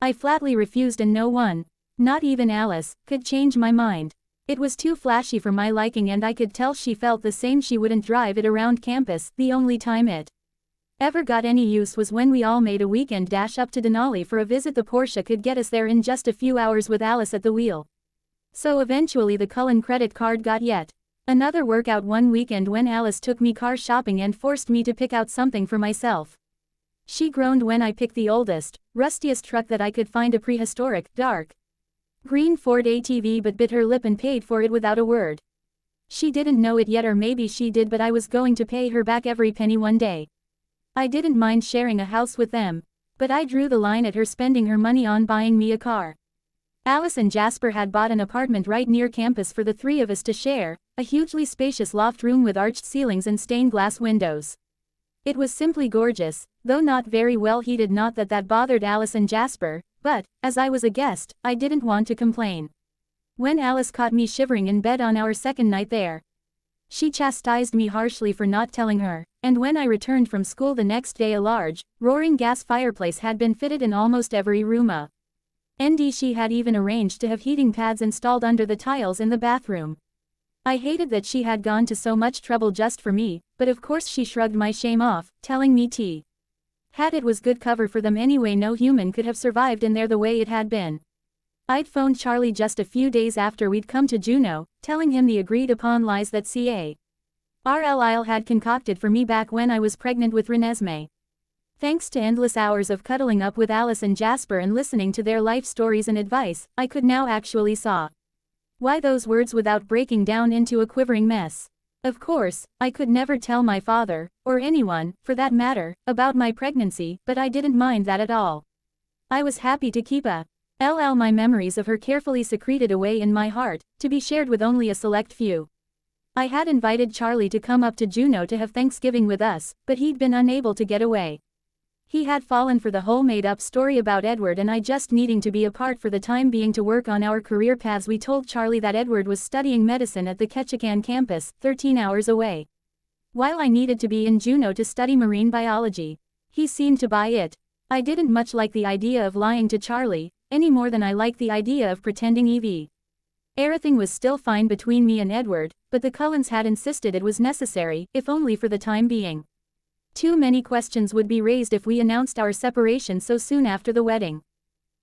I flatly refused and no one, not even Alice, could change my mind. It was too flashy for my liking and I could tell she felt the same. She wouldn't drive it around campus. The only time it ever got any use was when we all made a weekend dash up to Denali for a visit. The Porsche could get us there in just a few hours with Alice at the wheel. So eventually the Cullen credit card got yet another workout one weekend when Alice took me car shopping and forced me to pick out something for myself. She groaned when I picked the oldest, rustiest truck that I could find, a prehistoric, dark green Ford ATV, but bit her lip and paid for it without a word. She didn't know it yet, or maybe she did, but I was going to pay her back every penny one day. I didn't mind sharing a house with them. But I drew the line at her spending her money on buying me a car. Alice and Jasper had bought an apartment right near campus for the three of us to share, a hugely spacious loft room with arched ceilings and stained glass windows. It was simply gorgeous, though not very well heated. Not that that bothered Alice and Jasper, but, as I was a guest, I didn't want to complain. When Alice caught me shivering in bed on our second night there, she chastised me harshly for not telling her, and when I returned from school the next day a large, roaring gas fireplace had been fitted in almost every room. She had even arranged to have heating pads installed under the tiles in the bathroom. I hated that she had gone to so much trouble just for me, but of course she shrugged my shame off, telling me had it was good cover for them anyway. No human could have survived in there the way it had been. I'd phoned Charlie just a few days after we'd come to Juneau, telling him the agreed upon lies that Carlisle had concocted for me back when I was pregnant with Renesmee. Thanks to endless hours of cuddling up with Alice and Jasper and listening to their life stories and advice, I could now actually saw why those words without breaking down into a quivering mess. Of course, I could never tell my father, or anyone, for that matter, about my pregnancy, but I didn't mind that at all. I was happy to keep my memories of her carefully secreted away in my heart, to be shared with only a select few. I had invited Charlie to come up to Juneau to have Thanksgiving with us, but he'd been unable to get away. He had fallen for the whole made-up story about Edward and I just needing to be apart for the time being to work on our career paths. We told Charlie that Edward was studying medicine at the Ketchikan campus, 13 hours away, while I needed to be in Juneau to study marine biology. He seemed to buy it. I didn't much like the idea of lying to Charlie, any more than I liked the idea of pretending everything was still fine between me and Edward, but the Cullens had insisted it was necessary, if only for the time being. Too many questions would be raised if we announced our separation so soon after the wedding.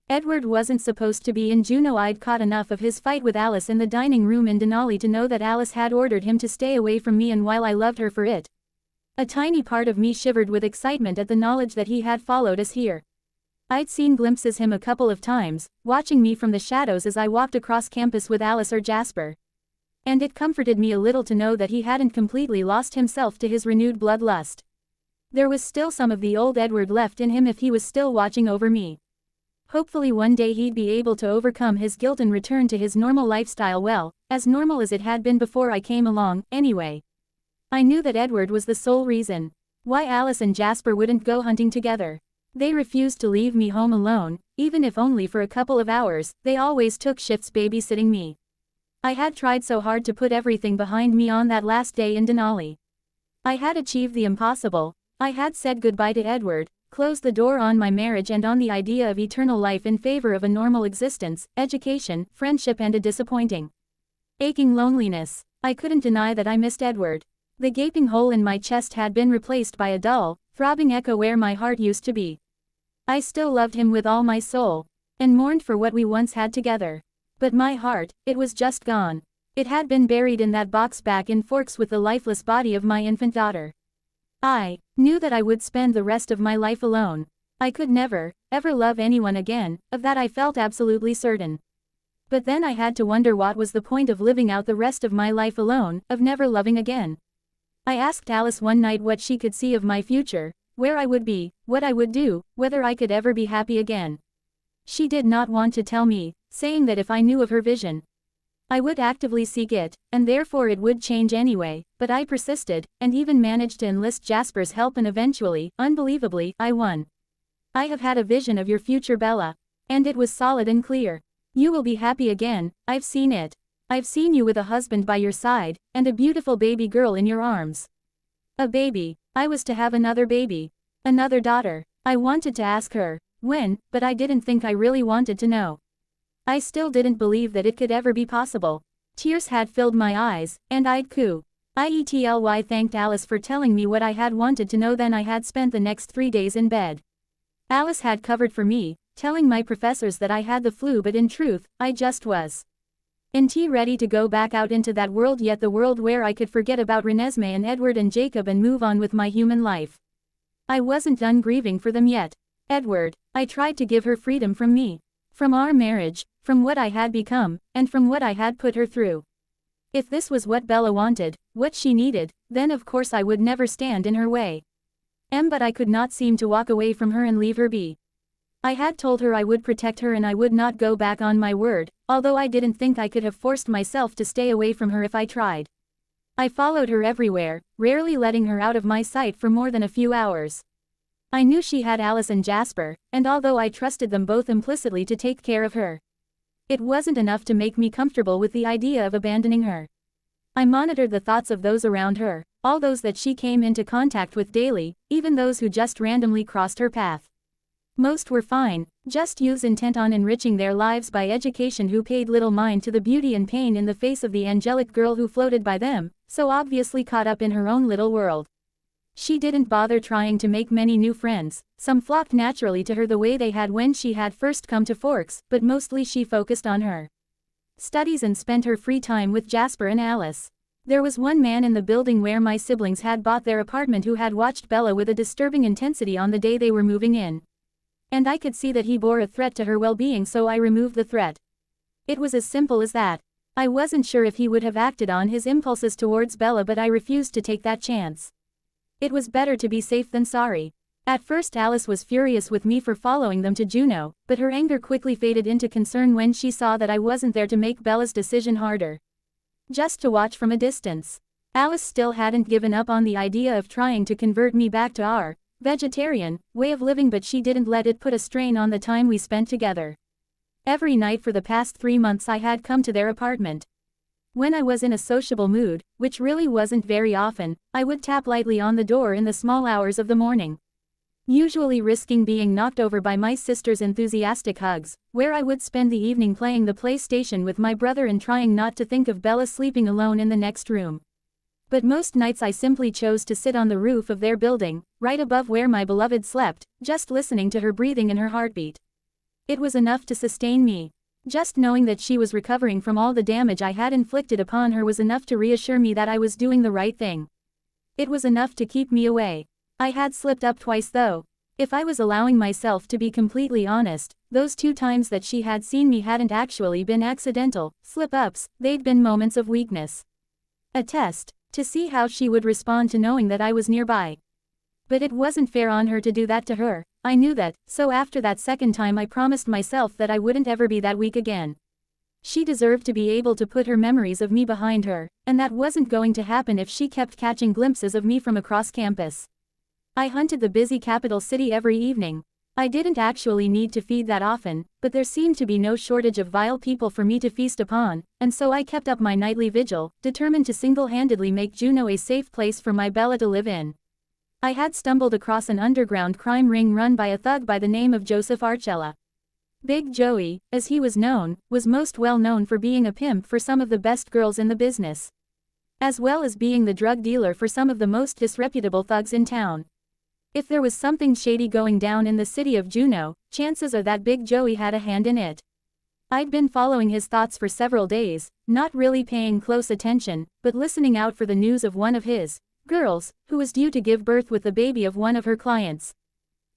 Edward wasn't supposed to be in Juneau. I'd caught enough of his fight with Alice in the dining room in Denali to know that Alice had ordered him to stay away from me, and while I loved her for it, a tiny part of me shivered with excitement at the knowledge that he had followed us here. I'd seen glimpses him a couple of times, watching me from the shadows as I walked across campus with Alice or Jasper. And it comforted me a little to know that he hadn't completely lost himself to his renewed bloodlust. There was still some of the old Edward left in him if he was still watching over me. Hopefully one day he'd be able to overcome his guilt and return to his normal lifestyle, well, as normal as it had been before I came along, anyway. I knew that Edward was the sole reason why Alice and Jasper wouldn't go hunting together. They refused to leave me home alone, even if only for a couple of hours. They always took shifts babysitting me. I had tried so hard to put everything behind me on that last day in Denali. I had achieved the impossible. I had said goodbye to Edward, closed the door on my marriage and on the idea of eternal life in favor of a normal existence, education, friendship and a disappointing, aching loneliness. I couldn't deny that I missed Edward. The gaping hole in my chest had been replaced by a dull, throbbing echo where my heart used to be. I still loved him with all my soul, and mourned for what we once had together. But my heart, it was just gone. It had been buried in that box back in Forks with the lifeless body of my infant daughter. I knew that I would spend the rest of my life alone. I could never, ever love anyone again, of that I felt absolutely certain. But then I had to wonder what was the point of living out the rest of my life alone, of never loving again. I asked Alice one night what she could see of my future, where I would be, what I would do, whether I could ever be happy again. She did not want to tell me, saying that if I knew of her vision, I would actively seek it, and therefore it would change anyway, but I persisted, and even managed to enlist Jasper's help, and eventually, unbelievably, I won. I have had a vision of your future, Bella. And it was solid and clear. You will be happy again. I've seen it. I've seen you with a husband by your side, and a beautiful baby girl in your arms. A baby. I was to have another baby. Another daughter. I wanted to ask her when, but I didn't think I really wanted to know. I still didn't believe that it could ever be possible. Tears had filled my eyes, and I'd thanked Alice for telling me what I had wanted to know. Then I had spent the next 3 days in bed. Alice had covered for me, telling my professors that I had the flu, but in truth, I just was ready to go back out into that world, yet the world where I could forget about Renesmee and Edward and Jacob and move on with my human life. I wasn't done grieving for them yet. Edward, I tried to give her freedom from me. From our marriage, from what I had become, and from what I had put her through. If this was what Bella wanted, what she needed, then of course I would never stand in her way. But I could not seem to walk away from her and leave her be. I had told her I would protect her and I would not go back on my word, although I didn't think I could have forced myself to stay away from her if I tried. I followed her everywhere, rarely letting her out of my sight for more than a few hours. I knew she had Alice and Jasper, and although I trusted them both implicitly to take care of her, it wasn't enough to make me comfortable with the idea of abandoning her. I monitored the thoughts of those around her, all those that she came into contact with daily, even those who just randomly crossed her path. Most were fine, just youths intent on enriching their lives by education who paid little mind to the beauty and pain in the face of the angelic girl who floated by them, so obviously caught up in her own little world. She didn't bother trying to make many new friends, some flocked naturally to her the way they had when she had first come to Forks, but mostly she focused on her studies and spent her free time with Jasper and Alice. There was one man in the building where my siblings had bought their apartment who had watched Bella with a disturbing intensity on the day they were moving in. And I could see that he bore a threat to her well-being, so I removed the threat. It was as simple as that. I wasn't sure if he would have acted on his impulses towards Bella, but I refused to take that chance. It was better to be safe than sorry. At first Alice was furious with me for following them to Juneau, but her anger quickly faded into concern when she saw that I wasn't there to make Bella's decision harder. Just to watch from a distance. Alice still hadn't given up on the idea of trying to convert me back to our vegetarian way of living, but she didn't let it put a strain on the time we spent together. Every night for the past 3 months I had come to their apartment. When I was in a sociable mood, which really wasn't very often, I would tap lightly on the door in the small hours of the morning, usually risking being knocked over by my sister's enthusiastic hugs, where I would spend the evening playing the PlayStation with my brother and trying not to think of Bella sleeping alone in the next room. But most nights I simply chose to sit on the roof of their building, right above where my beloved slept, just listening to her breathing and her heartbeat. It was enough to sustain me. Just knowing that she was recovering from all the damage I had inflicted upon her was enough to reassure me that I was doing the right thing. It was enough to keep me away. I had slipped up twice though. If I was allowing myself to be completely honest, those 2 times that she had seen me hadn't actually been accidental slip-ups, they'd been moments of weakness. A test, to see how she would respond to knowing that I was nearby. But it wasn't fair on her to do that to her. I knew that, so after that second time I promised myself that I wouldn't ever be that weak again. She deserved to be able to put her memories of me behind her, and that wasn't going to happen if she kept catching glimpses of me from across campus. I hunted the busy capital city every evening. I didn't actually need to feed that often, but there seemed to be no shortage of vile people for me to feast upon, and so I kept up my nightly vigil, determined to single-handedly make Juneau a safe place for my Bella to live in. I had stumbled across an underground crime ring run by a thug by the name of Joseph Archella. Big Joey, as he was known, was most well known for being a pimp for some of the best girls in the business, as well as being the drug dealer for some of the most disreputable thugs in town. If there was something shady going down in the city of Juneau, chances are that Big Joey had a hand in it. I'd been following his thoughts for several days, not really paying close attention, but listening out for the news of one of his girls, who was due to give birth with the baby of one of her clients,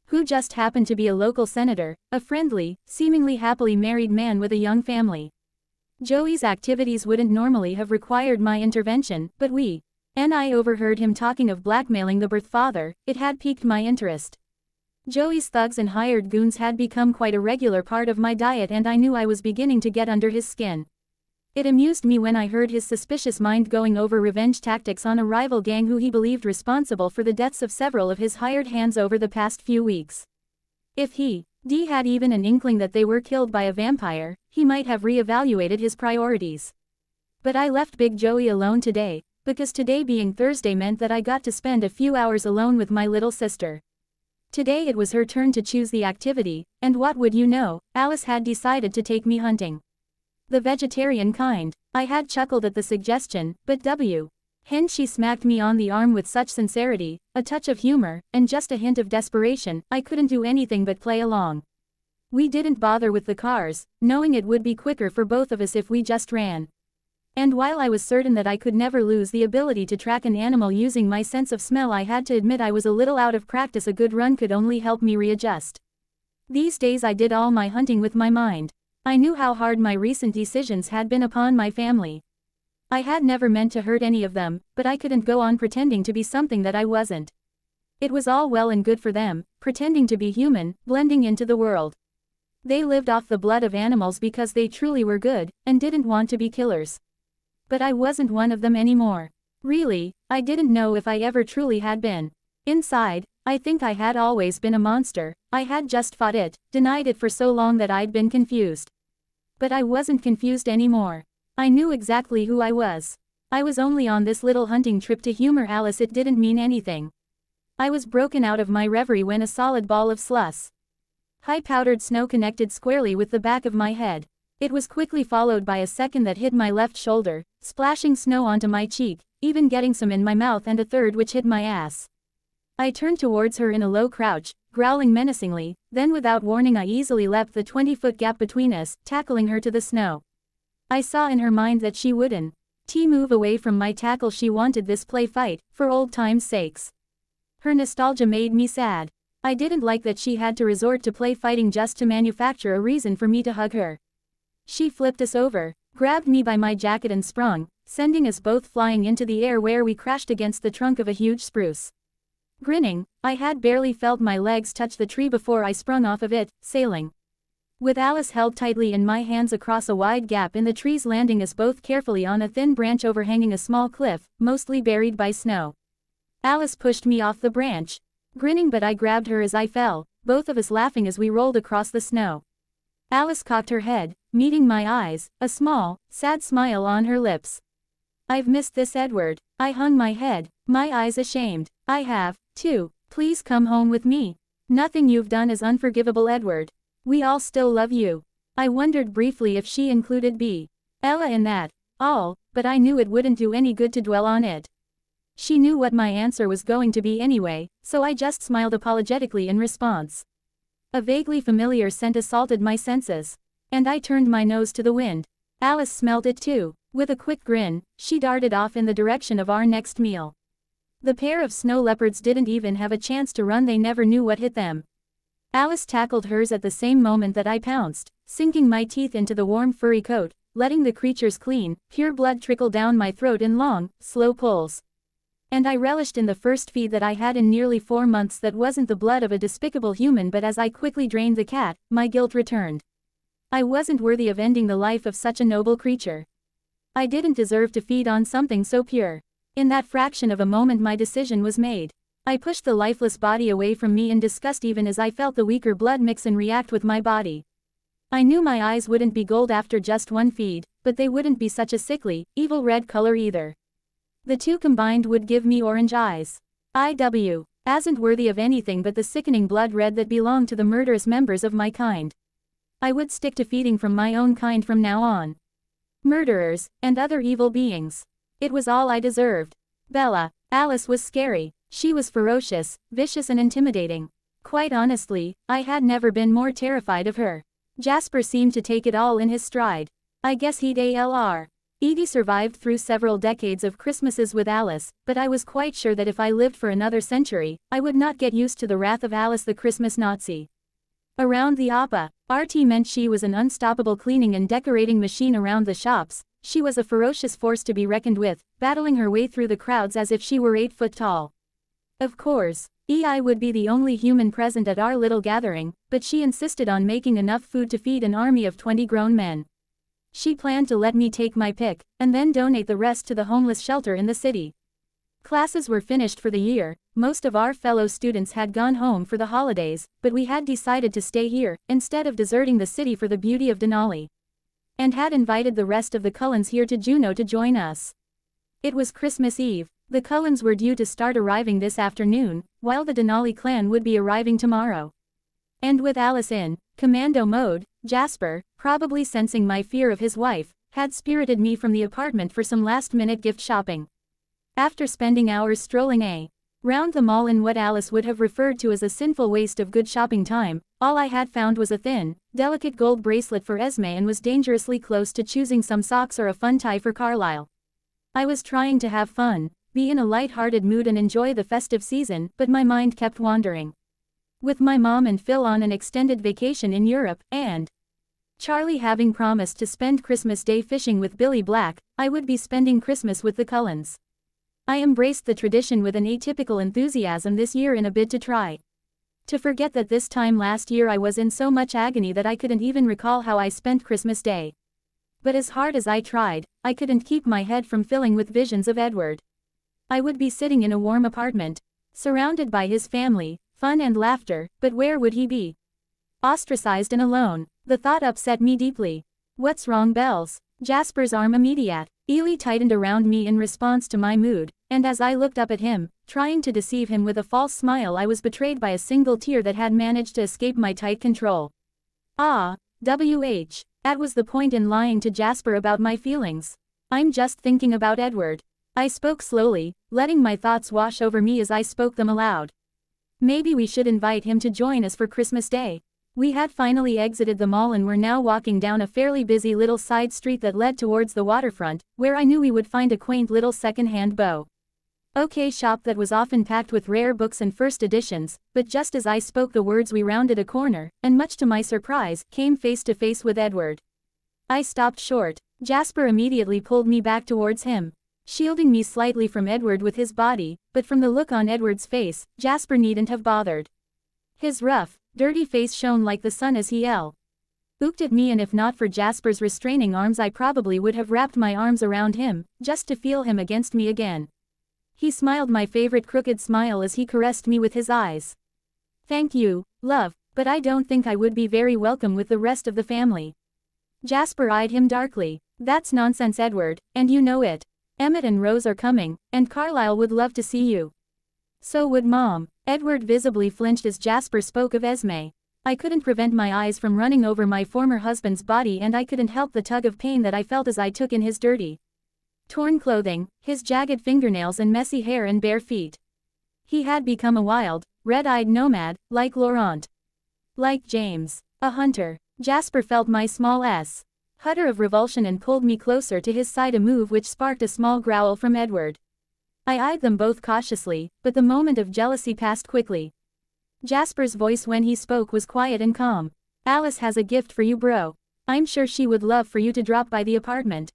who just happened to be a local senator, a friendly, seemingly happily married man with a young family. Joey's activities wouldn't normally have required my intervention, but I overheard him talking of blackmailing the birth father. It had piqued my interest. Joey's thugs and hired goons had become quite a regular part of my diet, and I knew I was beginning to get under his skin. It amused me when I heard his suspicious mind going over revenge tactics on a rival gang who he believed responsible for the deaths of several of his hired hands over the past few weeks. If he had even an inkling that they were killed by a vampire, he might have re-evaluated his priorities. But I left Big Joey alone today, because today being Thursday meant that I got to spend a few hours alone with my little sister. Today it was her turn to choose the activity, and what would you know, Alice had decided to take me hunting. The vegetarian kind. I had chuckled at the suggestion, but hence she smacked me on the arm with such sincerity, a touch of humor, and just a hint of desperation, I couldn't do anything but play along. We didn't bother with the cars, knowing it would be quicker for both of us if we just ran. And while I was certain that I could never lose the ability to track an animal using my sense of smell, I had to admit I was a little out of practice. A good run could only help me readjust. These days I did all my hunting with my mind. I knew how hard my recent decisions had been upon my family. I had never meant to hurt any of them, but I couldn't go on pretending to be something that I wasn't. It was all well and good for them, pretending to be human, blending into the world. They lived off the blood of animals because they truly were good, and didn't want to be killers. But I wasn't one of them anymore. Really, I didn't know if I ever truly had been. Inside, I think I had always been a monster. I had just fought it, denied it for so long that I'd been confused. But I wasn't confused anymore. I knew exactly who I was. I was only on this little hunting trip to humor Alice. It didn't mean anything. I was broken out of my reverie when a solid ball of slush. High powdered snow connected squarely with the back of my head. It was quickly followed by a second that hit my left shoulder, splashing snow onto my cheek, even getting some in my mouth, and a third which hit my ass. I turned towards her in a low crouch, growling menacingly, then without warning I easily leapt the 20-foot gap between us, tackling her to the snow. I saw in her mind that she wouldn't move away from my tackle. She wanted this play fight, for old time's sakes. Her nostalgia made me sad. I didn't like that she had to resort to play fighting just to manufacture a reason for me to hug her. She flipped us over, grabbed me by my jacket and sprung, sending us both flying into the air where we crashed against the trunk of a huge spruce. Grinning, I had barely felt my legs touch the tree before I sprung off of it, sailing. With Alice held tightly in my hands across a wide gap in the trees, landing us both carefully on a thin branch overhanging a small cliff, mostly buried by snow. Alice pushed me off the branch, grinning, but I grabbed her as I fell, both of us laughing as we rolled across the snow. Alice cocked her head, meeting my eyes, a small, sad smile on her lips. I've missed this, Edward. I hung my head, my eyes ashamed. I have, too. Please come home with me. Nothing you've done is unforgivable, Edward. We all still love you. I wondered briefly if she included Ella in that all, but I knew it wouldn't do any good to dwell on it. She knew what my answer was going to be anyway, so I just smiled apologetically in response. A vaguely familiar scent assaulted my senses, and I turned my nose to the wind. Alice smelled it too. With a quick grin, she darted off in the direction of our next meal. The pair of snow leopards didn't even have a chance to run. They never knew what hit them. Alice tackled hers at the same moment that I pounced, sinking my teeth into the warm furry coat, letting the creature's clean, pure blood trickle down my throat in long, slow pulls. And I relished in the first feed that I had in nearly 4 months. That wasn't the blood of a despicable human, but as I quickly drained the cat, my guilt returned. I wasn't worthy of ending the life of such a noble creature. I didn't deserve to feed on something so pure. In that fraction of a moment my decision was made. I pushed the lifeless body away from me in disgust even as I felt the weaker blood mix and react with my body. I knew my eyes wouldn't be gold after just one feed, but they wouldn't be such a sickly, evil red color either. The two combined would give me orange eyes. I wasn't worthy of anything but the sickening blood red that belonged to the murderous members of my kind. I would stick to feeding from my own kind from now on. Murderers, and other evil beings. It was all I deserved. Alice was scary. She was ferocious, vicious and intimidating. Quite honestly, I had never been more terrified of her. Jasper seemed to take it all in his stride. I guess he'd Edie survived through several decades of Christmases with Alice, but I was quite sure that if I lived for another century, I would not get used to the wrath of Alice the Christmas Nazi. Around the RT meant she was an unstoppable cleaning and decorating machine around the shops. She was a ferocious force to be reckoned with, battling her way through the crowds as if she were 8 foot tall. Of course, I would be the only human present at our little gathering, but she insisted on making enough food to feed an army of 20 grown men. She planned to let me take my pick, and then donate the rest to the homeless shelter in the city. Classes were finished for the year, most of our fellow students had gone home for the holidays, but we had decided to stay here, instead of deserting the city for the beauty of Denali. And had invited the rest of the Cullens here to Juneau to join us. It was Christmas Eve. The Cullens were due to start arriving this afternoon, while the Denali clan would be arriving tomorrow. And with Alice in commando mode, Jasper, probably sensing my fear of his wife, had spirited me from the apartment for some last-minute gift shopping. After spending hours strolling round the mall in what Alice would have referred to as a sinful waste of good shopping time, all I had found was a thin, delicate gold bracelet for Esme and was dangerously close to choosing some socks or a fun tie for Carlisle. I was trying to have fun, be in a light-hearted mood and enjoy the festive season, but my mind kept wandering. With my mom and Phil on an extended vacation in Europe, and Charlie having promised to spend Christmas Day fishing with Billy Black, I would be spending Christmas with the Cullens. I embraced the tradition with an atypical enthusiasm this year in a bid to try to forget that this time last year I was in so much agony that I couldn't even recall how I spent Christmas Day. But as hard as I tried, I couldn't keep my head from filling with visions of Edward. I would be sitting in a warm apartment, surrounded by his family, fun and laughter, but where would he be? Ostracized and alone. The thought upset me deeply. What's wrong, Bells? Jasper's arm immediately tightened around me in response to my mood, and as I looked up at him, trying to deceive him with a false smile, I was betrayed by a single tear that had managed to escape my tight control. That was the point in lying to Jasper about my feelings. I'm just thinking about Edward. I spoke slowly, letting my thoughts wash over me as I spoke them aloud. Maybe we should invite him to join us for Christmas Day. We had finally exited the mall and were now walking down a fairly busy little side street that led towards the waterfront, where I knew we would find a quaint little second-hand bouquet shop that was often packed with rare books and first editions, but just as I spoke the words we rounded a corner, and much to my surprise, came face to face with Edward. I stopped short. Jasper immediately pulled me back towards him, shielding me slightly from Edward with his body, but from the look on Edward's face, Jasper needn't have bothered. His rough, dirty face shone like the sun as he looked at me, and if not for Jasper's restraining arms I probably would have wrapped my arms around him, just to feel him against me again. He smiled my favorite crooked smile as he caressed me with his eyes. Thank you, love, but I don't think I would be very welcome with the rest of the family. Jasper eyed him darkly. That's nonsense, Edward, and you know it. Emmett and Rose are coming, and Carlisle would love to see you. So would Mom. Edward visibly flinched as Jasper spoke of Esme. I couldn't prevent my eyes from running over my former husband's body, and I couldn't help the tug of pain that I felt as I took in his dirty, torn clothing, his jagged fingernails and messy hair and bare feet. He had become a wild, red-eyed nomad, like Laurent. Like James. A hunter. Jasper felt my small shudder of revulsion and pulled me closer to his side, a move which sparked a small growl from Edward. I eyed them both cautiously, but the moment of jealousy passed quickly. Jasper's voice when he spoke was quiet and calm. Alice has a gift for you, bro. I'm sure she would love for you to drop by the apartment.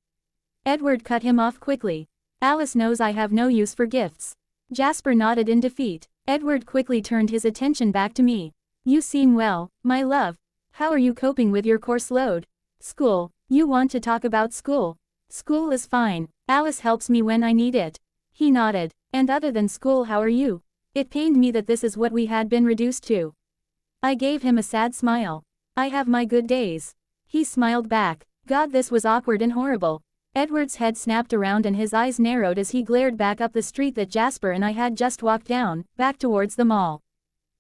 Edward cut him off quickly. Alice knows I have no use for gifts. Jasper nodded in defeat. Edward quickly turned his attention back to me. You seem well, my love. How are you coping with your course load? School. You want to talk about school? School is fine. Alice helps me when I need it. He nodded. And other than school, how are you? It pained me that this is what we had been reduced to. I gave him a sad smile. I have my good days. He smiled back. God, this was awkward and horrible. Edward's head snapped around and his eyes narrowed as he glared back up the street that Jasper and I had just walked down, back towards the mall.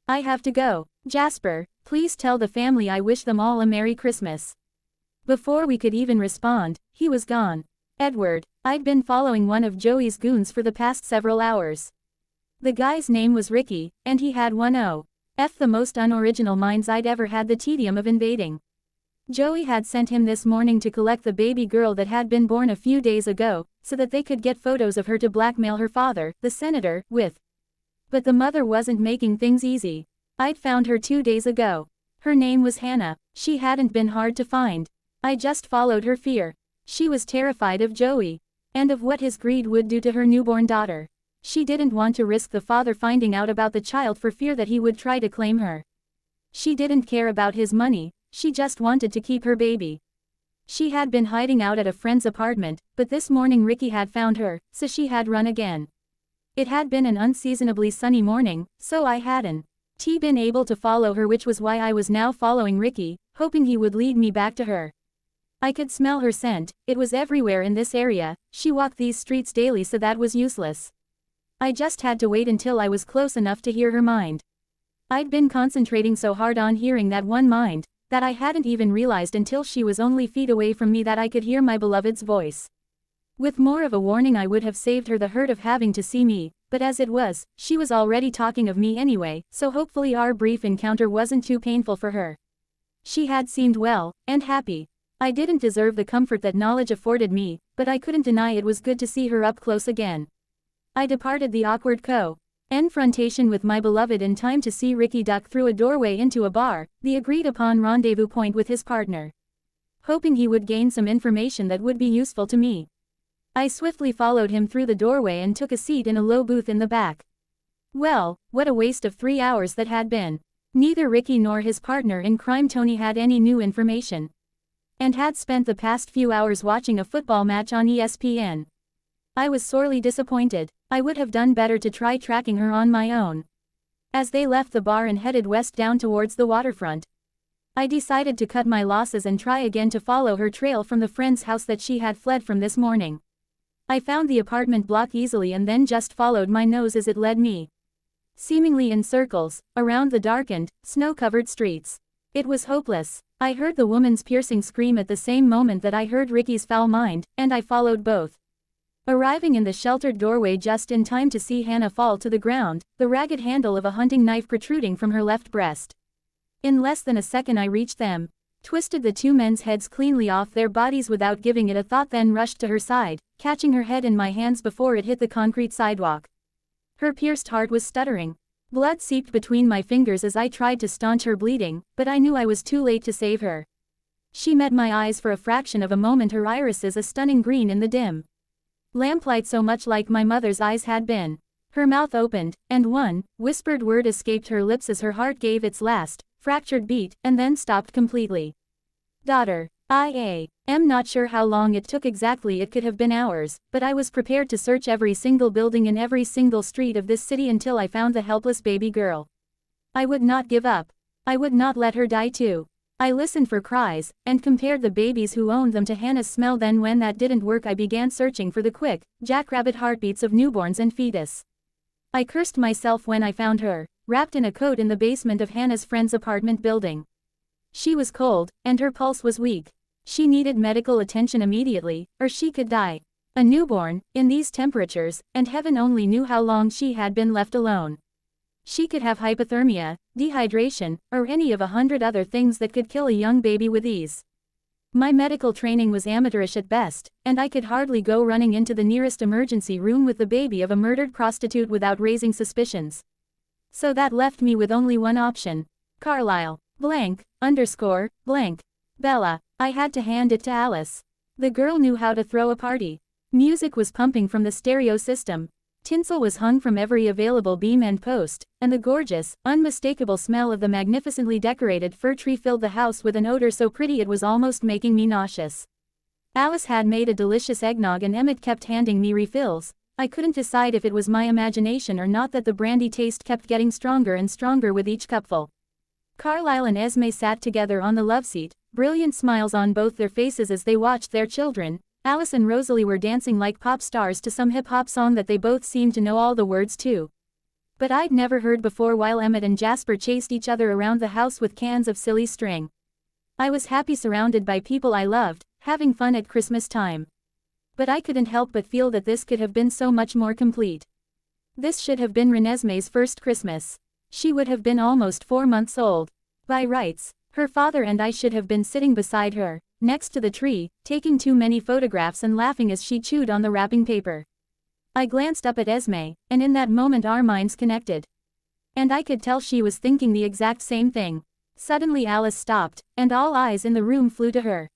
I have to go. Jasper, please tell the family I wish them all a Merry Christmas. Before we could even respond, he was gone. Edward. I'd been following one of Joey's goons for the past several hours. The guy's name was Ricky, and he had one the most unoriginal minds I'd ever had the tedium of invading. Joey had sent him this morning to collect the baby girl that had been born a few days ago, so that they could get photos of her to blackmail her father, the senator, with. But the mother wasn't making things easy. I'd found her 2 days ago. Her name was Hannah. She hadn't been hard to find. I just followed her fear. She was terrified of Joey. And of what his greed would do to her newborn daughter. She didn't want to risk the father finding out about the child for fear that he would try to claim her. She didn't care about his money, she just wanted to keep her baby. She had been hiding out at a friend's apartment, but this morning Ricky had found her, so she had run again. It had been an unseasonably sunny morning, so I hadn't been able to follow her, which was why I was now following Ricky, hoping he would lead me back to her. I could smell her scent, it was everywhere in this area, she walked these streets daily, so that was useless. I just had to wait until I was close enough to hear her mind. I'd been concentrating so hard on hearing that one mind, that I hadn't even realized until she was only feet away from me that I could hear my beloved's voice. With more of a warning I would have saved her the hurt of having to see me, but as it was, she was already talking of me anyway, so hopefully our brief encounter wasn't too painful for her. She had seemed well, and happy. I didn't deserve the comfort that knowledge afforded me, but I couldn't deny it was good to see her up close again. I departed the awkward confrontation with my beloved in time to see Ricky duck through a doorway into a bar, the agreed-upon rendezvous point with his partner. Hoping he would gain some information that would be useful to me. I swiftly followed him through the doorway and took a seat in a low booth in the back. Well, what a waste of 3 hours that had been. Neither Ricky nor his partner in crime Tony had any new information. And had spent the past few hours watching a football match on ESPN. I was sorely disappointed. I would have done better to try tracking her on my own. As they left the bar and headed west down towards the waterfront, I decided to cut my losses and try again to follow her trail from the friend's house that she had fled from this morning. I found the apartment block easily and then just followed my nose as it led me, seemingly in circles, around the darkened, snow-covered streets. It was hopeless. I heard the woman's piercing scream at the same moment that I heard Ricky's foul mind, and I followed both. Arriving in the sheltered doorway just in time to see Hannah fall to the ground, the ragged handle of a hunting knife protruding from her left breast. In less than a second I reached them, twisted the two men's heads cleanly off their bodies without giving it a thought, then rushed to her side, catching her head in my hands before it hit the concrete sidewalk. Her pierced heart was stuttering. Blood seeped between my fingers as I tried to staunch her bleeding, but I knew I was too late to save her. She met my eyes for a fraction of a moment, her irises a stunning green in the dim lamplight, so much like my mother's eyes had been. Her mouth opened, and one whispered word escaped her lips as her heart gave its last, fractured beat, and then stopped completely. Daughter. I am not sure how long it took exactly, it could have been hours, but I was prepared to search every single building in every single street of this city until I found the helpless baby girl. I would not give up. I would not let her die too. I listened for cries, and compared the babies who owned them to Hannah's smell. Then when that didn't work, I began searching for the quick, jackrabbit heartbeats of newborns and fetus. I cursed myself when I found her, wrapped in a coat in the basement of Hannah's friend's apartment building. She was cold, and her pulse was weak. She needed medical attention immediately, or she could die. A newborn, in these temperatures, and heaven only knew how long she had been left alone. She could have hypothermia, dehydration, or any of 100 other things that could kill a young baby with ease. My medical training was amateurish at best, and I could hardly go running into the nearest emergency room with the baby of a murdered prostitute without raising suspicions. So that left me with only one option. Carlisle. Bella. I had to hand it to Alice. The girl knew how to throw a party. Music was pumping from the stereo system. Tinsel was hung from every available beam and post, and the gorgeous, unmistakable smell of the magnificently decorated fir tree filled the house with an odor so pretty it was almost making me nauseous. Alice had made a delicious eggnog and Emmett kept handing me refills. I couldn't decide if it was my imagination or not that the brandy taste kept getting stronger and stronger with each cupful. Carlisle and Esme sat together on the love seat, brilliant smiles on both their faces as they watched their children. Alice and Rosalie were dancing like pop stars to some hip-hop song that they both seemed to know all the words to. But I'd never heard before, while Emmett and Jasper chased each other around the house with cans of silly string. I was happy, surrounded by people I loved, having fun at Christmas time. But I couldn't help but feel that this could have been so much more complete. This should have been Renesmee's first Christmas. She would have been almost 4 months old. By rights, her father and I should have been sitting beside her, next to the tree, taking too many photographs and laughing as she chewed on the wrapping paper. I glanced up at Esme, and in that moment our minds connected. And I could tell she was thinking the exact same thing. Suddenly Alice stopped, and all eyes in the room flew to her.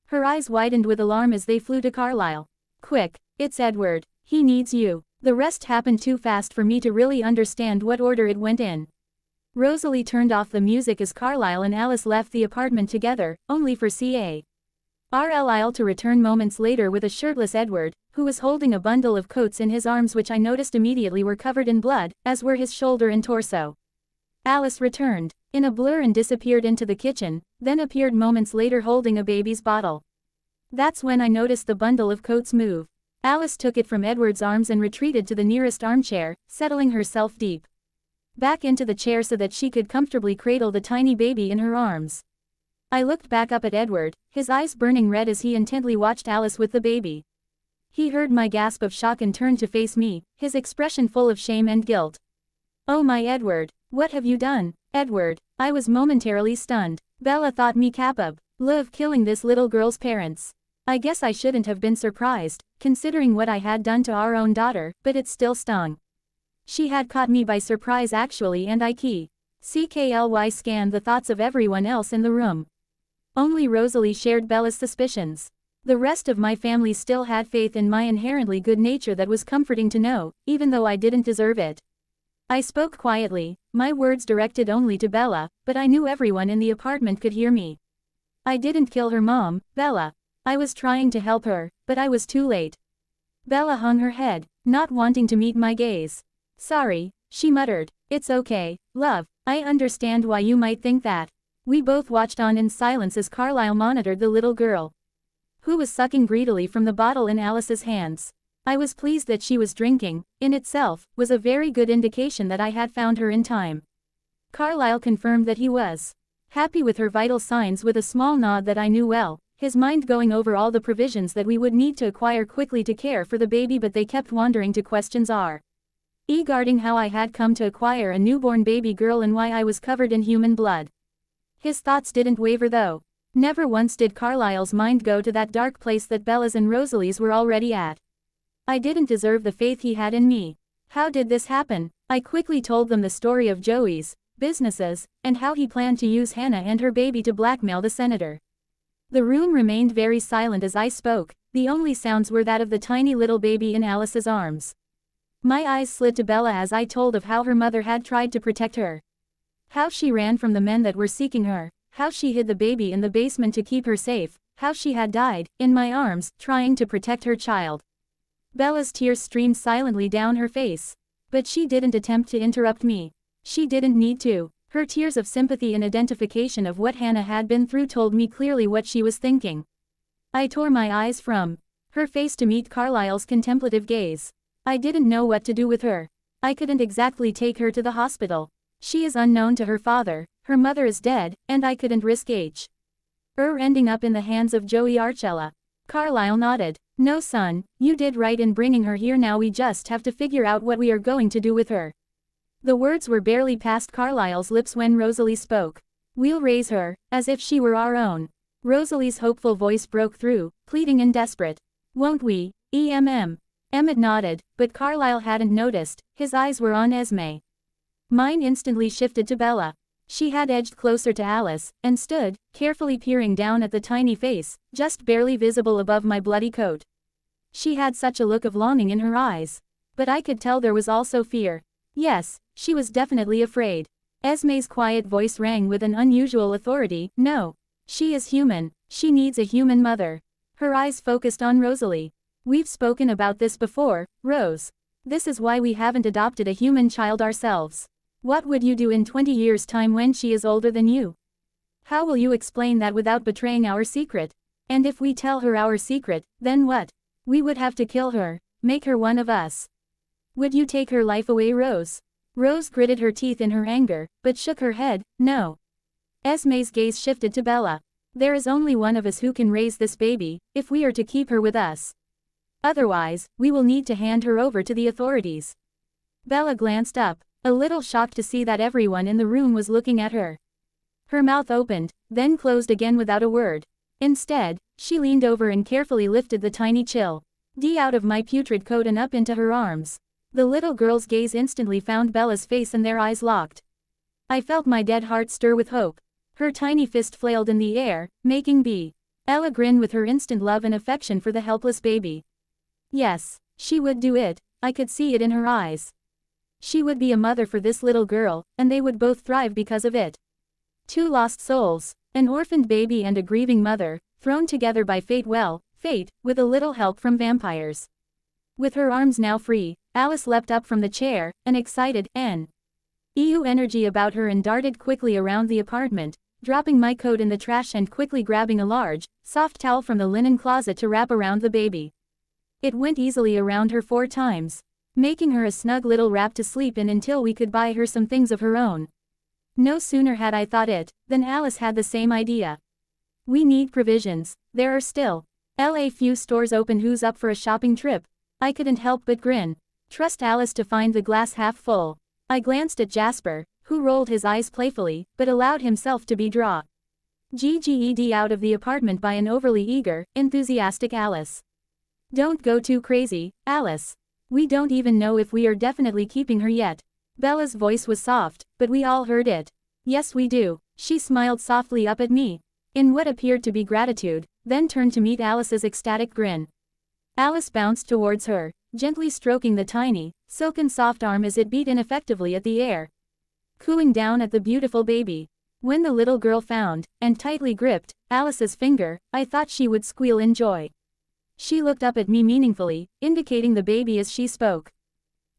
Her eyes widened with alarm as they flew to Carlisle. Quick, it's Edward. He needs you. The rest happened too fast for me to really understand what order it went in. Rosalie turned off the music as Carlisle and Alice left the apartment together, only for Carlisle to return moments later with a shirtless Edward, who was holding a bundle of coats in his arms which I noticed immediately were covered in blood, as were his shoulder and torso. Alice returned, in a blur, and disappeared into the kitchen, then appeared moments later holding a baby's bottle. That's when I noticed the bundle of coats move. Alice took it from Edward's arms and retreated to the nearest armchair, settling herself deep back into the chair so that she could comfortably cradle the tiny baby in her arms. I looked back up at Edward, his eyes burning red as he intently watched Alice with the baby. He heard my gasp of shock and turned to face me, his expression full of shame and guilt. Oh my Edward, what have you done? Edward, I was momentarily stunned. Bella thought me capable of killing this little girl's parents. I guess I shouldn't have been surprised, considering what I had done to our own daughter, but it still stung. She had caught me by surprise actually, and I scanned the thoughts of everyone else in the room. Only Rosalie shared Bella's suspicions. The rest of my family still had faith in my inherently good nature that was comforting to know, even though I didn't deserve it. I spoke quietly, my words directed only to Bella, but I knew everyone in the apartment could hear me. I didn't kill her mom, Bella. I was trying to help her, but I was too late. Bella hung her head, not wanting to meet my gaze. Sorry, she muttered. It's okay, love, I understand why you might think that. We both watched on in silence as Carlisle monitored the little girl, who was sucking greedily from the bottle in Alice's hands. I was pleased that she was drinking, in itself, was a very good indication that I had found her in time. Carlisle confirmed that he was happy with her vital signs with a small nod that I knew well, his mind going over all the provisions that we would need to acquire quickly to care for the baby, but they kept wandering to questions regarding how I had come to acquire a newborn baby girl and why I was covered in human blood. His thoughts didn't waver though. Never once did Carlisle's mind go to that dark place that Bella's and Rosalie's were already at. I didn't deserve the faith he had in me. How did this happen? I quickly told them the story of Joey's businesses, and how he planned to use Hannah and her baby to blackmail the senator. The room remained very silent as I spoke, the only sounds were that of the tiny little baby in Alice's arms. My eyes slid to Bella as I told of how her mother had tried to protect her. How she ran from the men that were seeking her, how she hid the baby in the basement to keep her safe, how she had died, in my arms, trying to protect her child. Bella's tears streamed silently down her face. But she didn't attempt to interrupt me. She didn't need to. Her tears of sympathy and identification of what Hannah had been through told me clearly what she was thinking. I tore my eyes from her face to meet Carlisle's contemplative gaze. I didn't know what to do with her. I couldn't exactly take her to the hospital. She is unknown to her father, her mother is dead, and I couldn't risk ending up in the hands of Joey Archella. Carlisle nodded. No son, you did right in bringing her here, now we just have to figure out what we are going to do with her. The words were barely past Carlisle's lips when Rosalie spoke. We'll raise her, as if she were our own. Rosalie's hopeful voice broke through, pleading and desperate. Won't we, Emmett nodded, but Carlisle hadn't noticed, his eyes were on Esme. Mine instantly shifted to Bella. She had edged closer to Alice, and stood, carefully peering down at the tiny face, just barely visible above my bloody coat. She had such a look of longing in her eyes. But I could tell there was also fear. Yes, she was definitely afraid. Esme's quiet voice rang with an unusual authority. No. She is human. She needs a human mother. Her eyes focused on Rosalie. We've spoken about this before, Rose. This is why we haven't adopted a human child ourselves. What would you do in 20 years' time when she is older than you? How will you explain that without betraying our secret? And if we tell her our secret, then what? We would have to kill her, make her one of us. Would you take her life away, Rose? Rose gritted her teeth in her anger, but shook her head. No. Esme's gaze shifted to Bella. There is only one of us who can raise this baby, if we are to keep her with us. Otherwise, we will need to hand her over to the authorities. Bella glanced up, a little shocked to see that everyone in the room was looking at her. Her mouth opened, then closed again without a word. Instead, she leaned over and carefully lifted the tiny child out of my putrid coat and up into her arms. The little girl's gaze instantly found Bella's face and their eyes locked. I felt my dead heart stir with hope. Her tiny fist flailed in the air, making Ella grin with her instant love and affection for the helpless baby. Yes, she would do it, I could see it in her eyes. She would be a mother for this little girl, and they would both thrive because of it. Two lost souls, an orphaned baby and a grieving mother, thrown together by fate, with a little help from vampires. With her arms now free, Alice leapt up from the chair, an excited EU energy about her and darted quickly around the apartment, dropping my coat in the trash and quickly grabbing a large, soft towel from the linen closet to wrap around the baby. It went easily around her 4 times, making her a snug little wrap to sleep in until we could buy her some things of her own. No sooner had I thought it, than Alice had the same idea. We need provisions. There are still a few stores open. Who's up for a shopping trip? I couldn't help but grin. Trust Alice to find the glass half full. I glanced at Jasper, who rolled his eyes playfully, but allowed himself to be drawn out of the apartment by an overly eager, enthusiastic Alice. Don't go too crazy, Alice. We don't even know if we are definitely keeping her yet. Bella's voice was soft, but we all heard it. Yes we do. She smiled softly up at me. In what appeared to be gratitude, then turned to meet Alice's ecstatic grin. Alice bounced towards her, gently stroking the tiny, silken soft arm as it beat ineffectively at the air, cooing down at the beautiful baby. When the little girl found, and tightly gripped, Alice's finger, I thought she would squeal in joy. She looked up at me meaningfully, indicating the baby as she spoke.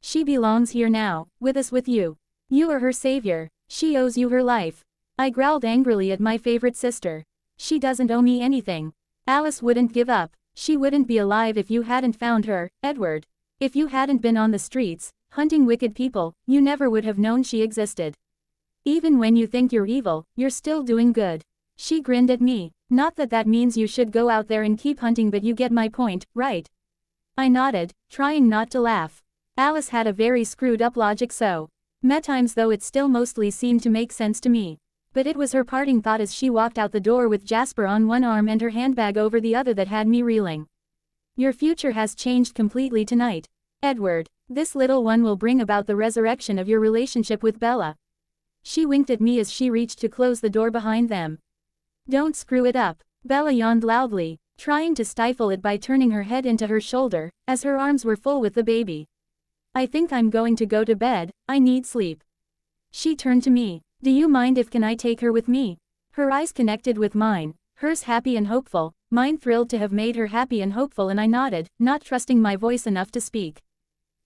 She belongs here now, with us with you. You are her savior. She owes you her life. I growled angrily at my favorite sister. She doesn't owe me anything. Alice wouldn't give up. She wouldn't be alive if you hadn't found her, Edward. If you hadn't been on the streets, hunting wicked people, you never would have known she existed. Even when you think you're evil, you're still doing good. She grinned at me. Not that that means you should go out there and keep hunting, but you get my point, right? I nodded, trying not to laugh. Alice had a very screwed up logic, so met times though it still mostly seemed to make sense to me. But it was her parting thought as she walked out the door with Jasper on one arm and her handbag over the other that had me reeling. Your future has changed completely tonight, Edward. This little one will bring about the resurrection of your relationship with Bella. She winked at me as she reached to close the door behind them. Don't screw it up. Bella yawned loudly, trying to stifle it by turning her head into her shoulder, as her arms were full with the baby. I think I'm going to go to bed, I need sleep. She turned to me. Do you mind if I take her with me? Her eyes connected with mine, hers happy and hopeful, mine thrilled to have made her happy and hopeful, and I nodded, not trusting my voice enough to speak.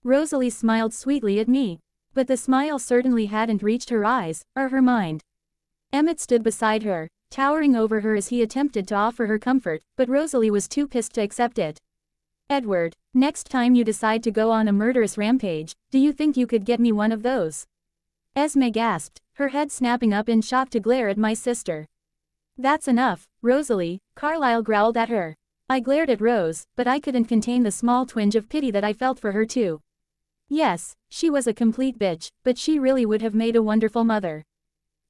Rosalie smiled sweetly at me. But the smile certainly hadn't reached her eyes, or her mind. Emmett stood beside her, towering over her as he attempted to offer her comfort, but Rosalie was too pissed to accept it. Edward, next time you decide to go on a murderous rampage, do you think you could get me one of those? Esme gasped, her head snapping up in shock to glare at my sister. That's enough, Rosalie, Carlyle growled at her. I glared at Rose, but I couldn't contain the small twinge of pity that I felt for her too. Yes, she was a complete bitch, but she really would have made a wonderful mother.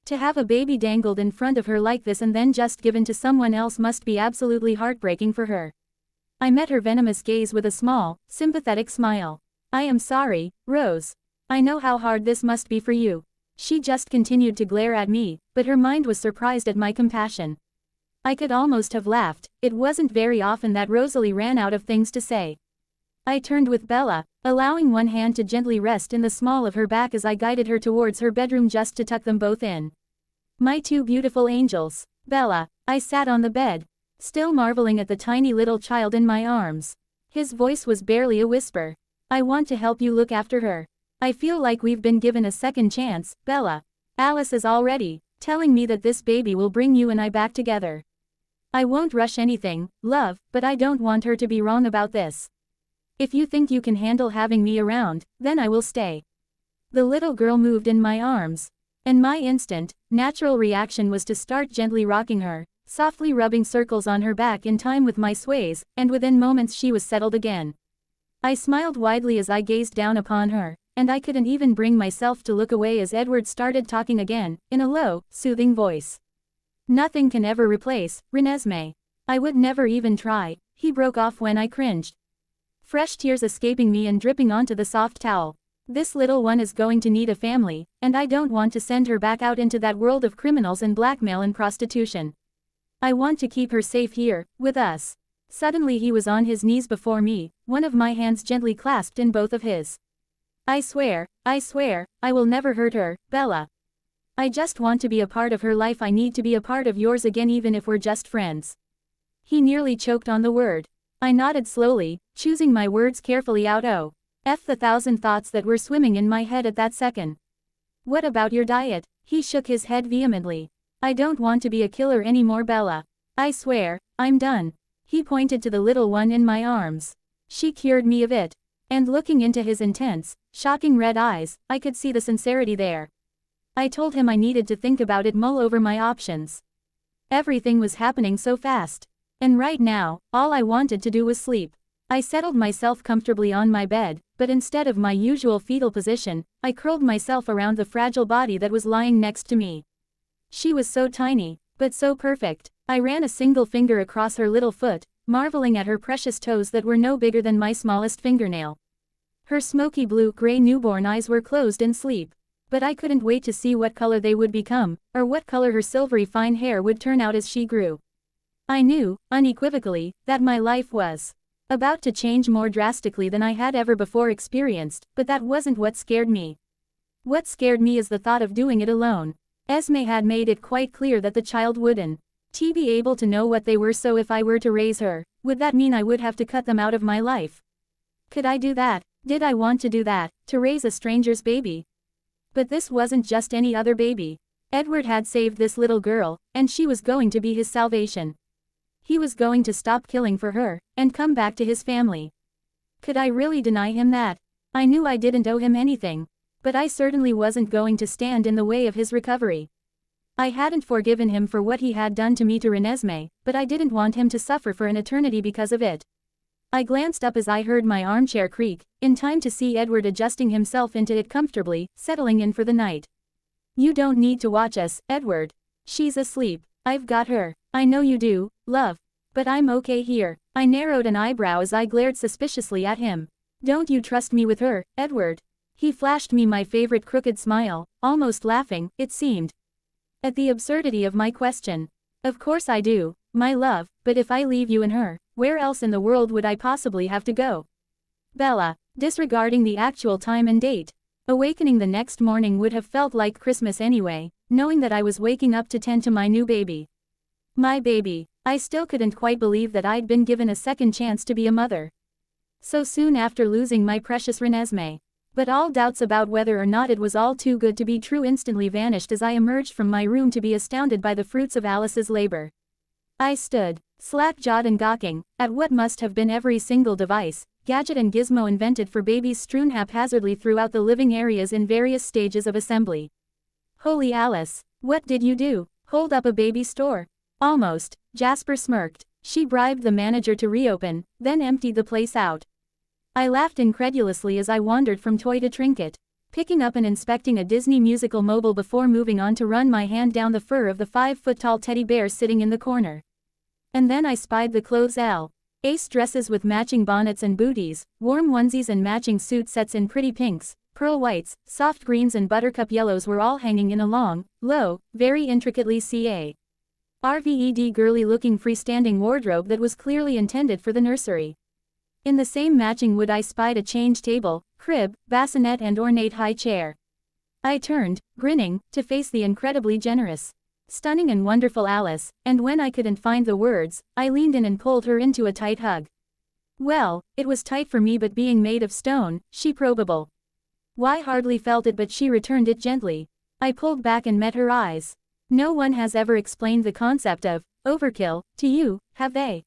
To have a baby dangled in front of her like this and then just given to someone else must be absolutely heartbreaking for her. I met her venomous gaze with a small, sympathetic smile. I am sorry, Rose. I know how hard this must be for you. She just continued to glare at me, but her mind was surprised at my compassion. I could almost have laughed. It wasn't very often that Rosalie ran out of things to say. I turned with Bella, allowing one hand to gently rest in the small of her back as I guided her towards her bedroom just to tuck them both in. My two beautiful angels. Bella. I sat on the bed, still marveling at the tiny little child in my arms. His voice was barely a whisper. I want to help you look after her. I feel like we've been given a second chance, Bella. Alice is already telling me that this baby will bring you and I back together. I won't rush anything, love, but I don't want her to be wrong about this. If you think you can handle having me around, then I will stay. The little girl moved in my arms, and my instant, natural reaction was to start gently rocking her, softly rubbing circles on her back in time with my sways, and within moments she was settled again. I smiled widely as I gazed down upon her, and I couldn't even bring myself to look away as Edward started talking again, in a low, soothing voice. Nothing can ever replace Renesmee. I would never even try, he broke off when I cringed. Fresh tears escaping me and dripping onto the soft towel. This little one is going to need a family, and I don't want to send her back out into that world of criminals and blackmail and prostitution. I want to keep her safe here, with us. Suddenly he was on his knees before me, one of my hands gently clasped in both of his. I swear, I will never hurt her, Bella. I just want to be a part of her life. I need to be a part of yours again, even if we're just friends. He nearly choked on the word. I nodded slowly, choosing my words carefully out. Oh, F the thousand thoughts that were swimming in my head at that second. What about your diet? He shook his head vehemently. I don't want to be a killer anymore, Bella. I swear, I'm done. He pointed to the little one in my arms. She cured me of it. And looking into his intense, shocking red eyes, I could see the sincerity there. I told him I needed to think about it, mull over my options. Everything was happening so fast. And right now, all I wanted to do was sleep. I settled myself comfortably on my bed, but instead of my usual fetal position, I curled myself around the fragile body that was lying next to me. She was so tiny, but so perfect. I ran a single finger across her little foot, marveling at her precious toes that were no bigger than my smallest fingernail. Her smoky blue-gray newborn eyes were closed in sleep. But I couldn't wait to see what color they would become, or what color her silvery fine hair would turn out as she grew. I knew, unequivocally, that my life was about to change more drastically than I had ever before experienced, but that wasn't what scared me. What scared me is the thought of doing it alone. Esme had made it quite clear that the child wouldn't be able to know what they were, so if I were to raise her, would that mean I would have to cut them out of my life? Could I do that? Did I want to do that, to raise a stranger's baby? But this wasn't just any other baby. Edward had saved this little girl, and she was going to be his salvation. He was going to stop killing for her, and come back to his family. Could I really deny him that? I knew I didn't owe him anything. But I certainly wasn't going to stand in the way of his recovery. I hadn't forgiven him for what he had done to me to Renesmee, but I didn't want him to suffer for an eternity because of it. I glanced up as I heard my armchair creak, in time to see Edward adjusting himself into it comfortably, settling in for the night. You don't need to watch us, Edward. She's asleep. I've got her. I know you do, love. But I'm okay here. I narrowed an eyebrow as I glared suspiciously at him. Don't you trust me with her, Edward? He flashed me my favorite crooked smile, almost laughing, it seemed, at the absurdity of my question. Of course I do, my love, but if I leave you and her, where else in the world would I possibly have to go? Bella, disregarding the actual time and date. Awakening the next morning would have felt like Christmas anyway, knowing that I was waking up to tend to my new baby. My baby. I still couldn't quite believe that I'd been given a second chance to be a mother. So soon after losing my precious Renesmee. But all doubts about whether or not it was all too good to be true instantly vanished as I emerged from my room to be astounded by the fruits of Alice's labor. I stood, slack-jawed and gawking, at what must have been every single device, gadget and gizmo invented for babies strewn haphazardly throughout the living areas in various stages of assembly. Holy Alice, what did you do? Hold up a baby store? Almost, Jasper smirked. She bribed the manager to reopen, then emptied the place out. I laughed incredulously as I wandered from toy to trinket, picking up and inspecting a Disney musical mobile before moving on to run my hand down the fur of the 5-foot-tall teddy bear sitting in the corner. And then I spied the clothes Ace dresses with matching bonnets and booties, warm onesies and matching suit sets in pretty pinks, pearl whites, soft greens and buttercup yellows were all hanging in a long, low, very intricately CA-RVED girly-looking freestanding wardrobe that was clearly intended for the nursery. In the same matching wood I spied a change table, crib, bassinet and ornate high chair. I turned, grinning, to face the incredibly generous, stunning and wonderful Alice, and when I couldn't find the words, I leaned in and pulled her into a tight hug. Well, it was tight for me, but being made of stone, she probable. Why hardly felt it, but she returned it gently. I pulled back and met her eyes. No one has ever explained the concept of overkill to you, have they?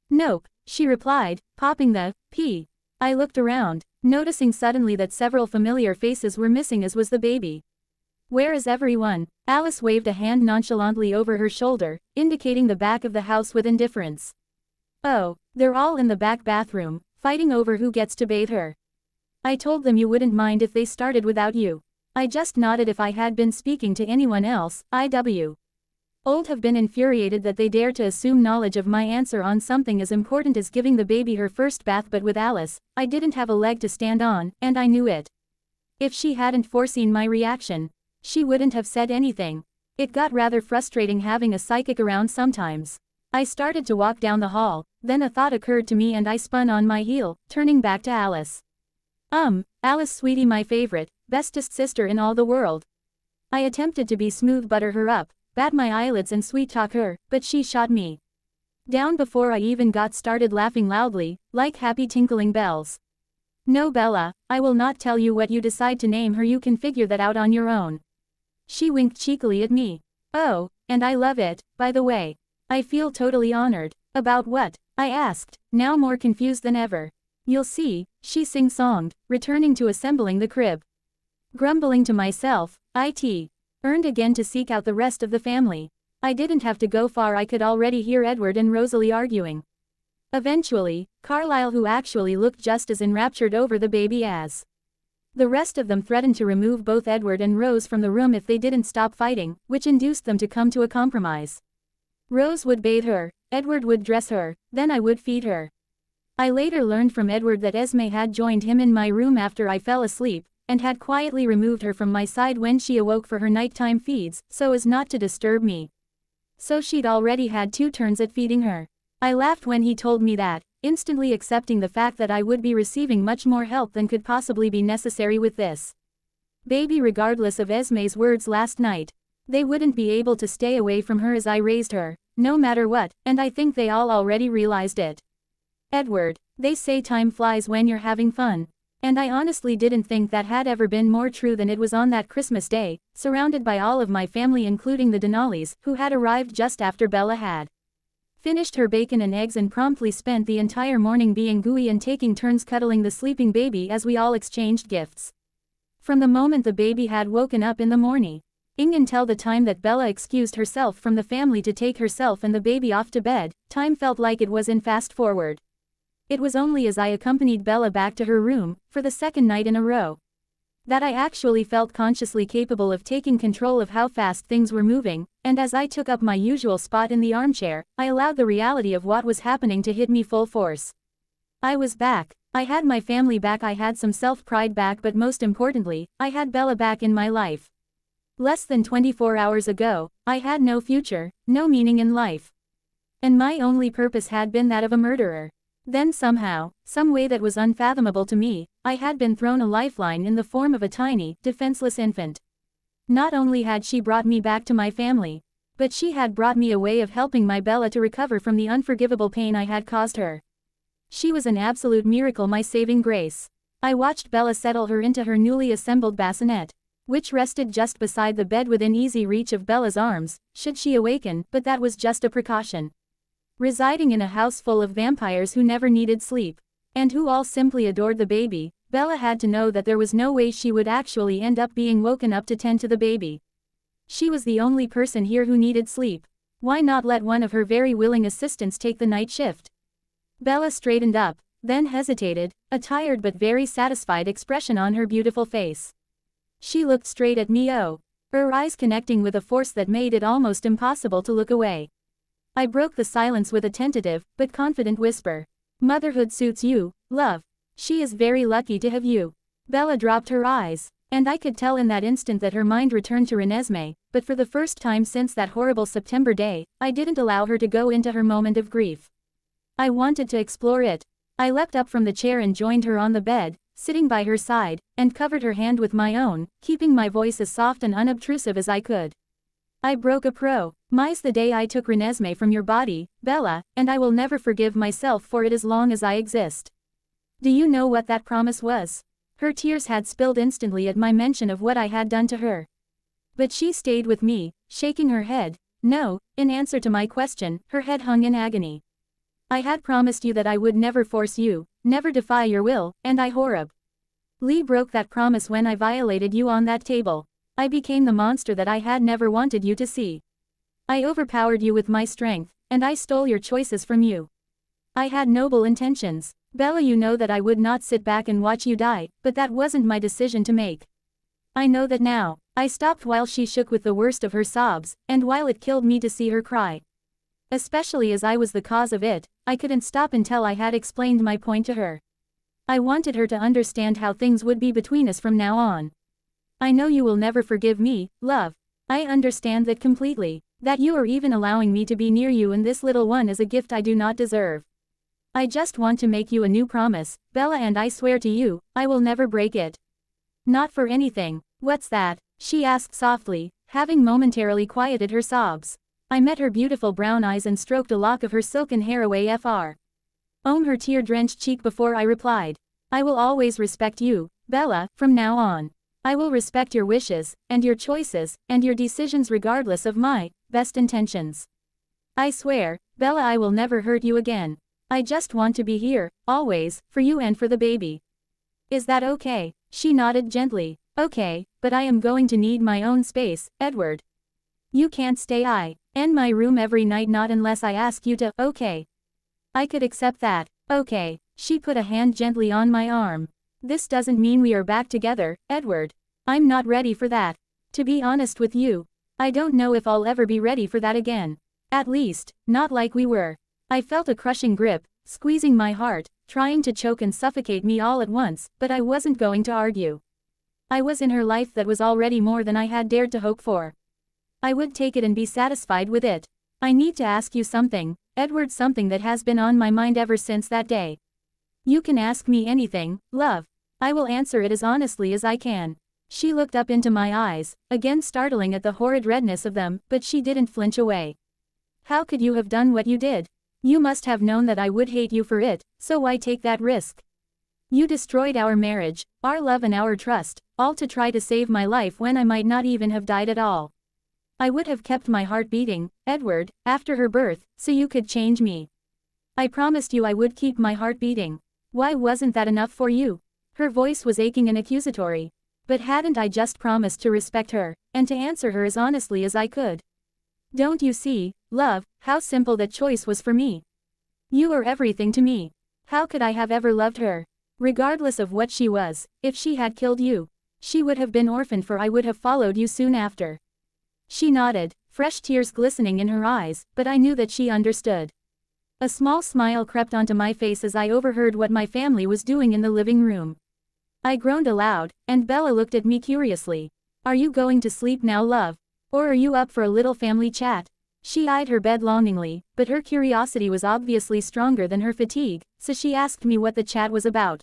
Nope, she replied, popping the P. I looked around, noticing suddenly that several familiar faces were missing, as was the baby. Where is everyone? Alice waved a hand nonchalantly over her shoulder, indicating the back of the house with indifference. Oh, they're all in the back bathroom, fighting over who gets to bathe her. I told them you wouldn't mind if they started without you. I just nodded. If I had been speaking to anyone else, IW. Old have been infuriated that they dare to assume knowledge of my answer on something as important as giving the baby her first bath, but with Alice, I didn't have a leg to stand on, and I knew it. If she hadn't foreseen my reaction, she wouldn't have said anything. It got rather frustrating having a psychic around sometimes. I started to walk down the hall, then a thought occurred to me and I spun on my heel, turning back to Alice. Alice sweetie, my favorite, bestest sister in all the world. I attempted to be smooth, butter her up, bat my eyelids and sweet-talk her, but she shot me down before I even got started, laughing loudly, like happy tinkling bells. No, Bella, I will not tell you what you decide to name her. You can figure that out on your own. She winked cheekily at me. Oh, and I love it, by the way. I feel totally honored. About what? I asked, now more confused than ever. You'll see, she sing-songed, returning to assembling the crib. Grumbling to myself, it earned again to seek out the rest of the family. I didn't have to go far. I could already hear Edward and Rosalie arguing. Eventually, Carlisle, who actually looked just as enraptured over the baby as the rest of them, threatened to remove both Edward and Rose from the room if they didn't stop fighting, which induced them to come to a compromise. Rose would bathe her, Edward would dress her, then I would feed her. I later learned from Edward that Esme had joined him in my room after I fell asleep, and had quietly removed her from my side when she awoke for her nighttime feeds, so as not to disturb me. So she'd already had 2 turns at feeding her. I laughed when he told me that, instantly accepting the fact that I would be receiving much more help than could possibly be necessary with this baby regardless of Esme's words last night. They wouldn't be able to stay away from her as I raised her, no matter what, and I think they all already realized it. Edward, they say time flies when you're having fun. And I honestly didn't think that had ever been more true than it was on that Christmas day, surrounded by all of my family including the Denali's, who had arrived just after Bella had finished her bacon and eggs and promptly spent the entire morning being gooey and taking turns cuddling the sleeping baby as we all exchanged gifts. From the moment the baby had woken up in the morning, until the time that Bella excused herself from the family to take herself and the baby off to bed, time felt like it was in fast forward. It was only as I accompanied Bella back to her room, for the second night in a row, that I actually felt consciously capable of taking control of how fast things were moving, and as I took up my usual spot in the armchair, I allowed the reality of what was happening to hit me full force. I was back. I had my family back, I had some self-pride back, but most importantly, I had Bella back in my life. Less than 24 hours ago, I had no future, no meaning in life. And my only purpose had been that of a murderer. Then somehow, some way that was unfathomable to me, I had been thrown a lifeline in the form of a tiny, defenseless infant. Not only had she brought me back to my family, but she had brought me a way of helping my Bella to recover from the unforgivable pain I had caused her. She was an absolute miracle, my saving grace. I watched Bella settle her into her newly assembled bassinet, which rested just beside the bed within easy reach of Bella's arms, should she awaken, but that was just a precaution. Residing in a house full of vampires who never needed sleep, and who all simply adored the baby, Bella had to know that there was no way she would actually end up being woken up to tend to the baby. She was the only person here who needed sleep. Why not let one of her very willing assistants take the night shift? Bella straightened up, then hesitated, a tired but very satisfied expression on her beautiful face. She looked straight at me, her eyes connecting with a force that made it almost impossible to look away. I broke the silence with a tentative, but confident whisper. Motherhood suits you, love. She is very lucky to have you. Bella dropped her eyes, and I could tell in that instant that her mind returned to Renesmee, but for the first time since that horrible September day, I didn't allow her to go into her moment of grief. I wanted to explore it. I leapt up from the chair and joined her on the bed, sitting by her side, and covered her hand with my own, keeping my voice as soft and unobtrusive as I could. I broke a promise the day I took Renesmee from your body, Bella, and I will never forgive myself for it as long as I exist. Do you know what that promise was? Her tears had spilled instantly at my mention of what I had done to her. But she stayed with me, shaking her head. No, in answer to my question, her head hung in agony. I had promised you that I would never force you, never defy your will, and I horribly broke that promise when I violated you on that table. I became the monster that I had never wanted you to see. I overpowered you with my strength, and I stole your choices from you. I had noble intentions. Bella, you know that I would not sit back and watch you die, but that wasn't my decision to make. I know that now. I stopped while she shook with the worst of her sobs, and while it killed me to see her cry. Especially as I was the cause of it, I couldn't stop until I had explained my point to her. I wanted her to understand how things would be between us from now on. I know you will never forgive me, love. I understand that completely, that you are even allowing me to be near you and this little one is a gift I do not deserve. I just want to make you a new promise, Bella, and I swear to you, I will never break it. Not for anything. What's that? She asked softly, having momentarily quieted her sobs. I met her beautiful brown eyes and stroked a lock of her silken hair away her tear-drenched cheek before I replied. I will always respect you, Bella, from now on. I will respect your wishes, and your choices, and your decisions regardless of my best intentions. I swear, Bella, I will never hurt you again. I just want to be here, always, for you and for the baby. Is that okay? She nodded gently. Okay, but I am going to need my own space, Edward. You can't stay in my room every night, not unless I ask you to. Okay. I could accept that. Okay. She put a hand gently on my arm. This doesn't mean we are back together, Edward. I'm not ready for that. To be honest with you, I don't know if I'll ever be ready for that again. At least, not like we were. I felt a crushing grip, squeezing my heart, trying to choke and suffocate me all at once, but I wasn't going to argue. I was in her life that was already more than I had dared to hope for. I would take it and be satisfied with it. I need to ask you something, Edward, something that has been on my mind ever since that day. You can ask me anything, love. I will answer it as honestly as I can. She looked up into my eyes, again startling at the horrid redness of them, but she didn't flinch away. How could you have done what you did? You must have known that I would hate you for it, so why take that risk? You destroyed our marriage, our love and our trust, all to try to save my life when I might not even have died at all. I would have kept my heart beating, Edward, after her birth, so you could change me. I promised you I would keep my heart beating. Why wasn't that enough for you? Her voice was aching and accusatory. But hadn't I just promised to respect her, and to answer her as honestly as I could? Don't you see, love, how simple that choice was for me? You are everything to me. How could I have ever loved her? Regardless of what she was, if she had killed you, she would have been orphaned, for I would have followed you soon after. She nodded, fresh tears glistening in her eyes, but I knew that she understood. A small smile crept onto my face as I overheard what my family was doing in the living room. I groaned aloud, and Bella looked at me curiously. Are you going to sleep now, love? Or are you up for a little family chat? She eyed her bed longingly, but her curiosity was obviously stronger than her fatigue, so she asked me what the chat was about.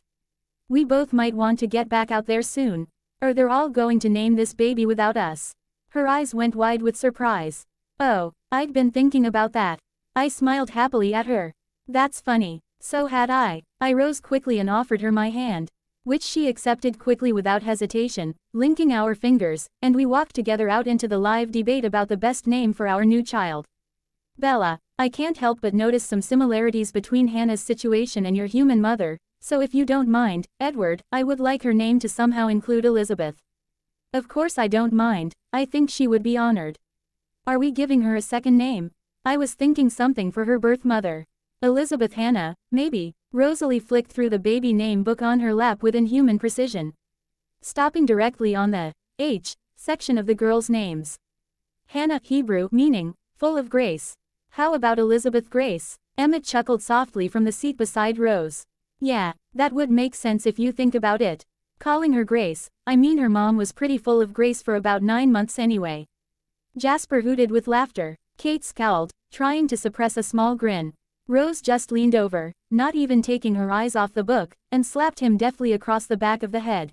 We both might want to get back out there soon. Or they're all going to name this baby without us. Her eyes went wide with surprise. Oh, I'd been thinking about that. I smiled happily at her. That's funny. So had I. I rose quickly and offered her my hand, which she accepted quickly without hesitation, linking our fingers, and we walked together out into the live debate about the best name for our new child. Bella, I can't help but notice some similarities between Hannah's situation and your human mother, so if you don't mind, Edward, I would like her name to somehow include Elizabeth. Of course I don't mind, I think she would be honored. Are we giving her a second name? I was thinking something for her birth mother. Elizabeth Hannah, maybe. Rosalie flicked through the baby name book on her lap with inhuman precision, stopping directly on the H section of the girls' names. Hannah, Hebrew, meaning full of grace. How about Elizabeth Grace? Emmett chuckled softly from the seat beside Rose. Yeah, that would make sense if you think about it. Calling her Grace, I mean her mom was pretty full of grace for about 9 months anyway. Jasper hooted with laughter. Kate scowled, trying to suppress a small grin. Rose just leaned over, not even taking her eyes off the book, and slapped him deftly across the back of the head.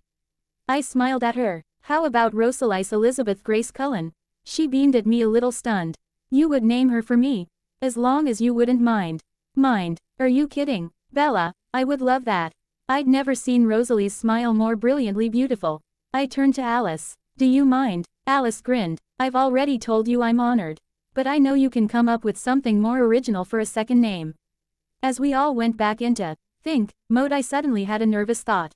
I smiled at her. How about Rosalie Elizabeth Grace Cullen? She beamed at me a little stunned. You would name her for me? As long as you wouldn't mind. Mind? Are you kidding? Bella, I would love that. I'd never seen Rosalie's smile more brilliantly beautiful. I turned to Alice. Do you mind? Alice grinned. I've already told you I'm honored. But I know you can come up with something more original for a second name. As we all went back into think mode, I suddenly had a nervous thought.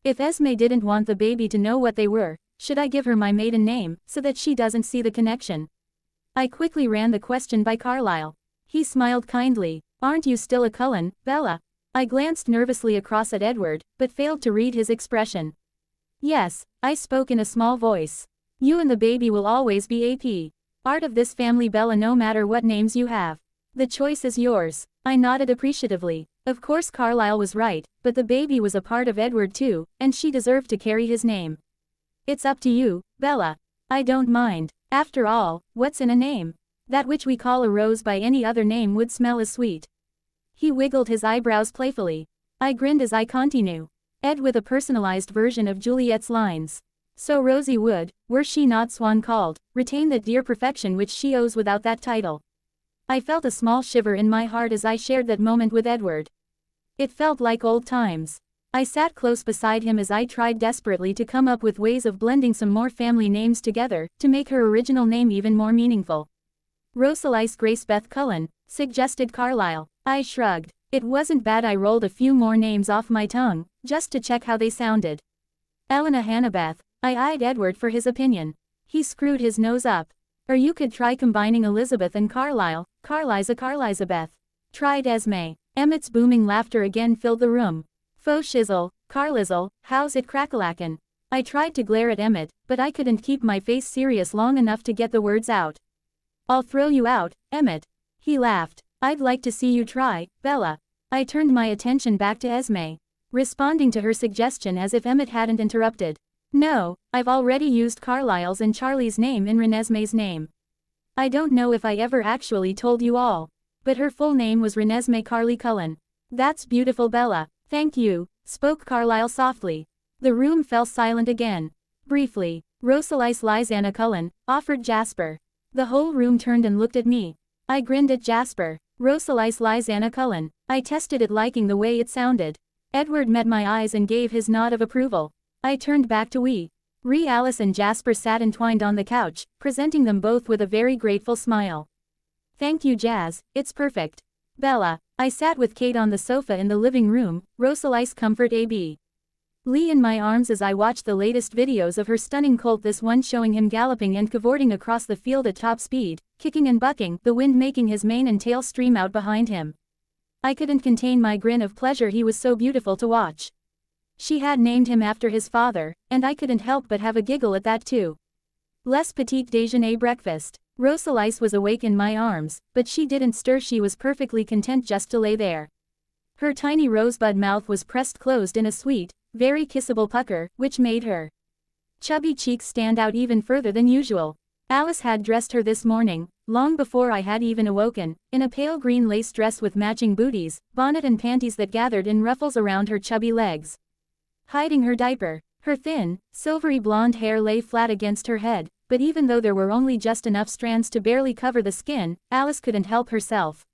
If Esme didn't want the baby to know what they were, should I give her my maiden name, so that she doesn't see the connection? I quickly ran the question by Carlisle. He smiled kindly. Aren't you still a Cullen, Bella? I glanced nervously across at Edward, but failed to read his expression. Yes, I spoke in a small voice. You and the baby will always be AP. Part of this family, Bella, no matter what names you have. The choice is yours. I nodded appreciatively. Of course Carlisle was right, but the baby was a part of Edward too, and she deserved to carry his name. It's up to you, Bella. I don't mind. After all, what's in a name? That which we call a rose by any other name would smell as sweet. He wiggled his eyebrows playfully. I grinned as I continued. Ed with a personalized version of Juliet's lines. So Rosie would, were she not Swan called, retain that dear perfection which she owes without that title. I felt a small shiver in my heart as I shared that moment with Edward. It felt like old times. I sat close beside him as I tried desperately to come up with ways of blending some more family names together, to make her original name even more meaningful. Rosalie Grace Beth Cullen, suggested Carlisle. I shrugged. It wasn't bad. I rolled a few more names off my tongue, just to check how they sounded. Elena Hannabeth. I eyed Edward for his opinion. He screwed his nose up. Or you could try combining Elizabeth and Carlisle, Carliza Carlizabeth. Tried Esme. Emmett's booming laughter again filled the room. Faux shizzle, Carlizzle, how's it crackalackin'? I tried to glare at Emmett, but I couldn't keep my face serious long enough to get the words out. I'll throw you out, Emmett. He laughed. I'd like to see you try, Bella. I turned my attention back to Esme, responding to her suggestion as if Emmett hadn't interrupted. No, I've already used Carlisle's and Charlie's name in Renesmee's name. I don't know if I ever actually told you all. But her full name was Renesmee Carly Cullen. That's beautiful, Bella. Thank you, spoke Carlyle softly. The room fell silent again. Briefly, Rosalise Lysana Cullen, offered Jasper. The whole room turned and looked at me. I grinned at Jasper. Rosalise Lysana Cullen. I tested it, liking the way it sounded. Edward met my eyes and gave his nod of approval. I turned back to Alice and Jasper sat entwined on the couch, presenting them both with a very grateful smile. Thank you, Jazz, it's perfect. Bella. I sat with Kate on the sofa in the living room, Rosalise comfort AB. Lee in my arms as I watched the latest videos of her stunning colt, this one showing him galloping and cavorting across the field at top speed, kicking and bucking, the wind making his mane and tail stream out behind him. I couldn't contain my grin of pleasure, he was so beautiful to watch. She had named him after his father, and I couldn't help but have a giggle at that too. Les petit déjeuner breakfast. Rosalise was awake in my arms, but she didn't stir, she was perfectly content just to lay there. Her tiny rosebud mouth was pressed closed in a sweet, very kissable pucker, which made her chubby cheeks stand out even further than usual. Alice had dressed her this morning, long before I had even awoken, in a pale green lace dress with matching booties, bonnet and panties that gathered in ruffles around her chubby legs, hiding her diaper. Her thin, silvery blonde hair lay flat against her head, but even though there were only just enough strands to barely cover the skin, Alice couldn't help herself.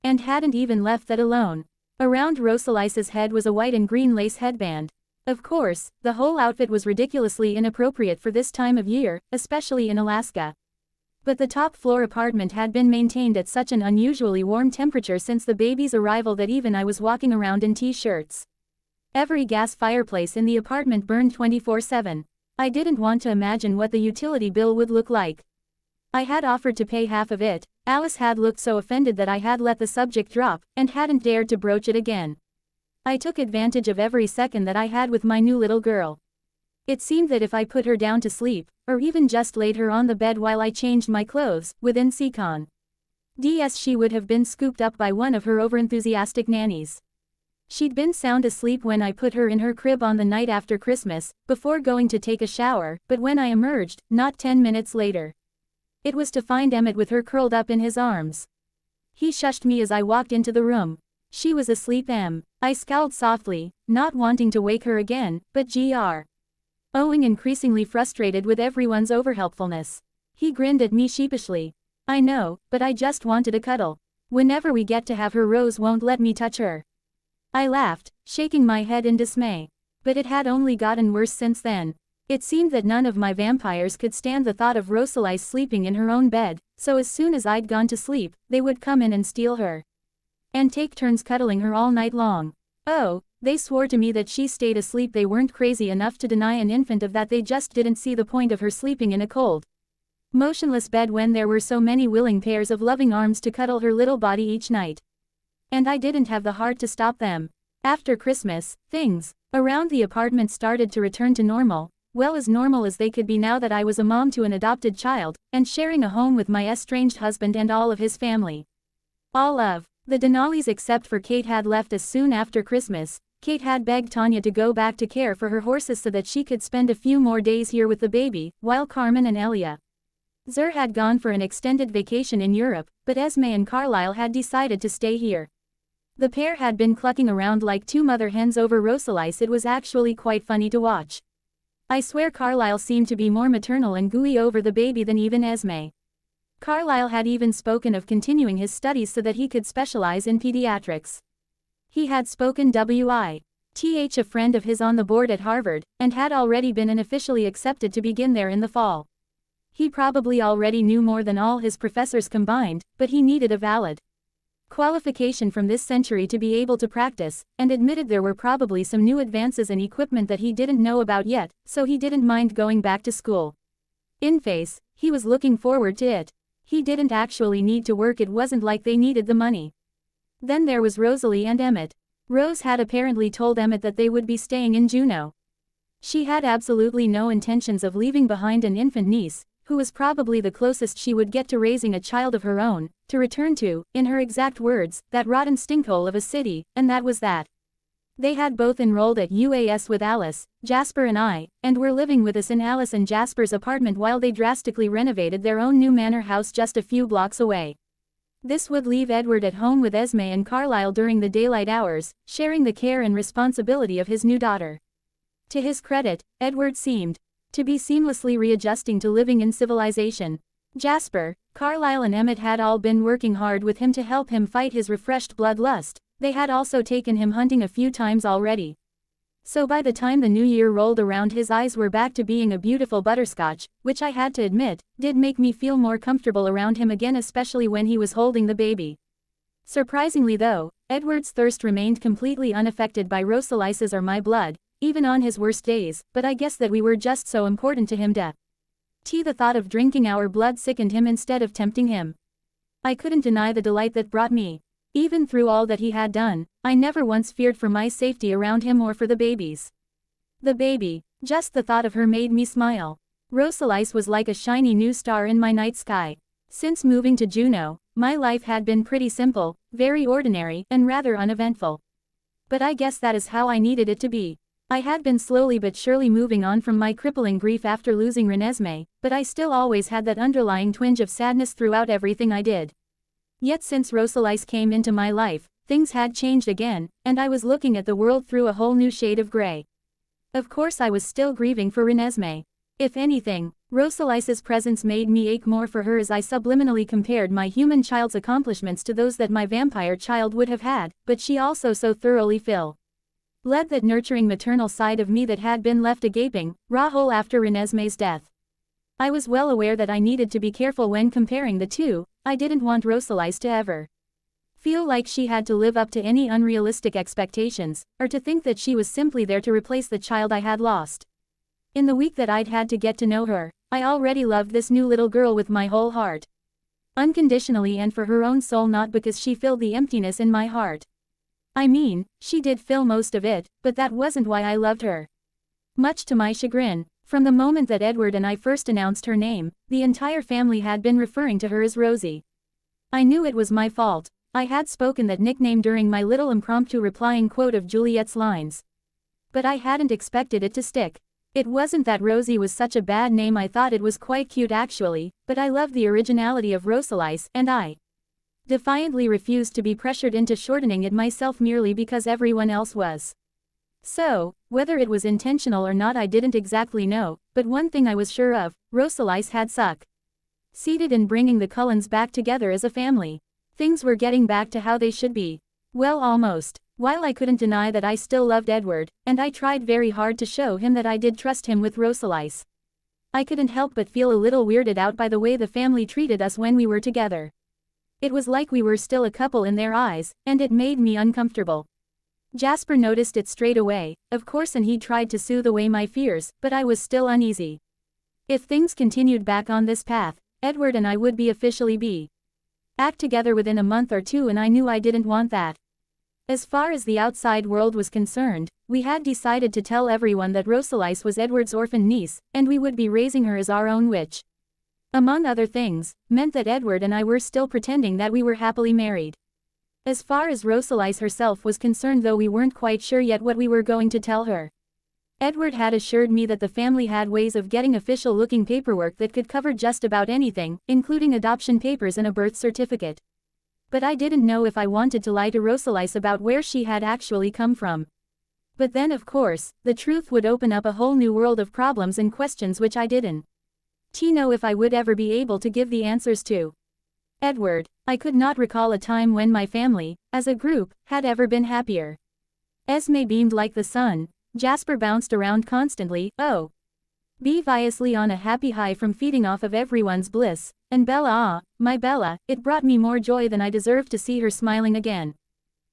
And hadn't even left that alone. Around Rosalise's head was a white and green lace headband. Of course, the whole outfit was ridiculously inappropriate for this time of year, especially in Alaska. But the top-floor apartment had been maintained at such an unusually warm temperature since the baby's arrival that even I was walking around in t-shirts. Every gas fireplace in the apartment burned 24/7. I didn't want to imagine what the utility bill would look like. I had offered to pay half of it. Alice had looked so offended that I had let the subject drop, and hadn't dared to broach it again. I took advantage of every second that I had with my new little girl. It seemed that if I put her down to sleep, or even just laid her on the bed while I changed my clothes, within seconds, she would have been scooped up by one of her overenthusiastic nannies. She'd been sound asleep when I put her in her crib on the night after Christmas, before going to take a shower, but when I emerged, not 10 minutes later, it was to find Emmett with her curled up in his arms. He shushed me as I walked into the room. She was asleep. I scowled softly, not wanting to wake her again, but Owing increasingly frustrated with everyone's overhelpfulness. He grinned at me sheepishly. I know, but I just wanted a cuddle. Whenever we get to have her, Rose won't let me touch her. I laughed, shaking my head in dismay. But it had only gotten worse since then. It seemed that none of my vampires could stand the thought of Rosalise sleeping in her own bed, so as soon as I'd gone to sleep, they would come in and steal her. And take turns cuddling her all night long. Oh, they swore to me that she stayed asleep. They weren't crazy enough to deny an infant of that, they just didn't see the point of her sleeping in a cold, motionless bed when there were so many willing pairs of loving arms to cuddle her little body each night. And I didn't have the heart to stop them. After Christmas, things around the apartment started to return to normal. Well, as normal as they could be now that I was a mom to an adopted child, and sharing a home with my estranged husband and all of his family. All of the Denalys except for Kate had left as soon after Christmas. Kate had begged Tanya to go back to care for her horses so that she could spend a few more days here with the baby, while Carmen and Elia Zer had gone for an extended vacation in Europe, but Esme and Carlyle had decided to stay here. The pair had been clucking around like two mother hens over Rosalise. It was actually quite funny to watch. I swear Carlyle seemed to be more maternal and gooey over the baby than even Esme. Carlyle had even spoken of continuing his studies so that he could specialize in pediatrics. He had spoken with a friend of his on the board at Harvard, and had already been unofficially accepted to begin there in the fall. He probably already knew more than all his professors combined, but he needed a valid qualification from this century to be able to practice, and admitted there were probably some new advances in equipment that he didn't know about yet, so he didn't mind going back to school. In face, he was looking forward to it. He didn't actually need to work, it wasn't like they needed the money. Then there was Rosalie and Emmett. Rose had apparently told Emmett that they would be staying in Juneau. She had absolutely no intentions of leaving behind an infant niece, who was probably the closest she would get to raising a child of her own, to return to, in her exact words, that rotten stinkhole of a city, and that was that. They had both enrolled at UAS with Alice, Jasper and I, and were living with us in Alice and Jasper's apartment while they drastically renovated their own new manor house just a few blocks away. This would leave Edward at home with Esme and Carlisle during the daylight hours, sharing the care and responsibility of his new daughter. To his credit, Edward seemed to be seamlessly readjusting to living in civilization. Jasper, Carlisle and Emmett had all been working hard with him to help him fight his refreshed bloodlust. They had also taken him hunting a few times already. So by the time the new year rolled around, his eyes were back to being a beautiful butterscotch, which I had to admit, did make me feel more comfortable around him again, especially when he was holding the baby. Surprisingly though, Edward's thirst remained completely unaffected by Rosalys's or my blood, even on his worst days, but I guess that we were just so important to him the thought of drinking our blood sickened him instead of tempting him. I couldn't deny the delight that brought me. Even through all that he had done, I never once feared for my safety around him or for the babies. The baby, just the thought of her made me smile. Rosalys was like a shiny new star in my night sky. Since moving to Juneau, my life had been pretty simple, very ordinary, and rather uneventful. But I guess that is how I needed it to be. I had been slowly but surely moving on from my crippling grief after losing Renesmee, but I still always had that underlying twinge of sadness throughout everything I did. Yet since Rosalys came into my life, things had changed again, and I was looking at the world through a whole new shade of gray. Of course I was still grieving for Renesmee. If anything, Rosalys's presence made me ache more for her as I subliminally compared my human child's accomplishments to those that my vampire child would have had, but she also so thoroughly led that nurturing maternal side of me that had been left a gaping, raw hole after Renesmee's death. I was well aware that I needed to be careful when comparing the two. I didn't want Rosalys to ever feel like she had to live up to any unrealistic expectations, or to think that she was simply there to replace the child I had lost. In the week that I'd had to get to know her, I already loved this new little girl with my whole heart. Unconditionally and for her own soul, not because she filled the emptiness in my heart. I mean, she did fill most of it, but that wasn't why I loved her. Much to my chagrin, from the moment that Edward and I first announced her name, the entire family had been referring to her as Rosie. I knew it was my fault. I had spoken that nickname during my little impromptu replying quote of Juliet's lines. But I hadn't expected it to stick. It wasn't that Rosie was such a bad name, I thought it was quite cute actually, but I loved the originality of Rosalys, and I defiantly refused to be pressured into shortening it myself merely because everyone else was. So, whether it was intentional or not I didn't exactly know, but one thing I was sure of, Rosalys had succeeded in bringing the Cullens back together as a family. Things were getting back to how they should be. Well, almost. While I couldn't deny that I still loved Edward, and I tried very hard to show him that I did trust him with Rosalys, I couldn't help but feel a little weirded out by the way the family treated us when we were together. It was like we were still a couple in their eyes, and it made me uncomfortable. Jasper noticed it straight away, of course, and he tried to soothe away my fears, but I was still uneasy. If things continued back on this path, Edward and I would be officially back together within a month or two, and I knew I didn't want that. As far as the outside world was concerned, we had decided to tell everyone that Rosalys was Edward's orphan niece, and we would be raising her as our own, which, among other things, meant that Edward and I were still pretending that we were happily married. As far as Rosalys herself was concerned, though, we weren't quite sure yet what we were going to tell her. Edward had assured me that the family had ways of getting official-looking paperwork that could cover just about anything, including adoption papers and a birth certificate. But I didn't know if I wanted to lie to Rosalys about where she had actually come from. But then, of course, the truth would open up a whole new world of problems and questions which I didn't know if I would ever be able to give the answers to. Edward, I could not recall a time when my family, as a group, had ever been happier. Esme beamed like the sun. Jasper bounced around constantly, obviously on a happy high from feeding off of everyone's bliss, and Bella, my Bella, it brought me more joy than I deserved to see her smiling again.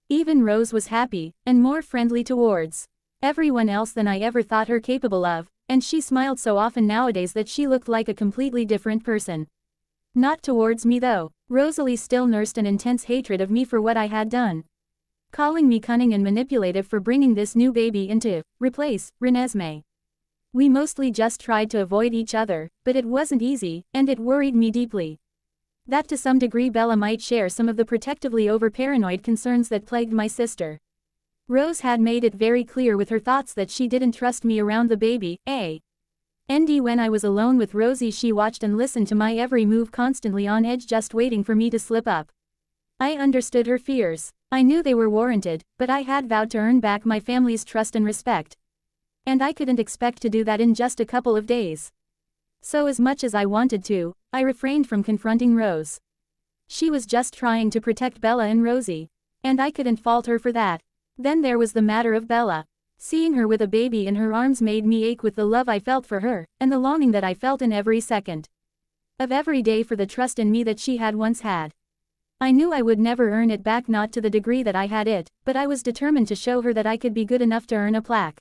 Even Rose was happy, and more friendly towards everyone else than I ever thought her capable of, and she smiled so often nowadays that she looked like a completely different person. Not towards me though. Rosalie still nursed an intense hatred of me for what I had done, calling me cunning and manipulative for bringing this new baby in to replace Renesmee. We mostly just tried to avoid each other, but it wasn't easy, and it worried me deeply that to some degree Bella might share some of the protectively over-paranoid concerns that plagued my sister. Rose had made it very clear with her thoughts that she didn't trust me around the baby, and when I was alone with Rosie she watched and listened to my every move, constantly on edge, just waiting for me to slip up. I understood her fears. I knew they were warranted, but I had vowed to earn back my family's trust and respect. And I couldn't expect to do that in just a couple of days. So as much as I wanted to, I refrained from confronting Rose. She was just trying to protect Bella and Rosie. And I couldn't fault her for that. Then there was the matter of Bella. Seeing her with a baby in her arms made me ache with the love I felt for her, and the longing that I felt in every second of every day for the trust in me that she had once had. I knew I would never earn it back, not to the degree that I had it, but I was determined to show her that I could be good enough to earn a plaque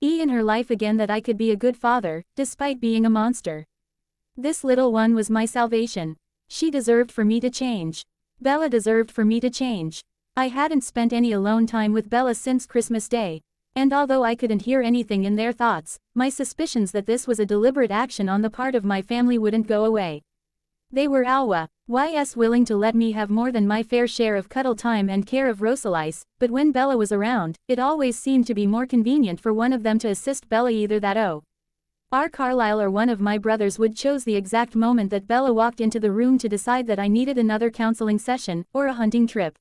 in her life again, that I could be a good father, despite being a monster. This little one was my salvation. She deserved for me to change. Bella deserved for me to change. I hadn't spent any alone time with Bella since Christmas Day. And although I couldn't hear anything in their thoughts, my suspicions that this was a deliberate action on the part of my family wouldn't go away. They were willing to let me have more than my fair share of cuddle time and care of Rosalise, but when Bella was around, it always seemed to be more convenient for one of them to assist Bella, either that our Carlisle or one of my brothers would choose the exact moment that Bella walked into the room to decide that I needed another counseling session, or a hunting trip.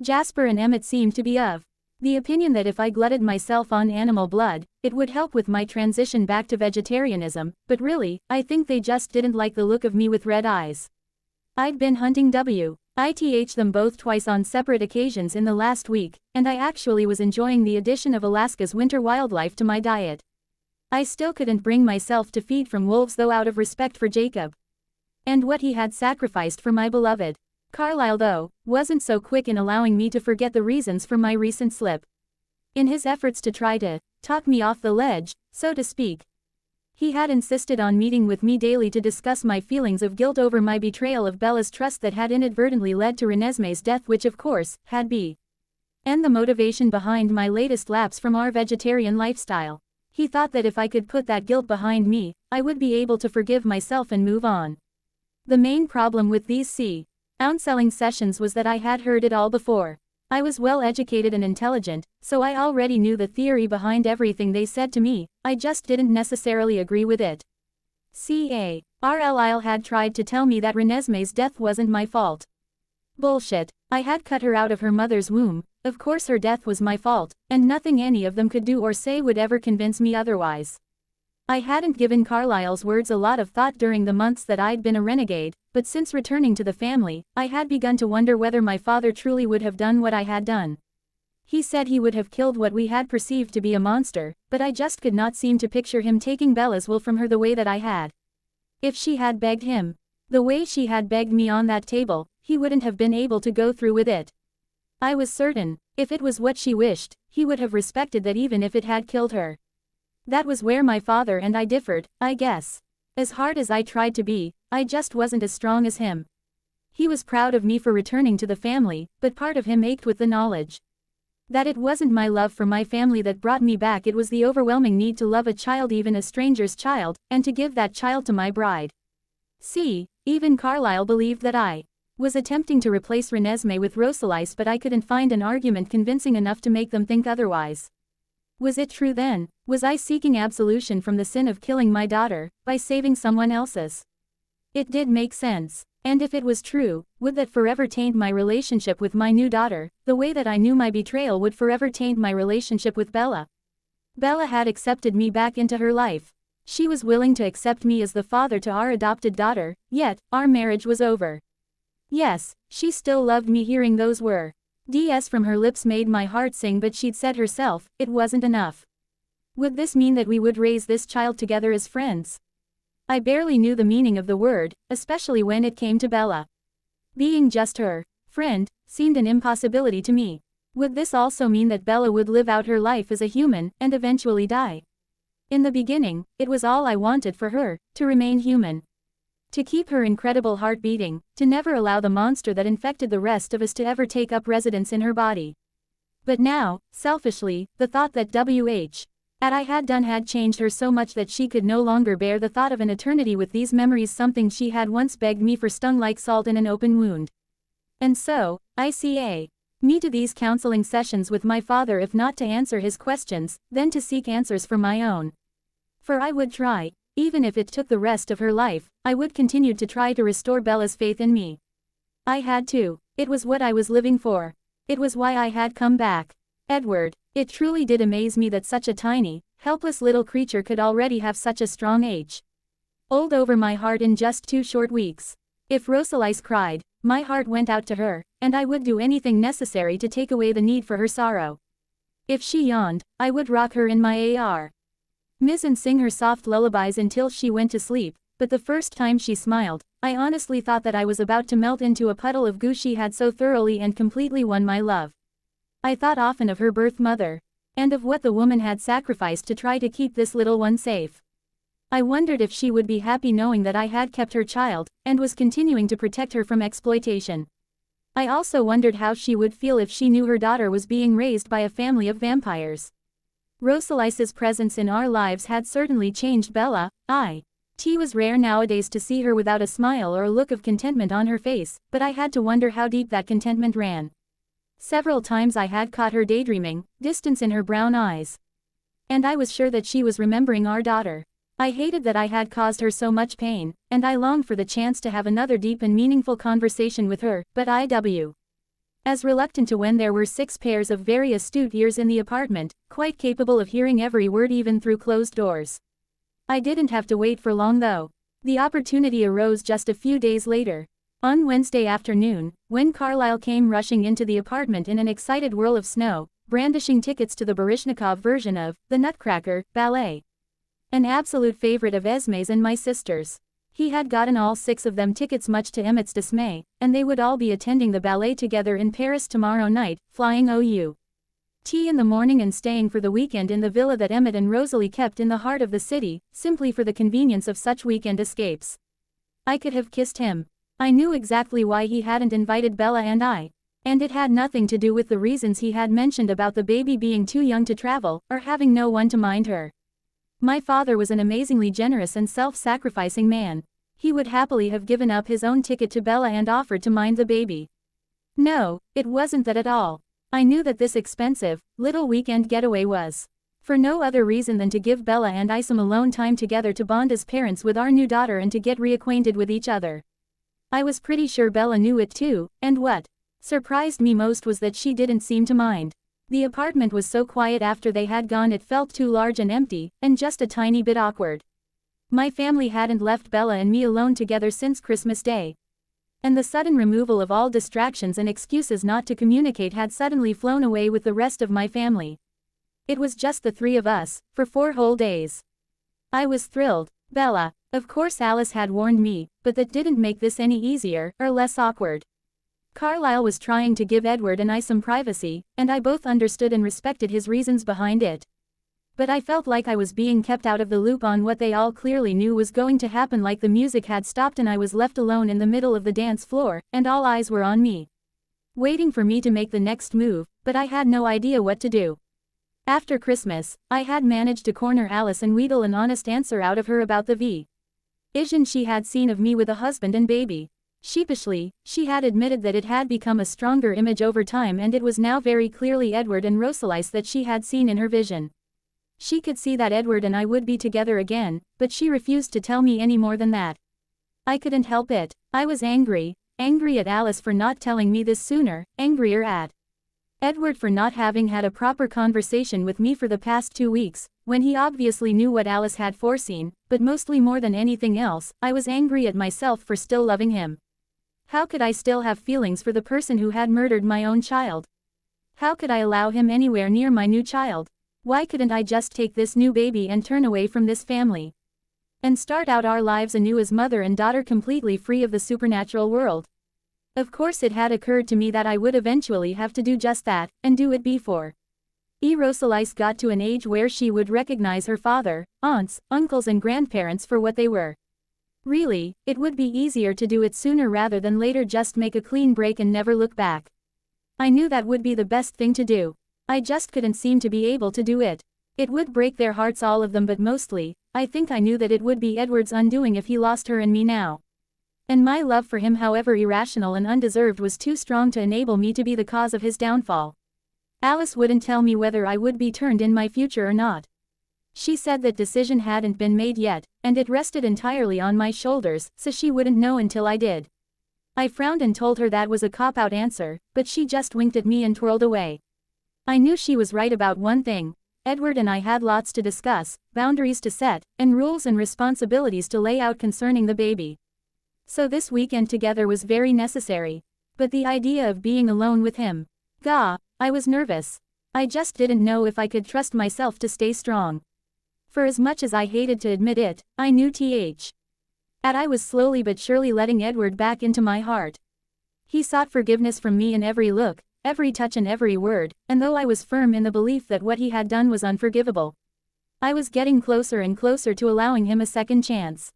Jasper and Emmett seemed to be of the opinion that if I glutted myself on animal blood, it would help with my transition back to vegetarianism, but really, I think they just didn't like the look of me with red eyes. I'd been hunting them both twice on separate occasions in the last week, and I actually was enjoying the addition of Alaska's winter wildlife to my diet. I still couldn't bring myself to feed from wolves, though, out of respect for Jacob and what he had sacrificed for my beloved. Carlisle, though, wasn't so quick in allowing me to forget the reasons for my recent slip. In his efforts to try to talk me off the ledge, so to speak, he had insisted on meeting with me daily to discuss my feelings of guilt over my betrayal of Bella's trust that had inadvertently led to Renesmee's death, which of course had been the motivation behind my latest lapse from our vegetarian lifestyle. He thought that if I could put that guilt behind me, I would be able to forgive myself and move on. The main problem with these counseling sessions was that I had heard it all before. I was well educated and intelligent, so I already knew the theory behind everything they said to me. I just didn't necessarily agree with it. Carlisle had tried to tell me that Renesmee's death wasn't my fault. Bullshit. I had cut her out of her mother's womb. Of course her death was my fault, and nothing any of them could do or say would ever convince me otherwise. I hadn't given Carlisle's words a lot of thought during the months that I'd been a renegade, but since returning to the family, I had begun to wonder whether my father truly would have done what I had done. He said he would have killed what we had perceived to be a monster, but I just could not seem to picture him taking Bella's will from her the way that I had. If she had begged him, the way she had begged me on that table, he wouldn't have been able to go through with it. I was certain, if it was what she wished, he would have respected that even if it had killed her. That was where my father and I differed, I guess. As hard as I tried to be, I just wasn't as strong as him. He was proud of me for returning to the family, but part of him ached with the knowledge that it wasn't my love for my family that brought me back, it was the overwhelming need to love a child, even a stranger's child, and to give that child to my bride. Even Carlisle believed that I was attempting to replace Renesmee with Rosalise, but I couldn't find an argument convincing enough to make them think otherwise. Was it true then? Was I seeking absolution from the sin of killing my daughter, by saving someone else's? It did make sense. And if it was true, would that forever taint my relationship with my new daughter, the way that I knew my betrayal would forever taint my relationship with Bella? Bella had accepted me back into her life. She was willing to accept me as the father to our adopted daughter, yet, our marriage was over. Yes, she still loved me. Hearing those words from her lips made my heart sing, but she'd said herself, it wasn't enough. Would this mean that we would raise this child together as friends? I barely knew the meaning of the word, especially when it came to Bella. Being just her friend seemed an impossibility to me. Would this also mean that Bella would live out her life as a human, and eventually die? In the beginning, it was all I wanted for her, to remain human. To keep her incredible heart beating, to never allow the monster that infected the rest of us to ever take up residence in her body. But now, selfishly, the thought that I had done had changed her so much that she could no longer bear the thought of an eternity with these memories. Something she had once begged me for stung like salt in an open wound. And so, Me to these counseling sessions with my father, if not to answer his questions, then to seek answers for my own. For I would try, even if it took the rest of her life, I would continue to try to restore Bella's faith in me. I had to. It was what I was living for. It was why I had come back. Edward, it truly did amaze me that such a tiny, helpless little creature could already have such a strong hold over my heart in just 2 short weeks. If Rosalise cried, my heart went out to her, and I would do anything necessary to take away the need for her sorrow. If she yawned, I would rock her in my arms and sing her soft lullabies until she went to sleep, but the first time she smiled, I honestly thought that I was about to melt into a puddle of goo. She had so thoroughly and completely won my love. I thought often of her birth mother, and of what the woman had sacrificed to try to keep this little one safe. I wondered if she would be happy knowing that I had kept her child, and was continuing to protect her from exploitation. I also wondered how she would feel if she knew her daughter was being raised by a family of vampires. Rosalise's presence in our lives had certainly changed Bella. It was rare nowadays to see her without a smile or a look of contentment on her face, but I had to wonder how deep that contentment ran. Several times I had caught her daydreaming, distance in her brown eyes. And I was sure that she was remembering our daughter. I hated that I had caused her so much pain, and I longed for the chance to have another deep and meaningful conversation with her, but as reluctant to when there were 6 pairs of very astute ears in the apartment, quite capable of hearing every word even through closed doors. I didn't have to wait for long though. The opportunity arose just a few days later. On Wednesday afternoon, when Carlyle came rushing into the apartment in an excited whirl of snow, brandishing tickets to the Baryshnikov version of The Nutcracker ballet. An absolute favorite of Esme's and my sister's. He had gotten all 6 of them tickets, much to Emmett's dismay, and they would all be attending the ballet together in Paris tomorrow night, flying in the morning and staying for the weekend in the villa that Emmett and Rosalie kept in the heart of the city, simply for the convenience of such weekend escapes. I could have kissed him. I knew exactly why he hadn't invited Bella and I. And it had nothing to do with the reasons he had mentioned about the baby being too young to travel, or having no one to mind her. My father was an amazingly generous and self-sacrificing man. He would happily have given up his own ticket to Bella and offered to mind the baby. No, it wasn't that at all. I knew that this expensive, little weekend getaway was for no other reason than to give Bella and I some alone time together, to bond as parents with our new daughter and to get reacquainted with each other. I was pretty sure Bella knew it too, and what surprised me most was that she didn't seem to mind. The apartment was so quiet after they had gone, it felt too large and empty, and just a tiny bit awkward. My family hadn't left Bella and me alone together since Christmas Day. And the sudden removal of all distractions and excuses not to communicate had suddenly flown away with the rest of my family. It was just the 3 of us, for 4 whole days. I was thrilled. Bella, of course Alice had warned me, but that didn't make this any easier, or less awkward. Carlyle was trying to give Edward and I some privacy, and I both understood and respected his reasons behind it. But I felt like I was being kept out of the loop on what they all clearly knew was going to happen, like the music had stopped and I was left alone in the middle of the dance floor, and all eyes were on me, waiting for me to make the next move, but I had no idea what to do. After Christmas, I had managed to corner Alice and wheedle an honest answer out of her about the vision she had seen of me with a husband and baby. Sheepishly, she had admitted that it had become a stronger image over time, and it was now very clearly Edward and Rosalise that she had seen in her vision. She could see that Edward and I would be together again, but she refused to tell me any more than that. I couldn't help it. I was angry at Alice for not telling me this sooner, angrier at Edward for not having had a proper conversation with me for the past 2 weeks, when he obviously knew what Alice had foreseen, but mostly, more than anything else, I was angry at myself for still loving him. How could I still have feelings for the person who had murdered my own child? How could I allow him anywhere near my new child? Why couldn't I just take this new baby and turn away from this family? And start out our lives anew as mother and daughter, completely free of the supernatural world? Of course it had occurred to me that I would eventually have to do just that, and do it before Rosalise got to an age where she would recognize her father, aunts, uncles and grandparents for what they were. Really, it would be easier to do it sooner rather than later, just make a clean break and never look back. I knew that would be the best thing to do. I just couldn't seem to be able to do it. It would break their hearts, all of them, but mostly, I think I knew that it would be Edward's undoing if he lost her and me now. And my love for him, however irrational and undeserved, was too strong to enable me to be the cause of his downfall. Alice wouldn't tell me whether I would be turned in my future or not. She said that decision hadn't been made yet, and it rested entirely on my shoulders, so she wouldn't know until I did. I frowned and told her that was a cop-out answer, but she just winked at me and twirled away. I knew she was right about one thing. Edward and I had lots to discuss, boundaries to set, and rules and responsibilities to lay out concerning the baby. So this weekend together was very necessary. But the idea of being alone with him. Gah, I was nervous. I just didn't know if I could trust myself to stay strong. For as much as I hated to admit it, I knew I was slowly but surely letting Edward back into my heart. He sought forgiveness from me in every look, every touch and every word, and though I was firm in the belief that what he had done was unforgivable, I was getting closer and closer to allowing him a second chance.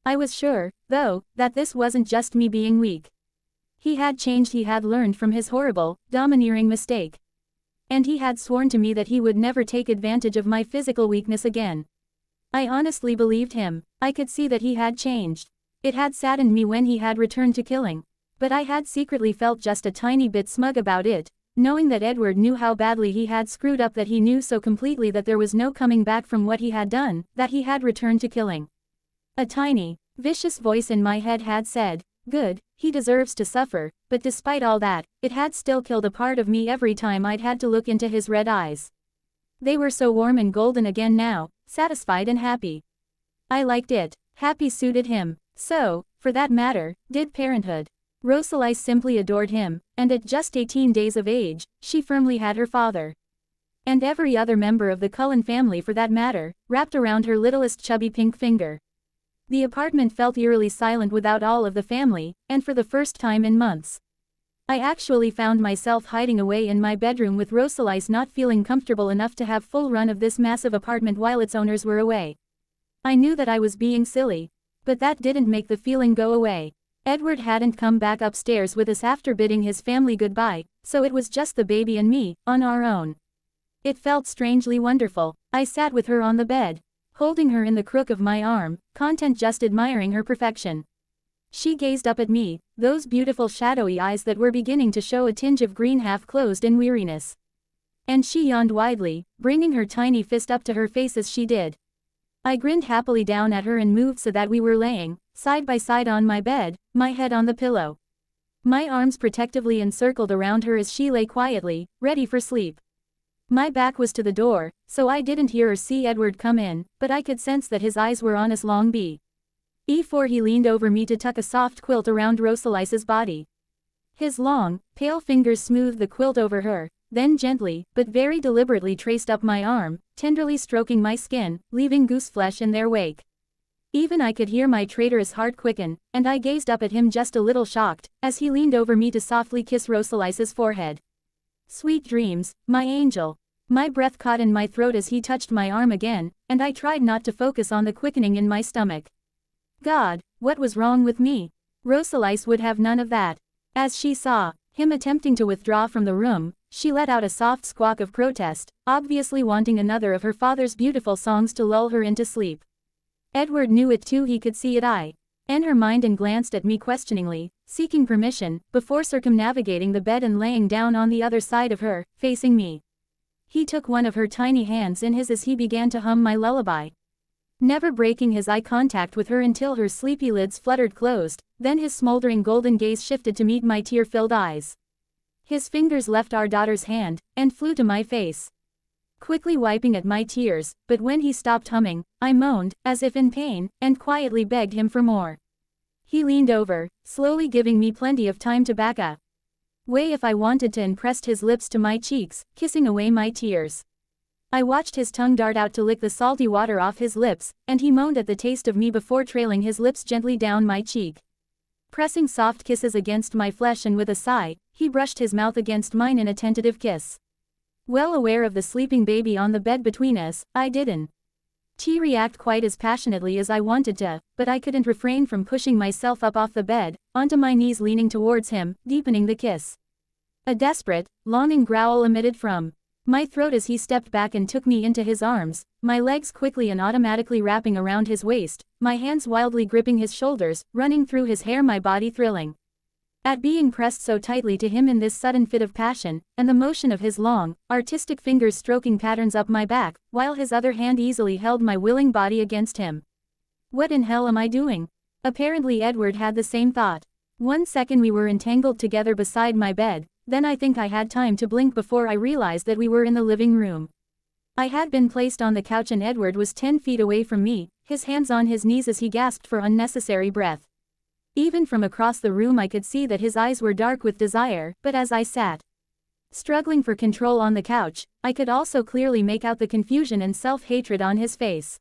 I was sure, though, that this wasn't just me being weak. He had changed, he had learned from his horrible, domineering mistake. And he had sworn to me that he would never take advantage of my physical weakness again. I honestly believed him. I could see that he had changed. It had saddened me when he had returned to killing. But I had secretly felt just a tiny bit smug about it, knowing that Edward knew how badly he had screwed up, that he knew so completely that there was no coming back from what he had done, that he had returned to killing. A tiny, vicious voice in my head had said, "Good, he deserves to suffer," but despite all that, it had still killed a part of me every time I'd had to look into his red eyes. They were so warm and golden again now, satisfied and happy. I liked it. Happy suited him. So, for that matter, did parenthood. Rosalie simply adored him, and at just 18 days of age, she firmly had her father. And every other member of the Cullen family for that matter, wrapped around her littlest chubby pink finger. The apartment felt eerily silent without all of the family, and for the first time in months, I actually found myself hiding away in my bedroom with Rosalie's not feeling comfortable enough to have full run of this massive apartment while its owners were away. I knew that I was being silly, but that didn't make the feeling go away. Edward hadn't come back upstairs with us after bidding his family goodbye, so it was just the baby and me, on our own. It felt strangely wonderful. I sat with her on the bed, holding her in the crook of my arm, content just admiring her perfection. She gazed up at me, those beautiful shadowy eyes that were beginning to show a tinge of green half closed in weariness. And she yawned widely, bringing her tiny fist up to her face as she did. I grinned happily down at her and moved so that we were laying, side by side on my bed, my head on the pillow. My arms protectively encircled around her as she lay quietly, ready for sleep. My back was to the door, so I didn't hear or see Edward come in, but I could sense that his eyes were on us long before he leaned over me to tuck a soft quilt around Rosalie's body. His long, pale fingers smoothed the quilt over her, then gently, but very deliberately traced up my arm, tenderly stroking my skin, leaving goose flesh in their wake. Even I could hear my traitorous heart quicken, and I gazed up at him just a little shocked, as he leaned over me to softly kiss Rosalie's forehead. Sweet dreams, my angel. My breath caught in my throat as he touched my arm again, and I tried not to focus on the quickening in my stomach. God, what was wrong with me? Rosalie would have none of that. As she saw him attempting to withdraw from the room, she let out a soft squawk of protest, obviously wanting another of her father's beautiful songs to lull her into sleep. Edward knew it too, he could see it. Her mind and glanced at me questioningly, seeking permission, before circumnavigating the bed and laying down on the other side of her, facing me. He took one of her tiny hands in his as he began to hum my lullaby, never breaking his eye contact with her until her sleepy lids fluttered closed, then his smoldering golden gaze shifted to meet my tear-filled eyes. His fingers left our daughter's hand, and flew to my face, quickly wiping at my tears, but when he stopped humming, I moaned, as if in pain, and quietly begged him for more. He leaned over, slowly giving me plenty of time to back away if I wanted to, and pressed his lips to my cheeks, kissing away my tears. I watched his tongue dart out to lick the salty water off his lips, and he moaned at the taste of me before trailing his lips gently down my cheek, pressing soft kisses against my flesh, and with a sigh, he brushed his mouth against mine in a tentative kiss. Well aware of the sleeping baby on the bed between us, I didn't react quite as passionately as I wanted to, but I couldn't refrain from pushing myself up off the bed, onto my knees, leaning towards him, deepening the kiss. A desperate, longing growl emitted from my throat as he stepped back and took me into his arms, my legs quickly and automatically wrapping around his waist, my hands wildly gripping his shoulders, running through his hair, my body thrilling at being pressed so tightly to him in this sudden fit of passion, and the motion of his long, artistic fingers stroking patterns up my back, while his other hand easily held my willing body against him. What in hell am I doing? Apparently Edward had the same thought. 1 second we were entangled together beside my bed, then I think I had time to blink before I realized that we were in the living room. I had been placed on the couch and Edward was 10 feet away from me, his hands on his knees as he gasped for unnecessary breath. Even from across the room I could see that his eyes were dark with desire, but as I sat struggling for control on the couch, I could also clearly make out the confusion and self-hatred on his face.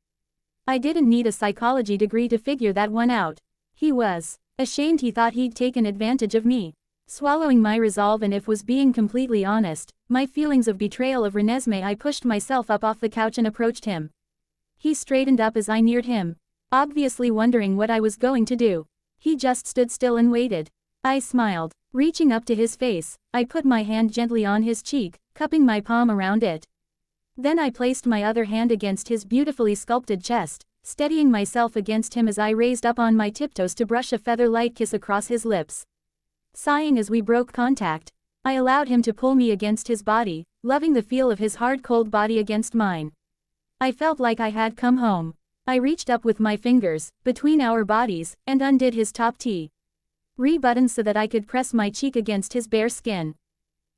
I didn't need a psychology degree to figure that one out. He was ashamed. He thought he'd taken advantage of me. Swallowing my resolve and if was being completely honest, my feelings of betrayal of Renesmee, I pushed myself up off the couch and approached him. He straightened up as I neared him, obviously wondering what I was going to do. He just stood still and waited. I smiled. Reaching up to his face, I put my hand gently on his cheek, cupping my palm around it. Then I placed my other hand against his beautifully sculpted chest, steadying myself against him as I raised up on my tiptoes to brush a feather-light kiss across his lips. Sighing as we broke contact, I allowed him to pull me against his body, loving the feel of his hard cold body against mine. I felt like I had come home. I reached up with my fingers, between our bodies, and undid his top button so that I could press my cheek against his bare skin.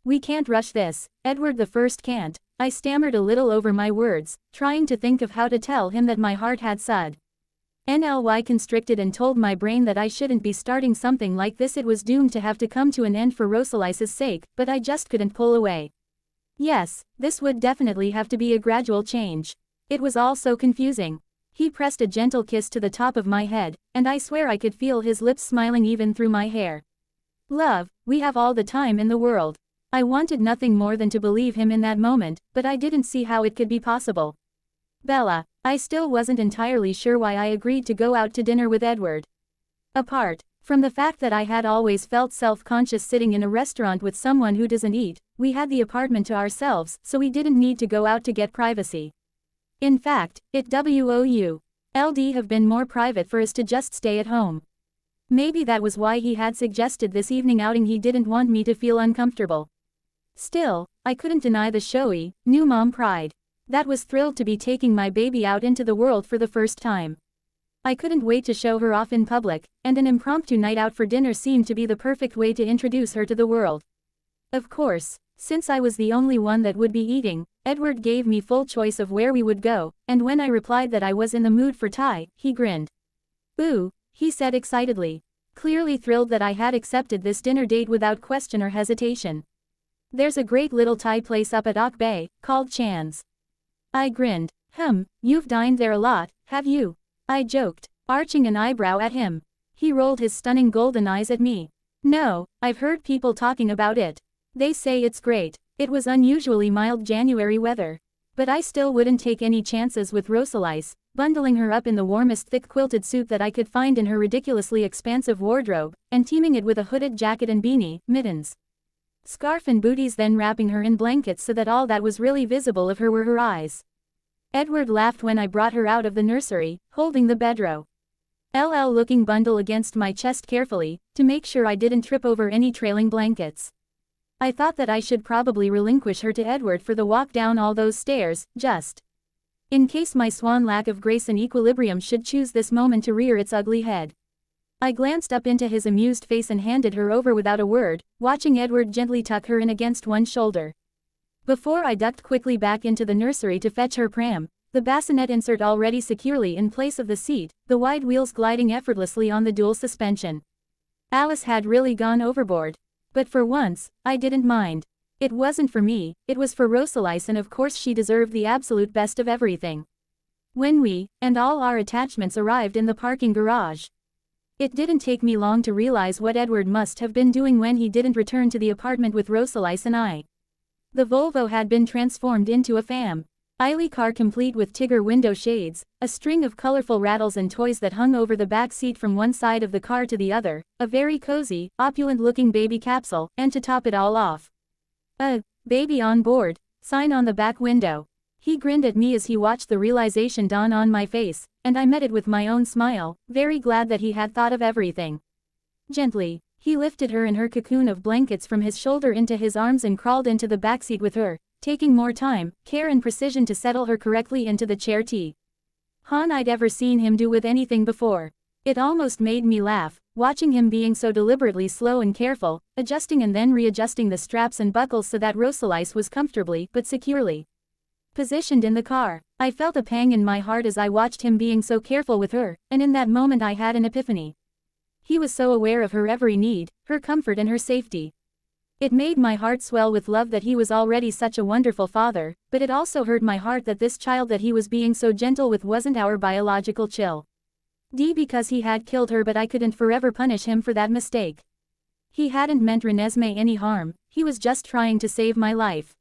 We can't rush this, Edward the First can't, I stammered a little over my words, trying to think of how to tell him that my heart had suddenly constricted and told my brain that I shouldn't be starting something like this. It was doomed to have to come to an end for Rosalice's sake, but I just couldn't pull away. Yes, this would definitely have to be a gradual change. It was all so confusing. He pressed a gentle kiss to the top of my head, and I swear I could feel his lips smiling even through my hair. Love, we have all the time in the world. I wanted nothing more than to believe him in that moment, but I didn't see how it could be possible. Bella, I still wasn't entirely sure why I agreed to go out to dinner with Edward. Apart from the fact that I had always felt self-conscious sitting in a restaurant with someone who doesn't eat, we had the apartment to ourselves, so we didn't need to go out to get privacy. In fact, it would have been more private for us to just stay at home. Maybe that was why he had suggested this evening outing. He didn't want me to feel uncomfortable. Still, I couldn't deny the showy, new mom pride that was thrilled to be taking my baby out into the world for the first time. I couldn't wait to show her off in public, and an impromptu night out for dinner seemed to be the perfect way to introduce her to the world. Of course, since I was the only one that would be eating, Edward gave me full choice of where we would go, and when I replied that I was in the mood for Thai, he grinned. Ooh, he said excitedly, clearly thrilled that I had accepted this dinner date without question or hesitation. There's a great little Thai place up at Ok Bay, called Chan's. I grinned. You've dined there a lot, have you? I joked, arching an eyebrow at him. He rolled his stunning golden eyes at me. No, I've heard people talking about it. They say it's great. It was unusually mild January weather. But I still wouldn't take any chances with Rosalice, bundling her up in the warmest thick quilted suit that I could find in her ridiculously expansive wardrobe, and teaming it with a hooded jacket and beanie, mittens, scarf and booties, then wrapping her in blankets so that all that was really visible of her were her eyes. Edward laughed when I brought her out of the nursery, holding the bedrow looking bundle against my chest carefully, to make sure I didn't trip over any trailing blankets. I thought that I should probably relinquish her to Edward for the walk down all those stairs, just in case my Swan lack of grace and equilibrium should choose this moment to rear its ugly head. I glanced up into his amused face and handed her over without a word, watching Edward gently tuck her in against one shoulder. Before I ducked quickly back into the nursery to fetch her pram, the bassinet insert already securely in place of the seat, the wide wheels gliding effortlessly on the dual suspension. Alice had really gone overboard. But for once, I didn't mind. It wasn't for me, it was for Rosalice, and of course she deserved the absolute best of everything. When we, and all our attachments, arrived in the parking garage, it didn't take me long to realize what Edward must have been doing when he didn't return to the apartment with Rosalice and I. The Volvo had been transformed into a family car complete with Tigger window shades, a string of colorful rattles and toys that hung over the back seat from one side of the car to the other, a very cozy, opulent-looking baby capsule, and to top it all off, a baby on board. Sign on the back window. He grinned at me as he watched the realization dawn on my face, and I met it with my own smile, very glad that he had thought of everything. Gently, he lifted her in her cocoon of blankets from his shoulder into his arms and crawled into the backseat with her, taking more time, care and precision to settle her correctly into the chair T. I'd ever seen him do with anything before. It almost made me laugh, watching him being so deliberately slow and careful, adjusting and then readjusting the straps and buckles so that Rosalise was comfortably but securely positioned in the car. I felt a pang in my heart as I watched him being so careful with her, and in that moment I had an epiphany. He was so aware of her every need, her comfort and her safety. It made my heart swell with love that he was already such a wonderful father, but it also hurt my heart that this child that he was being so gentle with wasn't our biological child. Because he had killed her, but I couldn't forever punish him for that mistake. He hadn't meant Renesmee any harm, he was just trying to save my life.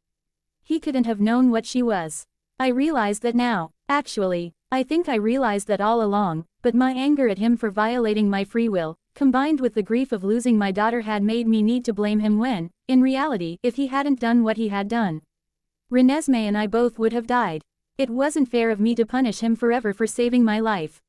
He couldn't have known what she was. I realized that now. Actually, I think I realized that all along, but my anger at him for violating my free will, combined with the grief of losing my daughter, had made me need to blame him when, in reality, if he hadn't done what he had done, Renesmee and I both would have died. It wasn't fair of me to punish him forever for saving my life.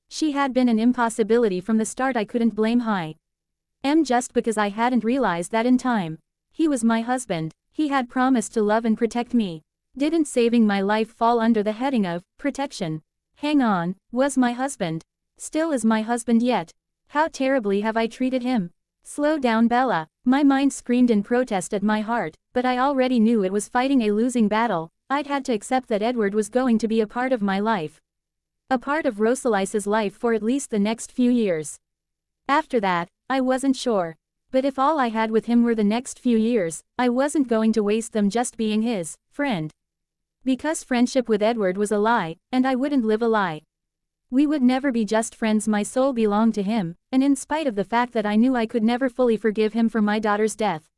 She had been an impossibility from the start. I couldn't blame him just because I hadn't realized that in time. He was my husband. He had promised to love and protect me. Didn't saving my life fall under the heading of protection? Hang on, was my husband. Still is my husband yet. How terribly have I treated him? Slow down, Bella. My mind screamed in protest at my heart, but I already knew it was fighting a losing battle. I'd had to accept that Edward was going to be a part of my life. A part of Rosalise's life for at least the next few years. After that, I wasn't sure. But if all I had with him were the next few years, I wasn't going to waste them just being his friend. Because friendship with Edward was a lie, and I wouldn't live a lie. We would never be just friends. My soul belonged to him, and in spite of the fact that I knew I could never fully forgive him for my daughter's death,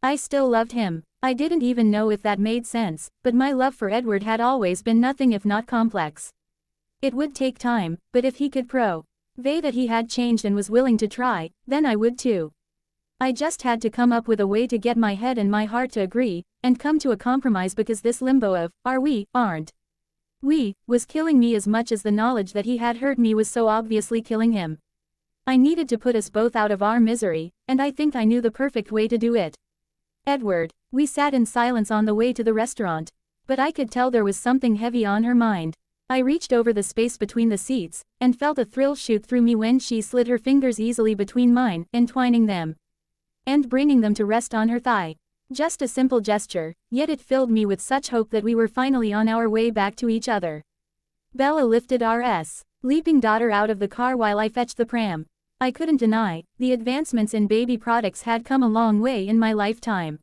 I still loved him. I didn't even know if that made sense, but my love for Edward had always been nothing if not complex. It would take time, but if he could prove that he had changed and was willing to try, then I would too. I just had to come up with a way to get my head and my heart to agree, and come to a compromise, because this limbo of, are we, aren't we, was killing me as much as the knowledge that he had hurt me was so obviously killing him. I needed to put us both out of our misery, and I think I knew the perfect way to do it. Edward. We sat in silence on the way to the restaurant, but I could tell there was something heavy on her mind. I reached over the space between the seats, and felt a thrill shoot through me when she slid her fingers easily between mine, entwining them and bringing them to rest on her thigh. Just a simple gesture, yet it filled me with such hope that we were finally on our way back to each other. Bella lifted our leaping daughter out of the car while I fetched the pram. I couldn't deny, the advancements in baby products had come a long way in my lifetime.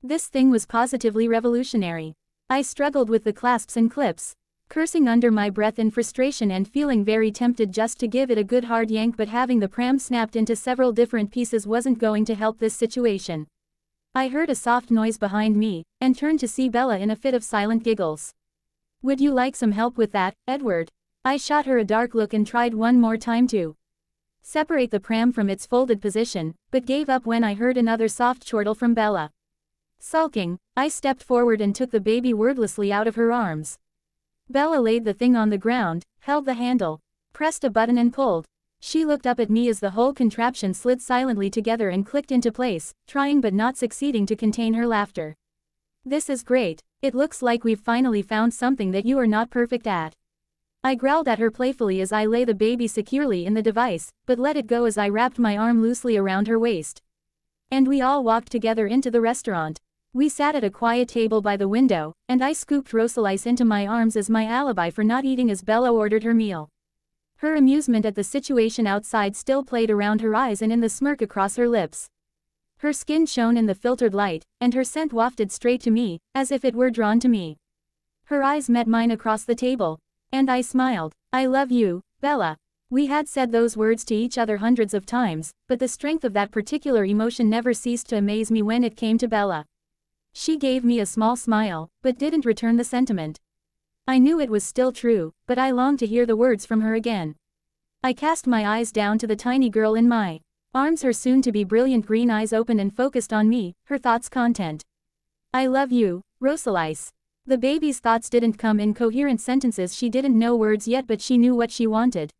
This thing was positively revolutionary. I struggled with the clasps and clips, cursing under my breath in frustration and feeling very tempted just to give it a good hard yank, but having the pram snapped into several different pieces wasn't going to help this situation. I heard a soft noise behind me, and turned to see Bella in a fit of silent giggles. Would you like some help with that, Edward? I shot her a dark look and tried one more time to separate the pram from its folded position, but gave up when I heard another soft chortle from Bella. Sulking, I stepped forward and took the baby wordlessly out of her arms. Bella laid the thing on the ground, held the handle, pressed a button and pulled. She looked up at me as the whole contraption slid silently together and clicked into place, trying but not succeeding to contain her laughter. This is great. It looks like we've finally found something that you are not perfect at. I growled at her playfully as I lay the baby securely in the device, but let it go as I wrapped my arm loosely around her waist. And we all walked together into the restaurant. We sat at a quiet table by the window, and I scooped Rosalise into my arms as my alibi for not eating as Bella ordered her meal. Her amusement at the situation outside still played around her eyes and in the smirk across her lips. Her skin shone in the filtered light, and her scent wafted straight to me, as if it were drawn to me. Her eyes met mine across the table, and I smiled. I love you, Bella. We had said those words to each other hundreds of times, but the strength of that particular emotion never ceased to amaze me when it came to Bella. She gave me a small smile, but didn't return the sentiment. I knew it was still true, but I longed to hear the words from her again. I cast my eyes down to the tiny girl in my arms, her soon-to-be brilliant green eyes open and focused on me, her thoughts content. I love you, Rosalise. The baby's thoughts didn't come in coherent sentences. She didn't know words yet, but she knew what she wanted.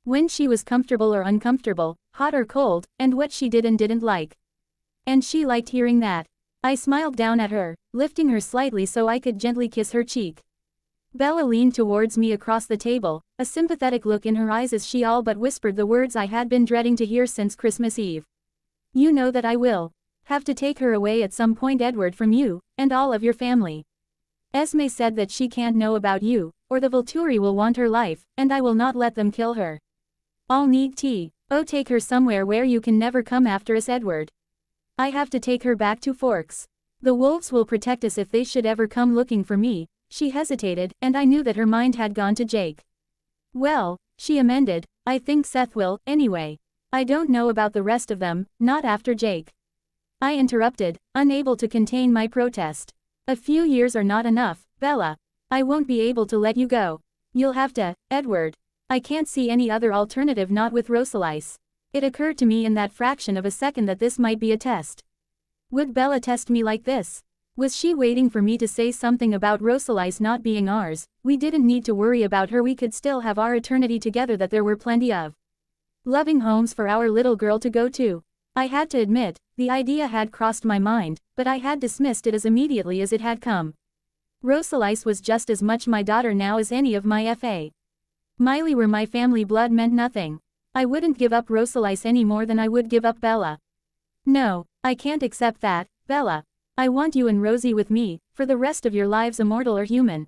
When she was comfortable or uncomfortable, hot or cold, and what she did and didn't like. And she liked hearing that. I smiled down at her, lifting her slightly so I could gently kiss her cheek. Bella leaned towards me across the table, a sympathetic look in her eyes as she all but whispered the words I had been dreading to hear since Christmas Eve. You know that I will have to take her away at some point, Edward, from you, and all of your family. Esme said that she can't know about you, or the Volturi will want her life, and I will not let them kill her. I'll need tea. Oh, take her somewhere where you can never come after us, Edward. I have to take her back to Forks. The wolves will protect us if they should ever come looking for me. She hesitated, and I knew that her mind had gone to Jake. Well, she amended, I think Seth will, anyway. I don't know about the rest of them, not after Jake. I interrupted, unable to contain my protest. A few years are not enough, Bella. I won't be able to let you go. You'll have to, Edward. I can't see any other alternative, not with Rosalise. It occurred to me in that fraction of a second that this might be a test. Would Bella test me like this? Was she waiting for me to say something about Rosalise not being ours? We didn't need to worry about her, we could still have our eternity together, that there were plenty of loving homes for our little girl to go to. I had to admit, the idea had crossed my mind, but I had dismissed it as immediately as it had come. Rosalise was just as much my daughter now as any of my FA. Miley were my family blood meant nothing. I wouldn't give up Rosalise any more than I would give up Bella. No, I can't accept that, Bella. I want you and Rosie with me, for the rest of your lives, immortal or human.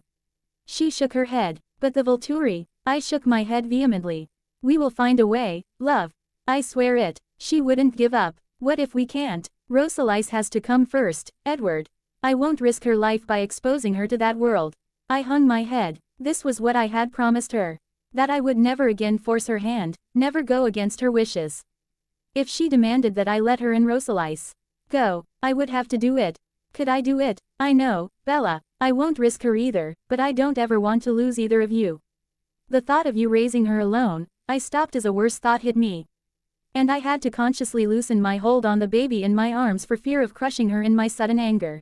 She shook her head. But the Volturi? I shook my head vehemently. We will find a way, love. I swear it. She wouldn't give up. What if we can't? Rosalise has to come first, Edward. I won't risk her life by exposing her to that world. I hung my head. This was what I had promised her. That I would never again force her hand, never go against her wishes. If she demanded that I let her and Rosalise go, I would have to do it. Could I do it? I know, Bella. I won't risk her either, but I don't ever want to lose either of you. The thought of you raising her alone, I stopped as a worse thought hit me. And I had to consciously loosen my hold on the baby in my arms for fear of crushing her in my sudden anger.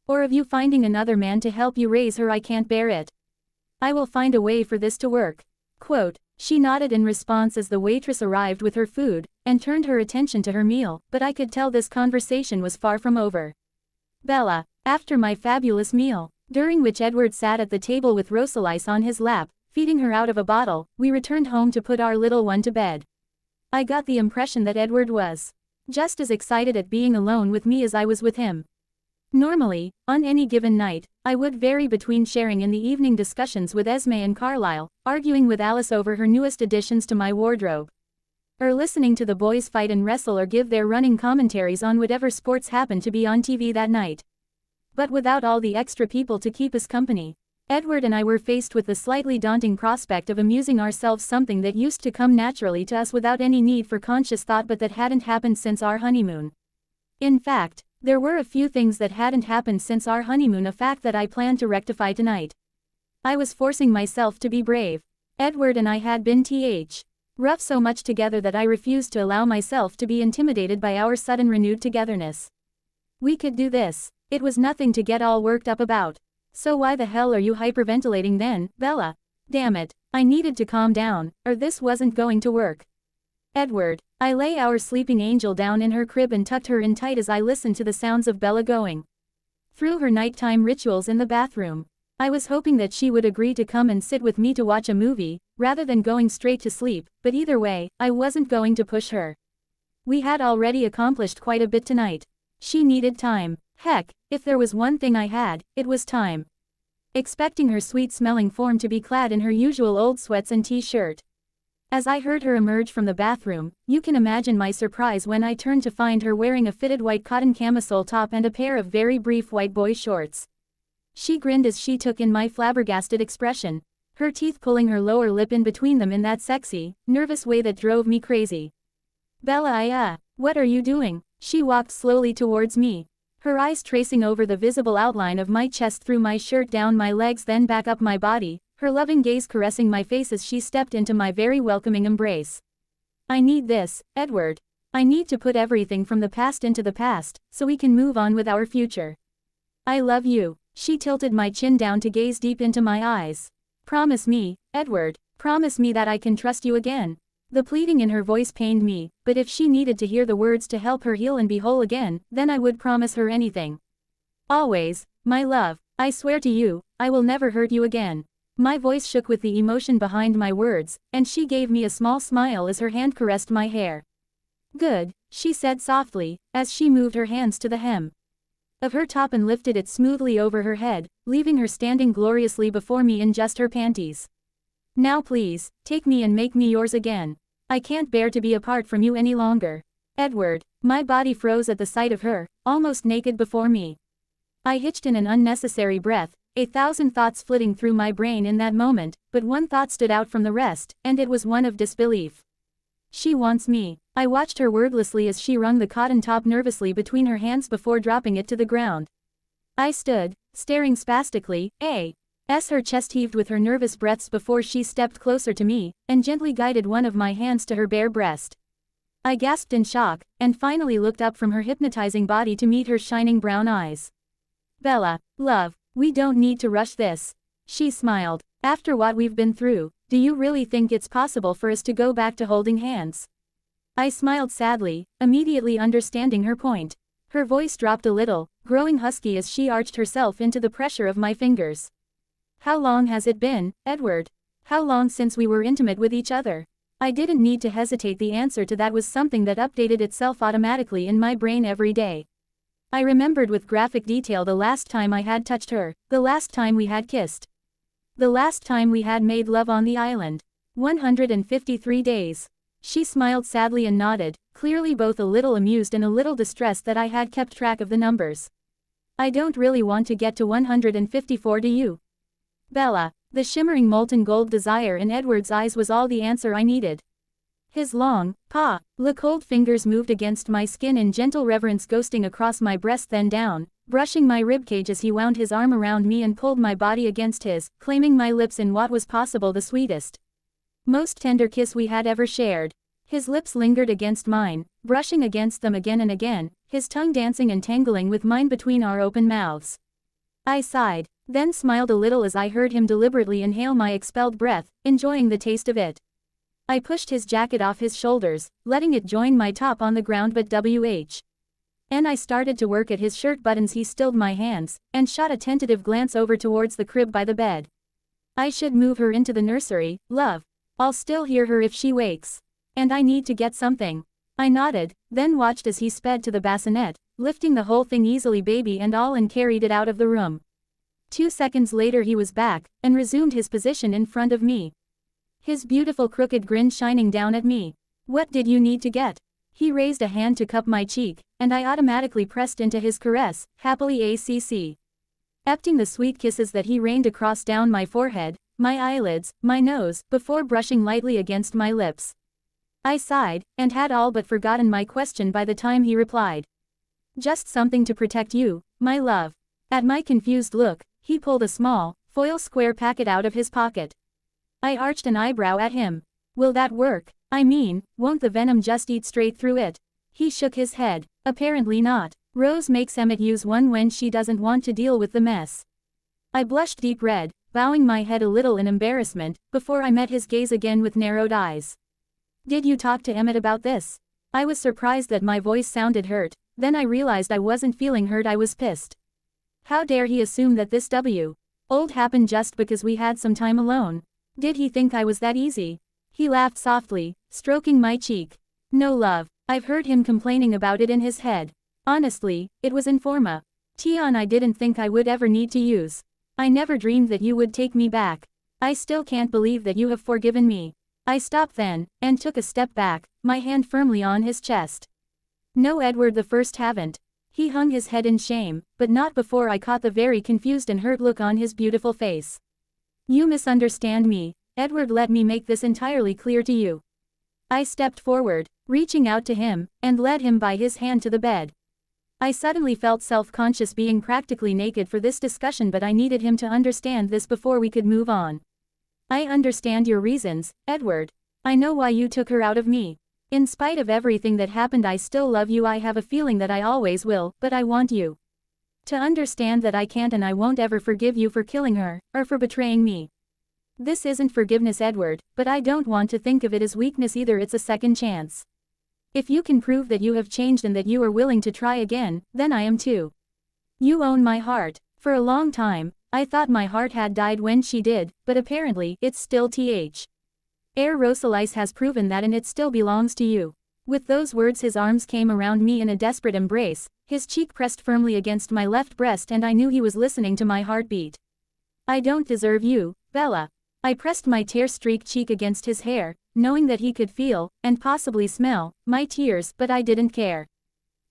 Or of you finding another man to help you raise her. I can't bear it. I will find a way for this to work. Quote. She nodded in response as the waitress arrived with her food, and turned her attention to her meal, but I could tell this conversation was far from over. Bella, after my fabulous meal, during which Edward sat at the table with Rosalise on his lap, feeding her out of a bottle, we returned home to put our little one to bed. I got the impression that Edward was just as excited at being alone with me as I was with him. Normally, on any given night, I would vary between sharing in the evening discussions with Esme and Carlisle, arguing with Alice over her newest additions to my wardrobe, or listening to the boys fight and wrestle or give their running commentaries on whatever sports happened to be on TV that night. But without all the extra people to keep us company, Edward and I were faced with the slightly daunting prospect of amusing ourselves, something that used to come naturally to us without any need for conscious thought, but that hadn't happened since our honeymoon. In fact, there were a few things that hadn't happened since our honeymoon, a fact that I planned to rectify tonight. I was forcing myself to be brave. Edward and I had been rough so much together that I refused to allow myself to be intimidated by our sudden renewed togetherness. We could do this. It was nothing to get all worked up about. So why the hell are you hyperventilating then, Bella? Damn it, I needed to calm down, or this wasn't going to work. Edward. I lay our sleeping angel down in her crib and tucked her in tight as I listened to the sounds of Bella going through her nighttime rituals in the bathroom. I was hoping that she would agree to come and sit with me to watch a movie, rather than going straight to sleep, but either way, I wasn't going to push her. We had already accomplished quite a bit tonight. She needed time. Heck, if there was one thing I had, it was time. Expecting her sweet-smelling form to be clad in her usual old sweats and t-shirt. As I heard her emerge from the bathroom, you can imagine my surprise when I turned to find her wearing a fitted white cotton camisole top and a pair of very brief white boy shorts. She grinned as she took in my flabbergasted expression, her teeth pulling her lower lip in between them in that sexy, nervous way that drove me crazy. Bella, what are you doing? She walked slowly towards me, her eyes tracing over the visible outline of my chest through my shirt down my legs then back up my body, her loving gaze caressing my face as she stepped into my very welcoming embrace. I need this, Edward. I need to put everything from the past into the past, so we can move on with our future. I love you. She tilted my chin down to gaze deep into my eyes. Promise me, Edward, promise me that I can trust you again. The pleading in her voice pained me, but if she needed to hear the words to help her heal and be whole again, then I would promise her anything. Always, my love, I swear to you, I will never hurt you again. My voice shook with the emotion behind my words, and she gave me a small smile as her hand caressed my hair. Good, she said softly, as she moved her hands to the hem of her top and lifted it smoothly over her head, leaving her standing gloriously before me in just her panties. Now please, take me and make me yours again. I can't bear to be apart from you any longer. Edward, my body froze at the sight of her, almost naked before me. I hitched in an unnecessary breath, 1,000 thoughts flitting through my brain in that moment, but one thought stood out from the rest, and it was one of disbelief. She wants me. I watched her wordlessly as she wrung the cotton top nervously between her hands before dropping it to the ground. I stood, staring spastically, as her chest heaved with her nervous breaths before she stepped closer to me, and gently guided one of my hands to her bare breast. I gasped in shock, and finally looked up from her hypnotizing body to meet her shining brown eyes. Bella, love, we don't need to rush this. She smiled. After what we've been through, do you really think it's possible for us to go back to holding hands? I smiled sadly, immediately understanding her point. Her voice dropped a little, growing husky as she arched herself into the pressure of my fingers. How long has it been, Edward? How long since we were intimate with each other? I didn't need to hesitate. The answer to that was something that updated itself automatically in my brain every day. I remembered with graphic detail the last time I had touched her, the last time we had kissed. The last time we had made love on the island. 153 days. She smiled sadly and nodded, clearly both a little amused and a little distressed that I had kept track of the numbers. I don't really want to get to 154, do you? Bella. The shimmering molten gold desire in Edward's eyes was all the answer I needed. His long, cold fingers moved against my skin in gentle reverence, ghosting across my breast then down, brushing my ribcage as he wound his arm around me and pulled my body against his, claiming my lips in what was possible the sweetest, most tender kiss we had ever shared. His lips lingered against mine, brushing against them again and again, his tongue dancing and tangling with mine between our open mouths. I sighed, then smiled a little as I heard him deliberately inhale my expelled breath, enjoying the taste of it. I pushed his jacket off his shoulders, letting it join my top on the ground, but and I started to work at his shirt buttons. He stilled my hands, and shot a tentative glance over towards the crib by the bed. I should move her into the nursery, love. I'll still hear her if she wakes. And I need to get something. I nodded, then watched as he sped to the bassinet, lifting the whole thing easily, baby and all, and carried it out of the room. 2 seconds later he was back, and resumed his position in front of me. His beautiful crooked grin shining down at me. What did you need to get? He raised a hand to cup my cheek, and I automatically pressed into his caress, happily accepting the sweet kisses that he rained across down my forehead, my eyelids, my nose, before brushing lightly against my lips. I sighed, and had all but forgotten my question by the time he replied. Just something to protect you, my love. At my confused look, he pulled a small, foil square packet out of his pocket. I arched an eyebrow at him. Will that work? I mean, won't the venom just eat straight through it? He shook his head. Apparently not. Rose makes Emmett use one when she doesn't want to deal with the mess. I blushed deep red, bowing my head a little in embarrassment, before I met his gaze again with narrowed eyes. Did you talk to Emmett about this? I was surprised that my voice sounded hurt, then I realized I wasn't feeling hurt, I was pissed. How dare he assume that this old happened just because we had some time alone? Did he think I was that easy? He laughed softly, stroking my cheek. No love, I've heard him complaining about it in his head. Honestly, it was Informa. Tion I didn't think I would ever need to use. I never dreamed that you would take me back. I still can't believe that you have forgiven me. I stopped then, and took a step back, my hand firmly on his chest. No, Edward the First haven't. He hung his head in shame, but not before I caught the very confused and hurt look on his beautiful face. You misunderstand me, Edward, let me make this entirely clear to you. I stepped forward, reaching out to him, and led him by his hand to the bed. I suddenly felt self-conscious being practically naked for this discussion, but I needed him to understand this before we could move on. I understand your reasons, Edward. I know why you took her out of me. In spite of everything that happened, I still love you. I have a feeling that I always will, but I want you. To understand that I can't and I won't ever forgive you for killing her, or for betraying me. This isn't forgiveness, Edward, but I don't want to think of it as weakness either, it's a second chance. If you can prove that you have changed and that you are willing to try again, then I am too. You own my heart. For a long time, I thought my heart had died when she did, but apparently, it's still th. Air Rosalice has proven that and it still belongs to you. With those words his arms came around me in a desperate embrace, his cheek pressed firmly against my left breast and I knew he was listening to my heartbeat. I don't deserve you, Bella. I pressed my tear-streaked cheek against his hair, knowing that he could feel, and possibly smell, my tears, but I didn't care.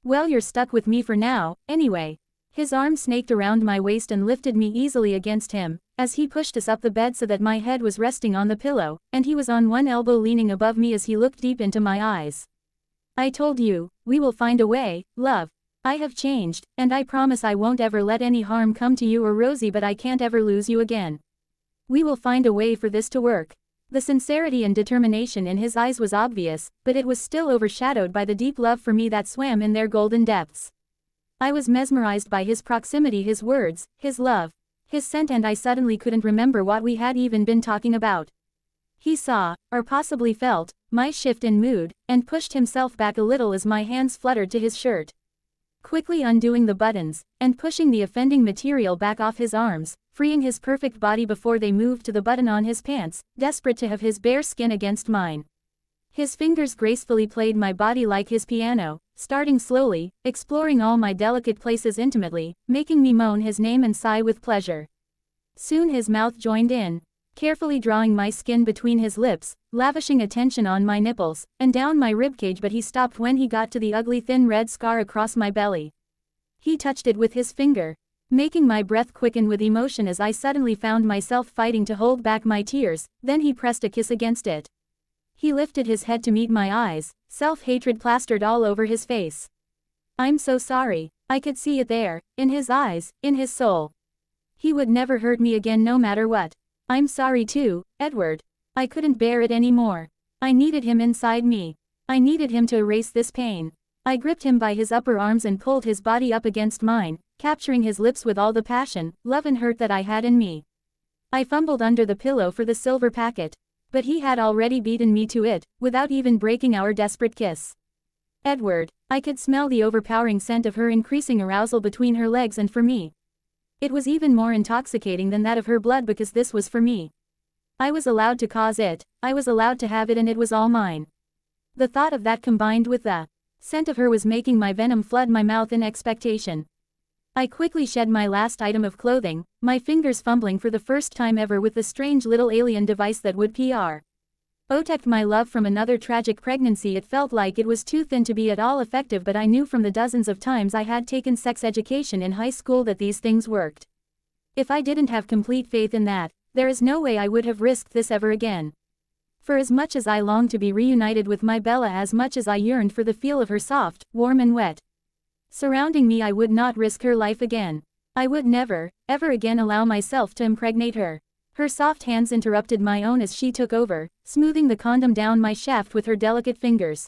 Well, you're stuck with me for now, anyway. His arm snaked around my waist and lifted me easily against him, as he pushed us up the bed so that my head was resting on the pillow, and he was on one elbow leaning above me as he looked deep into my eyes. I told you, we will find a way, love. I have changed, and I promise I won't ever let any harm come to you or Rosie, but I can't ever lose you again. We will find a way for this to work. The sincerity and determination in his eyes was obvious, but it was still overshadowed by the deep love for me that swam in their golden depths. I was mesmerized by his proximity, his words, his love, his scent, and I suddenly couldn't remember what we had even been talking about. He saw, or possibly felt, my shift in mood, and pushed himself back a little as my hands fluttered to his shirt. Quickly undoing the buttons, and pushing the offending material back off his arms, freeing his perfect body before they moved to the button on his pants, desperate to have his bare skin against mine. His fingers gracefully played my body like his piano, starting slowly, exploring all my delicate places intimately, making me moan his name and sigh with pleasure. Soon his mouth joined in, carefully drawing my skin between his lips, lavishing attention on my nipples, and down my ribcage, but he stopped when he got to the ugly thin red scar across my belly. He touched it with his finger, making my breath quicken with emotion as I suddenly found myself fighting to hold back my tears, then he pressed a kiss against it. He lifted his head to meet my eyes, self-hatred plastered all over his face. I'm so sorry. I could see it there, in his eyes, in his soul. He would never hurt me again no matter what. I'm sorry too, Edward. I couldn't bear it anymore. I needed him inside me. I needed him to erase this pain. I gripped him by his upper arms and pulled his body up against mine, capturing his lips with all the passion, love and hurt that I had in me. I fumbled under the pillow for the silver packet. But he had already beaten me to it, without even breaking our desperate kiss. Edward, I could smell the overpowering scent of her increasing arousal between her legs and for me. It was even more intoxicating than that of her blood because this was for me. I was allowed to cause it, I was allowed to have it, and it was all mine. The thought of that combined with the scent of her was making my venom flood my mouth in expectation. I quickly shed my last item of clothing, my fingers fumbling for the first time ever with the strange little alien device that would protect my love from another tragic pregnancy. It felt like it was too thin to be at all effective, but I knew from the dozens of times I had taken sex education in high school that these things worked. If I didn't have complete faith in that, there is no way I would have risked this ever again. For as much as I longed to be reunited with my Bella, as much as I yearned for the feel of her soft, warm and wet surrounding me, I would not risk her life again. I would never, ever again allow myself to impregnate her. Her soft hands interrupted my own as she took over, smoothing the condom down my shaft with her delicate fingers.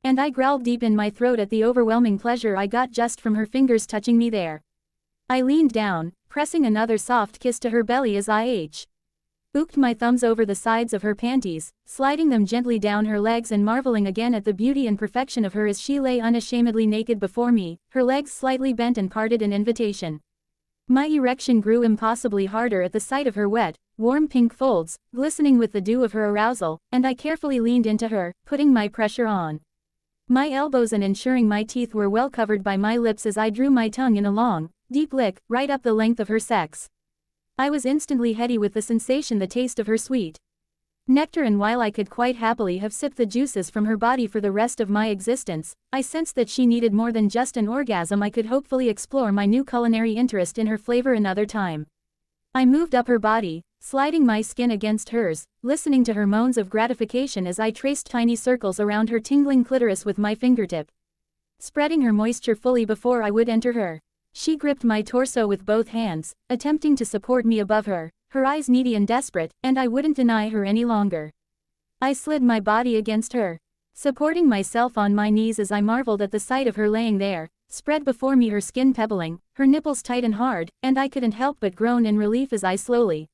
And I growled deep in my throat at the overwhelming pleasure I got just from her fingers touching me there. I leaned down, pressing another soft kiss to her belly as I hooked my thumbs over the sides of her panties, sliding them gently down her legs and marveling again at the beauty and perfection of her as she lay unashamedly naked before me, her legs slightly bent and parted in invitation. My erection grew impossibly harder at the sight of her wet, warm pink folds, glistening with the dew of her arousal, and I carefully leaned into her, putting my pressure on my elbows and ensuring my teeth were well covered by my lips as I drew my tongue in a long, deep lick, right up the length of her sex. I was instantly heady with the sensation, the taste of her sweet nectar, and while I could quite happily have sipped the juices from her body for the rest of my existence, I sensed that she needed more than just an orgasm. I could hopefully explore my new culinary interest in her flavor another time. I moved up her body, sliding my skin against hers, listening to her moans of gratification as I traced tiny circles around her tingling clitoris with my fingertip, spreading her moisture fully before I would enter her. She gripped my torso with both hands, attempting to support me above her, her eyes needy and desperate, and I wouldn't deny her any longer. I slid my body against her, supporting myself on my knees as I marveled at the sight of her laying there, spread before me, her skin pebbling, her nipples tight and hard, and I couldn't help but groan in relief as I slowly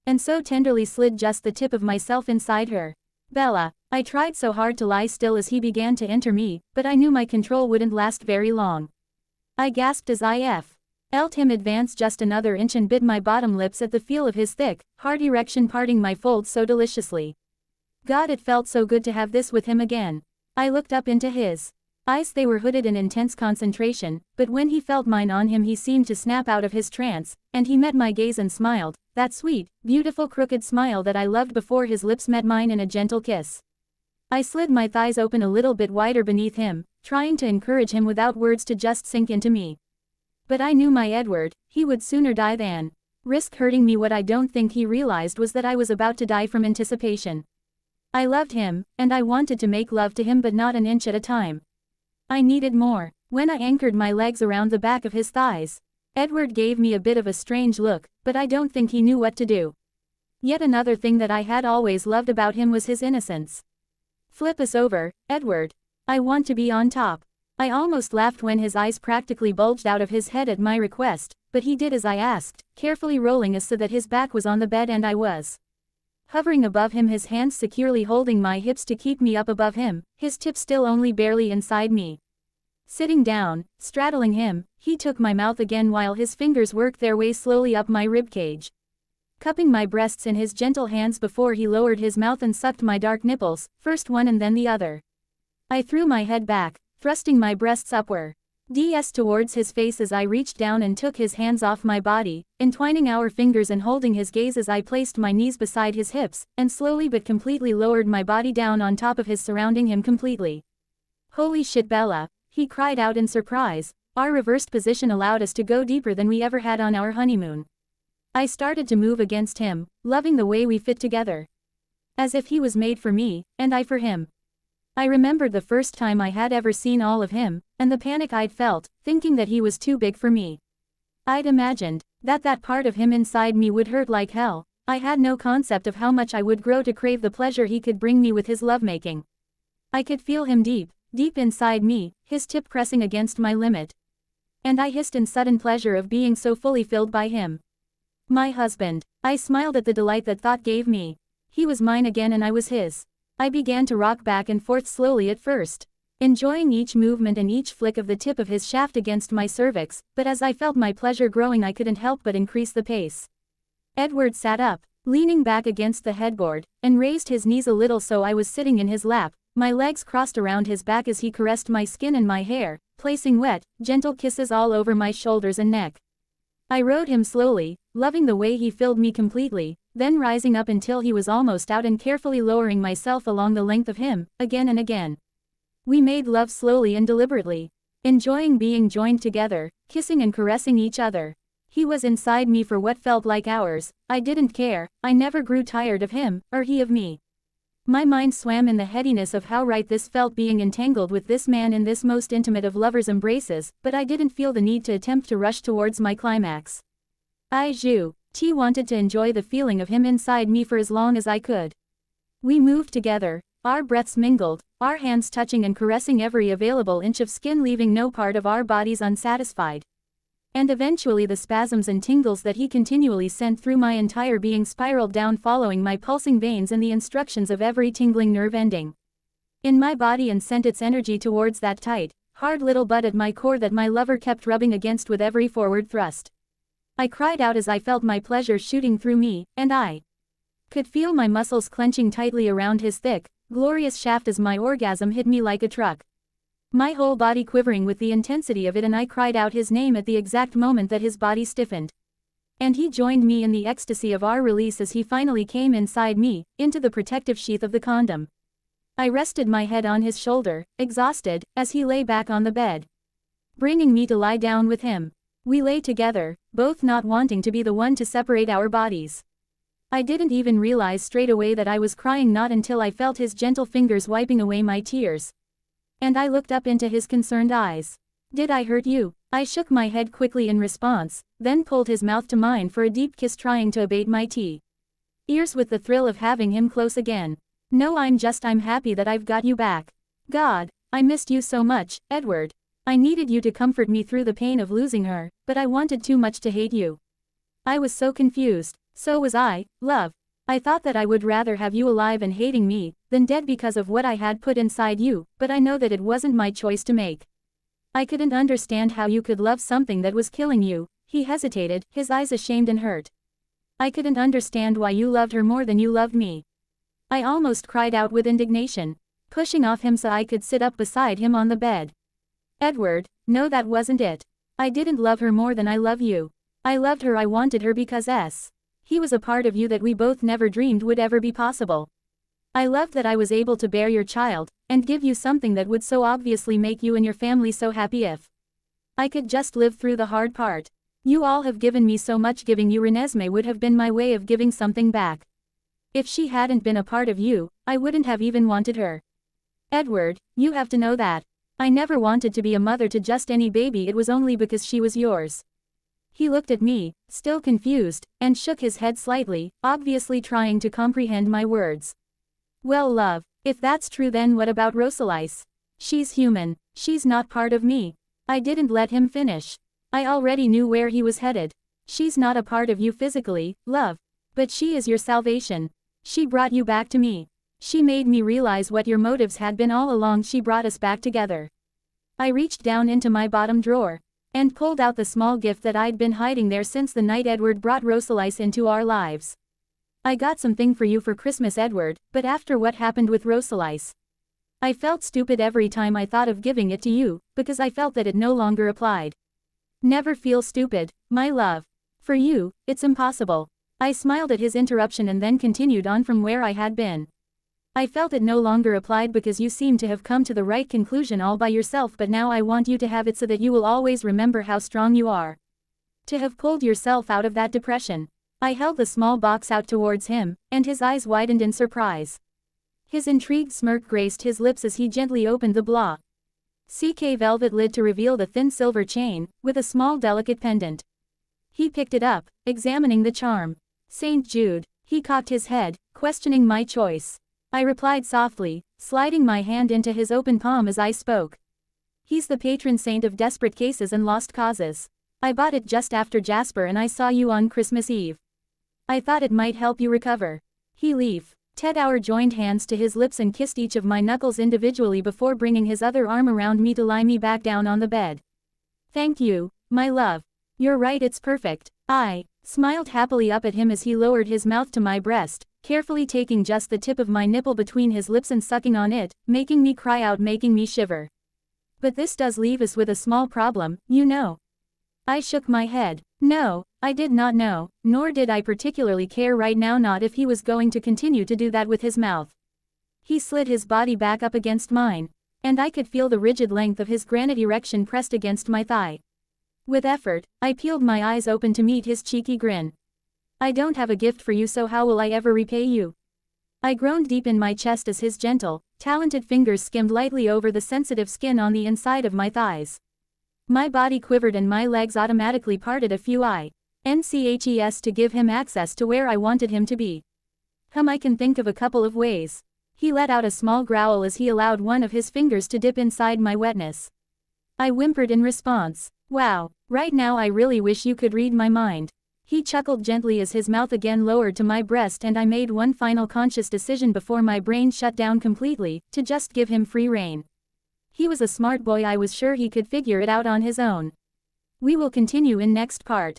and so tenderly slid just the tip of myself inside her. Bella. I tried so hard to lie still as he began to enter me, but I knew my control wouldn't last very long. I gasped as I felt him advance just another inch and bit my bottom lips at the feel of his thick, hard erection parting my folds so deliciously. God, it felt so good to have this with him again. I looked up into his eyes. They were hooded in intense concentration, but when he felt mine on him he seemed to snap out of his trance, and he met my gaze and smiled, that sweet, beautiful crooked smile that I loved before his lips met mine in a gentle kiss. I slid my thighs open a little bit wider beneath him, trying to encourage him without words to just sink into me. But I knew my Edward, he would sooner die than risk hurting me. What I don't think he realized was that I was about to die from anticipation. I loved him, and I wanted to make love to him, but not an inch at a time. I needed more. When I anchored my legs around the back of his thighs, Edward gave me a bit of a strange look, but I don't think he knew what to do. Yet another thing that I had always loved about him was his innocence. Flip us over, Edward. I want to be on top. I almost laughed when his eyes practically bulged out of his head at my request, but he did as I asked, carefully rolling us so that his back was on the bed and I was hovering above him, his hands securely holding my hips to keep me up above him, his tip still only barely inside me. Sitting down, straddling him, he took my mouth again while his fingers worked their way slowly up my ribcage, cupping my breasts in his gentle hands before he lowered his mouth and sucked my dark nipples, first one and then the other. I threw my head back, thrusting my breasts upward towards his face as I reached down and took his hands off my body, entwining our fingers and holding his gaze as I placed my knees beside his hips, and slowly but completely lowered my body down on top of his, surrounding him completely. Holy shit, Bella, he cried out in surprise. Our reversed position allowed us to go deeper than we ever had on our honeymoon. I started to move against him, loving the way we fit together. As if he was made for me, and I for him. I remembered the first time I had ever seen all of him, and the panic I'd felt, thinking that he was too big for me. I'd imagined that that part of him inside me would hurt like hell. I had no concept of how much I would grow to crave the pleasure he could bring me with his lovemaking. I could feel him deep, deep inside me, his tip pressing against my limit. And I hissed in sudden pleasure of being so fully filled by him. My husband. I smiled at the delight that thought gave me. He was mine again and I was his. I began to rock back and forth slowly at first, enjoying each movement and each flick of the tip of his shaft against my cervix, but as I felt my pleasure growing I couldn't help but increase the pace. Edward sat up, leaning back against the headboard, and raised his knees a little so I was sitting in his lap, my legs crossed around his back as he caressed my skin and my hair, placing wet, gentle kisses all over my shoulders and neck. I rode him slowly, loving the way he filled me completely, then rising up until he was almost out and carefully lowering myself along the length of him, again and again. We made love slowly and deliberately, enjoying being joined together, kissing and caressing each other. He was inside me for what felt like hours. I didn't care, I never grew tired of him, or he of me. My mind swam in the headiness of how right this felt being entangled with this man in this most intimate of lovers' embraces, but I didn't feel the need to attempt to rush towards my climax. I wanted to enjoy the feeling of him inside me for as long as I could. We moved together, our breaths mingled, our hands touching and caressing every available inch of skin, leaving no part of our bodies unsatisfied. And eventually the spasms and tingles that he continually sent through my entire being spiraled down, following my pulsing veins and the instructions of every tingling nerve ending in my body, and sent its energy towards that tight, hard little butt at my core that my lover kept rubbing against with every forward thrust. I cried out as I felt my pleasure shooting through me, and I could feel my muscles clenching tightly around his thick, glorious shaft as my orgasm hit me like a truck. My whole body quivering with the intensity of it, and I cried out his name at the exact moment that his body stiffened. And he joined me in the ecstasy of our release as he finally came inside me, into the protective sheath of the condom. I rested my head on his shoulder, exhausted, as he lay back on the bed, bringing me to lie down with him. We lay together, both not wanting to be the one to separate our bodies. I didn't even realize straight away that I was crying, not until I felt his gentle fingers wiping away my tears. And I looked up into his concerned eyes. Did I hurt you? I shook my head quickly in response, then pulled his mouth to mine for a deep kiss, trying to abate my tears with the thrill of having him close again. No, I'm happy that I've got you back. God, I missed you so much, Edward. I needed you to comfort me through the pain of losing her, but I wanted too much to hate you. I was so confused. So was I, love. I thought that I would rather have you alive and hating me, than dead because of what I had put inside you, but I know that it wasn't my choice to make. I couldn't understand how you could love something that was killing you. He hesitated, his eyes ashamed and hurt. I couldn't understand why you loved her more than you loved me. I almost cried out with indignation, pushing off him so I could sit up beside him on the bed. Edward, no, that wasn't it. I didn't love her more than I love you. I loved her, I wanted her because he was a part of you that we both never dreamed would ever be possible. I loved that I was able to bear your child, and give you something that would so obviously make you and your family so happy if I could just live through the hard part. You all have given me so much, giving you Renesmee would have been my way of giving something back. If she hadn't been a part of you, I wouldn't have even wanted her. Edward, you have to know that. I never wanted to be a mother to just any baby, it was only because she was yours. He looked at me, still confused, and shook his head slightly, obviously trying to comprehend my words. Well, love, if that's true, then what about Rosalise? She's human. She's not part of me. I didn't let him finish. I already knew where he was headed. She's not a part of you physically, love. But she is your salvation. She brought you back to me. She made me realize what your motives had been all along. She brought us back together. I reached down into my bottom drawer and pulled out the small gift that I'd been hiding there since the night Edward brought Rosalise into our lives. I got something for you for Christmas, Edward, but after what happened with Rosalise, I felt stupid every time I thought of giving it to you, because I felt that it no longer applied. Never feel stupid, my love. For you, it's impossible. I smiled at his interruption and then continued on from where I had been. I felt it no longer applied because you seem to have come to the right conclusion all by yourself, but now I want you to have it so that you will always remember how strong you are. To have pulled yourself out of that depression. I held the small box out towards him, and his eyes widened in surprise. His intrigued smirk graced his lips as he gently opened the CK velvet lid to reveal the thin silver chain, with a small delicate pendant. He picked it up, examining the charm. St. Jude. He cocked his head, questioning my choice. I replied softly, sliding my hand into his open palm as I spoke. He's the patron saint of desperate cases and lost causes. I bought it just after Jasper and I saw you on Christmas Eve. I thought it might help you recover. Ted Auer joined hands to his lips and kissed each of my knuckles individually before bringing his other arm around me to lie me back down on the bed. Thank you, my love. You're right, it's perfect. I smiled happily up at him as he lowered his mouth to my breast, carefully taking just the tip of my nipple between his lips and sucking on it, making me cry out, making me shiver. But this does leave us with a small problem, you know. I shook my head. No, I did not know, nor did I particularly care right now, not if he was going to continue to do that with his mouth. He slid his body back up against mine, and I could feel the rigid length of his granite erection pressed against my thigh. With effort, I peeled my eyes open to meet his cheeky grin. I don't have a gift for you, so how will I ever repay you? I groaned deep in my chest as his gentle, talented fingers skimmed lightly over the sensitive skin on the inside of my thighs. My body quivered and my legs automatically parted a few inches to give him access to where I wanted him to be. I can think of a couple of ways. He let out a small growl as he allowed one of his fingers to dip inside my wetness. I whimpered in response. Wow, right now I really wish you could read my mind. He chuckled gently as his mouth again lowered to my breast, and I made one final conscious decision before my brain shut down completely, to just give him free rein. He was a smart boy, I was sure he could figure it out on his own. We will continue in next part.